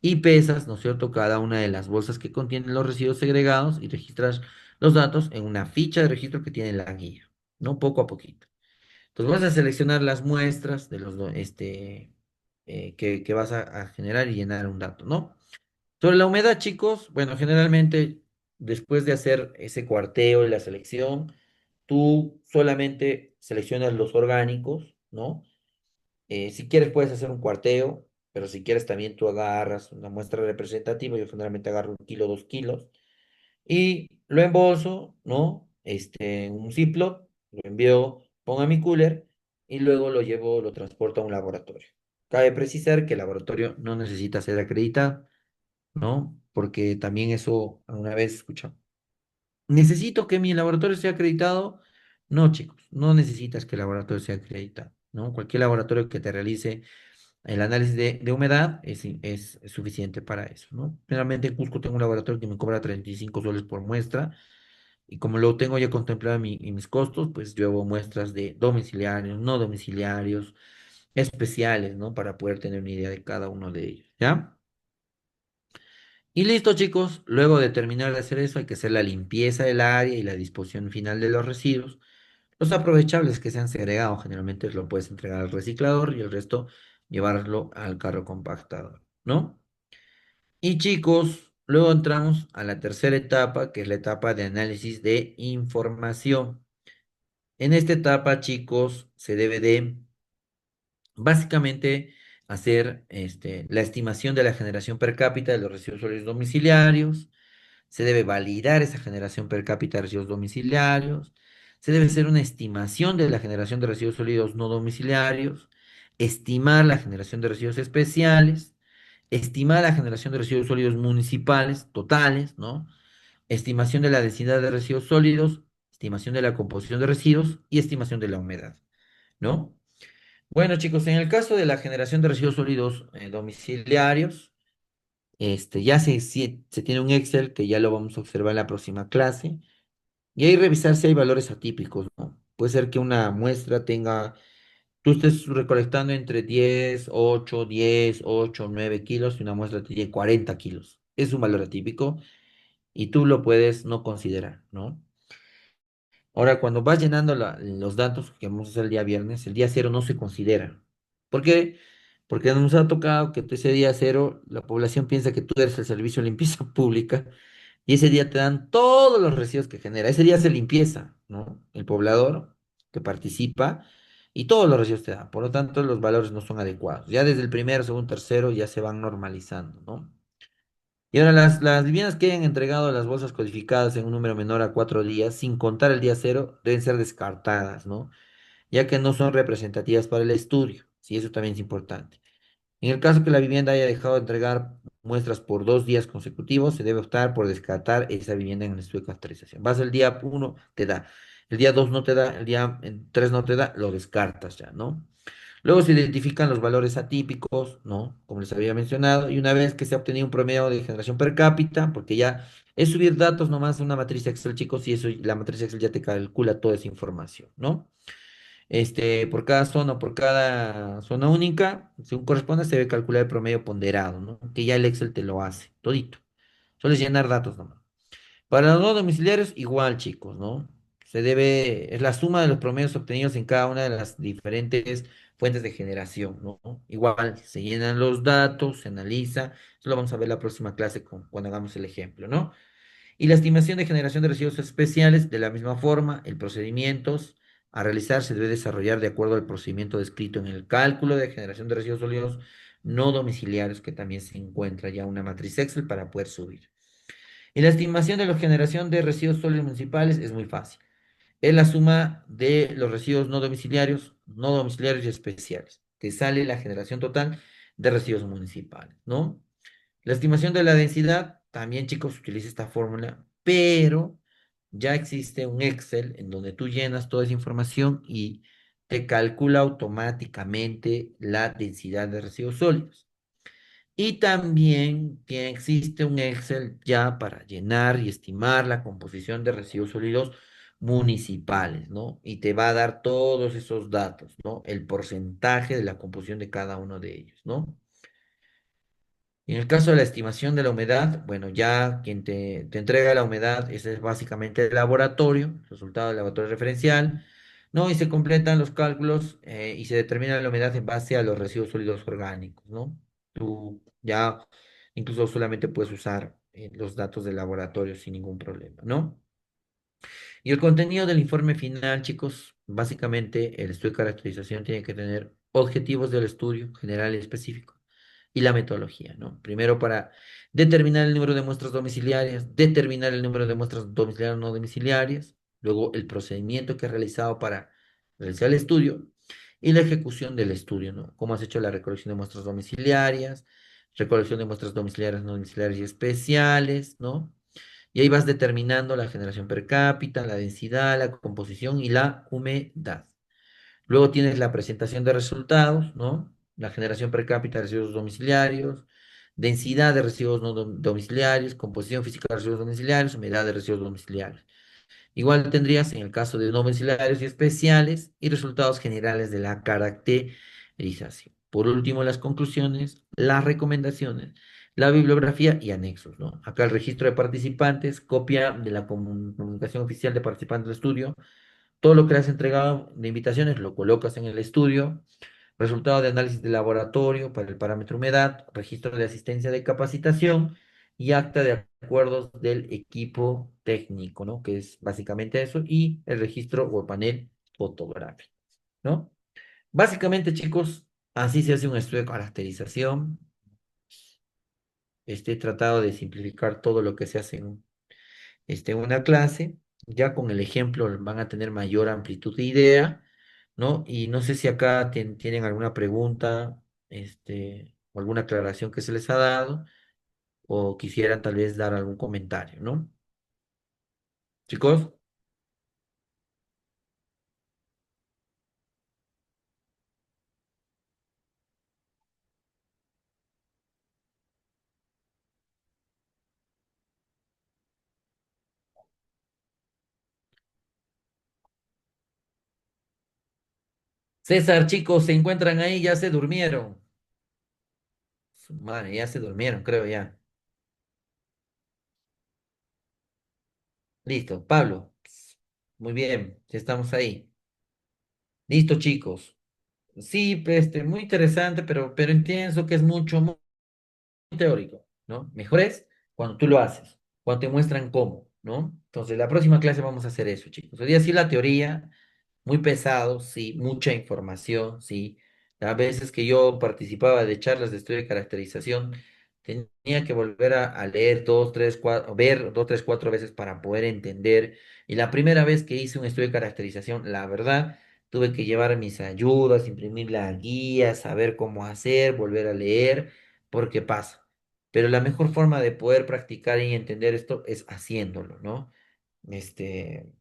y pesas, ¿no es cierto?, cada una de las bolsas que contienen los residuos segregados y registras los datos en una ficha de registro que tiene la guía, ¿no? Poco a poquito. Entonces vas a seleccionar las muestras de que vas a generar y llenar un dato, ¿no? Sobre la humedad, chicos, bueno, generalmente después de hacer ese cuarteo y la selección, tú solamente seleccionas los orgánicos, ¿no? Si quieres puedes hacer un cuarteo, pero si quieres también tú agarras una muestra representativa, yo generalmente agarro 1 kilo, 2 kilos, y lo embolso, ¿no? En un Ziploc, lo envío, pongo a mi cooler y luego lo llevo, lo transporto a un laboratorio. Cabe precisar que el laboratorio no necesita ser acreditado, ¿no? Porque también eso alguna vez escuchado. ¿Necesito que mi laboratorio sea acreditado? No, chicos, no necesitas que el laboratorio sea acreditado, ¿no? Cualquier laboratorio que te realice el análisis de humedad es suficiente para eso, ¿no? Generalmente en Cusco tengo un laboratorio que me cobra 35 soles por muestra y como lo tengo ya contemplado en mis costos, pues yo hago muestras de domiciliarios, no domiciliarios, especiales, ¿no? Para poder tener una idea de cada uno de ellos, ¿ya? Y listo, chicos. Luego de terminar de hacer eso, hay que hacer la limpieza del área y la disposición final de los residuos. Los aprovechables que se han segregado, generalmente lo puedes entregar al reciclador y el resto llevarlo al carro compactador, ¿no? Y chicos, Luego entramos a la tercera etapa, que es la etapa de análisis de información. En esta etapa, chicos, se debe de básicamente hacer la estimación de la generación per cápita de los residuos sólidos domiciliarios. Se debe validar esa generación per cápita de residuos domiciliarios. Se debe hacer una estimación de la generación de residuos sólidos no domiciliarios. Estimar la generación de residuos especiales. Estimar la generación de residuos sólidos municipales totales, ¿no? Estimación de la densidad de residuos sólidos, estimación de la composición de residuos y estimación de la humedad, ¿no? Bueno, chicos, en el caso de la generación de residuos sólidos domiciliarios, ya se tiene un Excel que ya lo vamos a observar en la próxima clase, y ahí revisar si hay valores atípicos, ¿no? Puede ser que una muestra tenga, tú estés recolectando entre 8, 9 kilos y una muestra tiene 40 kilos. Es un valor atípico y tú lo puedes no considerar, ¿no? Ahora, cuando vas llenando los datos que vamos a hacer el día viernes, el día cero no se considera. ¿Por qué? Porque nos ha tocado que ese día cero la población piensa que tú eres el servicio de limpieza pública y ese día te dan todos los residuos que genera. Ese día se limpieza, ¿no? El poblador que participa y todos los residuos te dan. Por lo tanto, los valores no son adecuados. Ya desde el primero, segundo, tercero ya se van normalizando, ¿no? Y ahora las viviendas que hayan entregado las bolsas codificadas en un número menor a 4 días, sin contar el día cero, deben ser descartadas, ¿no? Ya que no son representativas para el estudio. Sí, eso también es importante. En el caso que la vivienda haya dejado de entregar muestras por 2 días consecutivos, se debe optar por descartar esa vivienda en el estudio de caracterización. Vas el día uno, te da. El día 2 no te da, el día 3 no te da, lo descartas ya, ¿no? Luego se identifican los valores atípicos, ¿no? Como les había mencionado, y una vez que se ha obtenido un promedio de generación per cápita, porque ya es subir datos nomás a una matriz Excel, chicos, y eso, la matriz Excel ya te calcula toda esa información, ¿no? Por cada zona o por cada zona única, según corresponde, se debe calcular el promedio ponderado, ¿no? Que ya el Excel te lo hace, todito. Solo es llenar datos nomás. Para los no domiciliarios, igual, chicos, ¿no? Es la suma de los promedios obtenidos en cada una de las diferentes fuentes de generación, ¿no? Igual, se llenan los datos, se analiza, eso lo vamos a ver la próxima clase cuando hagamos el ejemplo, ¿no? Y la estimación de generación de residuos especiales, de la misma forma, el procedimiento a realizar se debe desarrollar de acuerdo al procedimiento descrito en el cálculo de generación de residuos sólidos no domiciliarios, que también se encuentra ya una matriz Excel para poder subir. Y la estimación de la generación de residuos sólidos municipales es muy fácil. Es la suma de los residuos no domiciliarios y especiales. Te sale la generación total de residuos municipales, ¿no? La estimación de la densidad, también chicos, utiliza esta fórmula, pero ya existe un Excel en donde tú llenas toda esa información y te calcula automáticamente la densidad de residuos sólidos. Y también existe un Excel ya para llenar y estimar la composición de residuos sólidos municipales, ¿no? Y te va a dar todos esos datos, ¿no? El porcentaje de la composición de cada uno de ellos, ¿no? En el caso de la estimación de la humedad, bueno, ya quien te entrega la humedad, ese es básicamente el laboratorio, resultado del laboratorio referencial, ¿no? Y se completan los cálculos y se determina la humedad en base a los residuos sólidos orgánicos, ¿no? Tú ya incluso solamente puedes usar los datos del laboratorio sin ningún problema, ¿no? Y el contenido del informe final, chicos, básicamente el estudio de caracterización tiene que tener objetivos del estudio general y específico y la metodología, ¿no? Primero para determinar el número de muestras domiciliarias, determinar el número de muestras domiciliarias o no domiciliarias, luego el procedimiento que has realizado para realizar el estudio y la ejecución del estudio, ¿no? Cómo has hecho la recolección de muestras domiciliarias, recolección de muestras domiciliarias, no domiciliarias y especiales, ¿no? Y ahí vas determinando la generación per cápita, la densidad, la composición y la humedad. Luego tienes la presentación de resultados, ¿no? La generación per cápita de residuos domiciliarios, densidad de residuos no domiciliarios, composición física de residuos domiciliarios, humedad de residuos domiciliarios. Igual tendrías en el caso de no domiciliarios y especiales y resultados generales de la caracterización. Por último, las conclusiones, las recomendaciones, la bibliografía y anexos, ¿no? Acá el registro de participantes, copia de la comunicación oficial de participantes del estudio, todo lo que le has entregado de invitaciones lo colocas en el estudio, resultado de análisis de laboratorio para el parámetro humedad, registro de asistencia de capacitación y acta de acuerdos del equipo técnico, ¿no? Que es básicamente eso, y el registro o panel fotográfico, ¿no? Básicamente, chicos, así se hace un estudio de caracterización. He tratado de simplificar todo lo que se hace en una clase. Ya con el ejemplo van a tener mayor amplitud de idea, ¿no? Y no sé si acá tienen alguna pregunta, o alguna aclaración que se les ha dado, o quisieran tal vez dar algún comentario, ¿no? Chicos, César, chicos, se encuentran ahí, ya se durmieron. Su madre, ya se durmieron, creo ya. Listo, Pablo. Muy bien, ya estamos ahí. Listo, chicos. Sí, pues, muy interesante, pero entiendo que es muy teórico, ¿no? Mejor es cuando tú lo haces, cuando te muestran cómo, ¿no? Entonces, la próxima clase vamos a hacer eso, chicos. Hoy día sí la teoría, muy pesado, sí, mucha información, sí. A veces que yo participaba de charlas de estudio de caracterización, tenía que volver a leer dos, tres, cuatro, ver dos, tres, cuatro veces para poder entender. Y la primera vez que hice un estudio de caracterización, la verdad, tuve que llevar mis ayudas, imprimir la guía, saber cómo hacer, volver a leer, porque pasa. Pero la mejor forma de poder practicar y entender esto es haciéndolo, ¿no?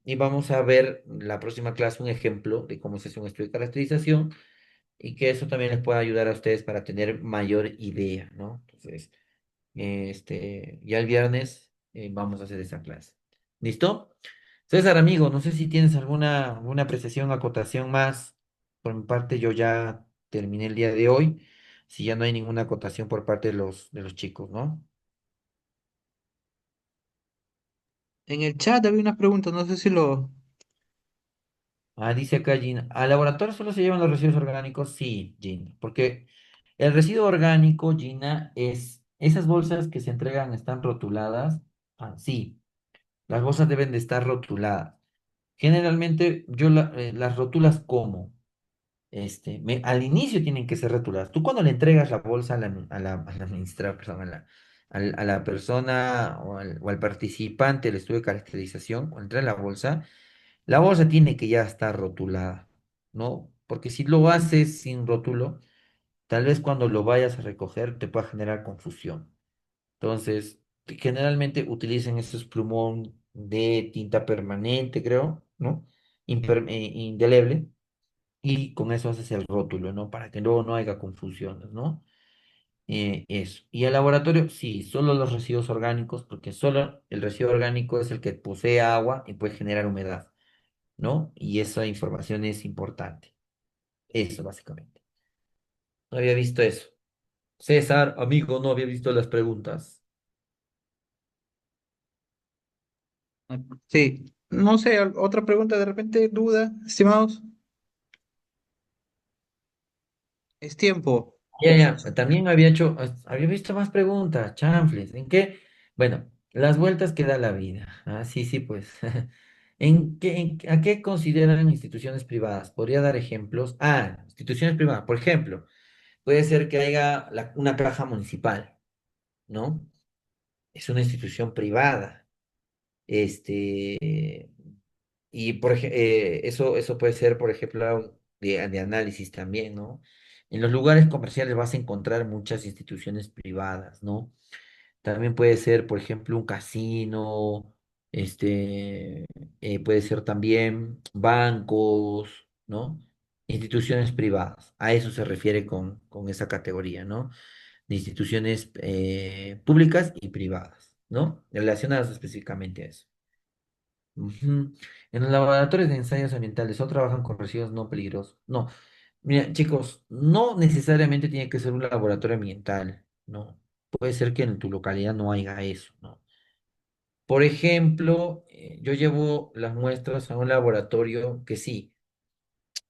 Y vamos a ver la próxima clase un ejemplo de cómo se hace un estudio de caracterización y que eso también les pueda ayudar a ustedes para tener mayor idea, ¿no? Entonces, ya el viernes vamos a hacer esa clase. ¿Listo? César, amigo, no sé si tienes alguna apreciación, acotación más. Por mi parte, yo ya terminé el día de hoy. Si ya no hay ninguna acotación por parte de los chicos, ¿no? En el chat había unas preguntas, no sé si lo... Ah, dice acá Gina, ¿al laboratorio solo se llevan los residuos orgánicos? Sí, Gina, porque el residuo orgánico, Gina, es esas bolsas que se entregan están rotuladas. Ah, sí, las bolsas deben de estar rotuladas. Generalmente yo las rotulas como, al inicio tienen que ser rotuladas. Tú cuando le entregas la bolsa a la perdón, a la persona o al participante del estudio de caracterización, o entrega la bolsa tiene que ya estar rotulada, ¿no? Porque si lo haces sin rótulo, tal vez cuando lo vayas a recoger te pueda generar confusión. Entonces, generalmente utilicen esos plumón de tinta permanente, creo, ¿no? Indeleble, y con eso haces el rótulo, ¿no? Para que luego no haya confusiones, ¿no? Eso. Y el laboratorio, sí, solo los residuos orgánicos, porque solo el residuo orgánico es el que posee agua y puede generar humedad, ¿no? Y esa información es importante. Eso, básicamente. No había visto eso. César, amigo, no había visto las preguntas. Sí, no sé, otra pregunta de repente, duda, estimados. Es tiempo. Ya, ya, también había visto más preguntas, chanfles. ¿En qué? Bueno, las vueltas que da la vida. Ah, sí, sí, pues. ¿A qué consideran instituciones privadas? Podría dar ejemplos. Ah, instituciones privadas. Por ejemplo, puede ser que haya una caja municipal, ¿no? Es una institución privada. Este, eso puede ser, por ejemplo, de análisis también, ¿no? En los lugares comerciales vas a encontrar muchas instituciones privadas, ¿no? También puede ser, por ejemplo, un casino, puede ser también bancos, ¿no? Instituciones privadas. A eso se refiere con esa categoría, ¿no? De instituciones públicas y privadas, ¿no? Relacionadas específicamente a eso. Ujú. En los laboratorios de ensayos ambientales o trabajan con residuos no peligrosos. No, mira, chicos, no necesariamente tiene que ser un laboratorio ambiental, ¿no? Puede ser que en tu localidad no haya eso, ¿no? Por ejemplo, yo llevo las muestras a un laboratorio que sí,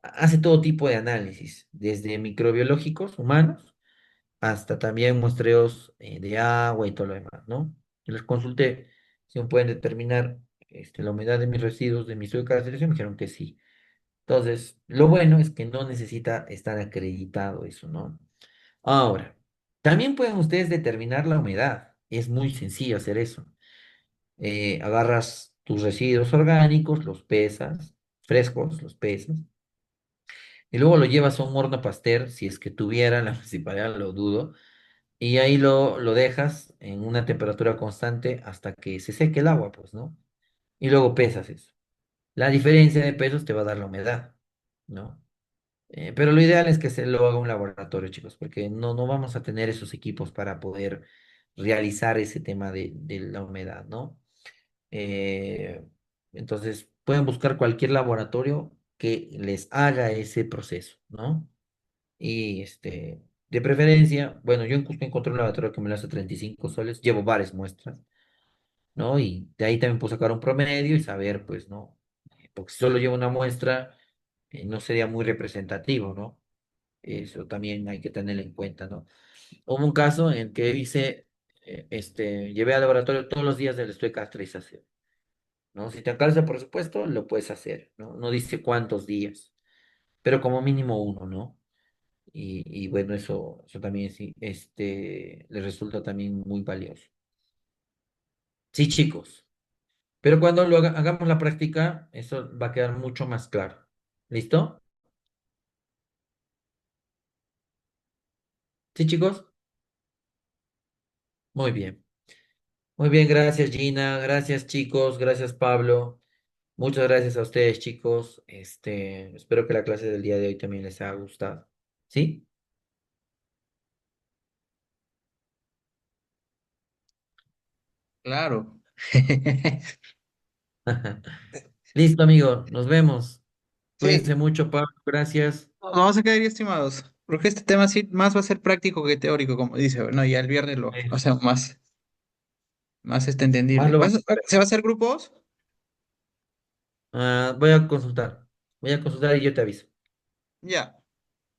hace todo tipo de análisis, desde microbiológicos humanos hasta también muestreos de agua y todo lo demás, ¿no? Yo les consulté si me pueden determinar la humedad de mis residuos, de mi estudio de caracterización, me dijeron que sí. Entonces, lo bueno es que no necesita estar acreditado eso, ¿no? Ahora, también pueden ustedes determinar la humedad. Es muy sencillo hacer eso. Agarras tus residuos orgánicos, los pesas, frescos, los pesas, y luego lo llevas a un horno Pasteur, si es que tuviera la municipalidad, lo dudo, y ahí lo dejas en una temperatura constante hasta que se seque el agua, pues, ¿no? Y luego pesas eso. La diferencia de pesos te va a dar la humedad, ¿no? Pero lo ideal es que se lo haga un laboratorio, chicos, porque no vamos a tener esos equipos para poder realizar ese tema de la humedad, ¿no? Eh, entonces, pueden buscar cualquier laboratorio que les haga ese proceso, ¿no? Y de preferencia, bueno, yo justo encontré un laboratorio que me lo hace 35 soles, llevo varias muestras, ¿no? Y de ahí también puedo sacar un promedio y saber, pues, ¿no? Porque si solo llevo una muestra, no sería muy representativo, ¿no? Eso también hay que tenerlo en cuenta, ¿no? Hubo un caso en que hice, llevé al laboratorio todos los días del estudio de caracterización, ¿no? Si te alcanza por supuesto, lo puedes hacer, ¿no? No dice cuántos días, pero como mínimo uno, ¿no? Y bueno, eso también sí, le resulta también muy valioso. Sí, chicos, pero cuando hagamos la práctica, eso va a quedar mucho más claro. ¿Listo? Sí, chicos. Muy bien. Muy bien, gracias Gina, gracias chicos, gracias Pablo. Muchas gracias a ustedes, chicos. Espero que la clase del día de hoy también les haya gustado. ¿Sí? Claro. Listo, amigo. Nos vemos. Cuídense Sí, mucho, Pablo. Gracias. nos vamos a quedar ahí, estimados, porque este tema sí más va a ser práctico que teórico, como dice, ¿no? Ya el viernes lo Eh, hacemos más Más entendible. lo vamos a ver. ¿Se va a hacer grupos? Voy a consultar. Voy a consultar y yo te aviso. Ya.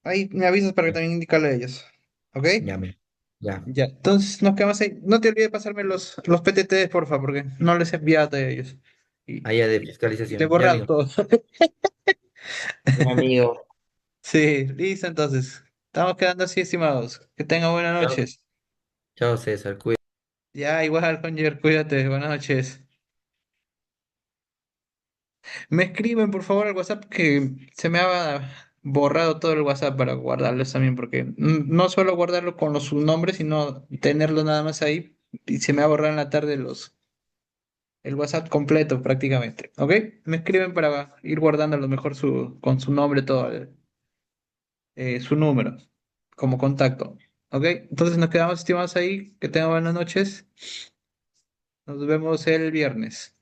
Ahí me avisas para que Ya, también indicarle a ellos. ¿Ok? ya, amigo. Ya. Ya. Entonces nos quedamos ahí. No te olvides de pasarme los PTT, porfa, porque no les he enviado a ellos. Y, Allá de y te he fiscalización. Ya, borrado amigo. todo. Ya, amigo. Sí, listo entonces. Estamos quedando así, estimados. Que tengan buenas Chao, noches. chao, César. Cuídate. Ya, igual, Conjer, cuídate. Buenas noches. Me escriben, por favor, al WhatsApp que se me ha borrado todo el WhatsApp para guardarlos también, porque no solo guardarlo con sus nombres, sino tenerlo nada más ahí. Y se me ha borrado en la tarde el WhatsApp completo prácticamente. ¿Ok? Me escriben para ir guardando a lo mejor con su nombre todo, su número como contacto. ¿Ok? Entonces nos quedamos estimados ahí. Que tengan buenas noches. Nos vemos el viernes.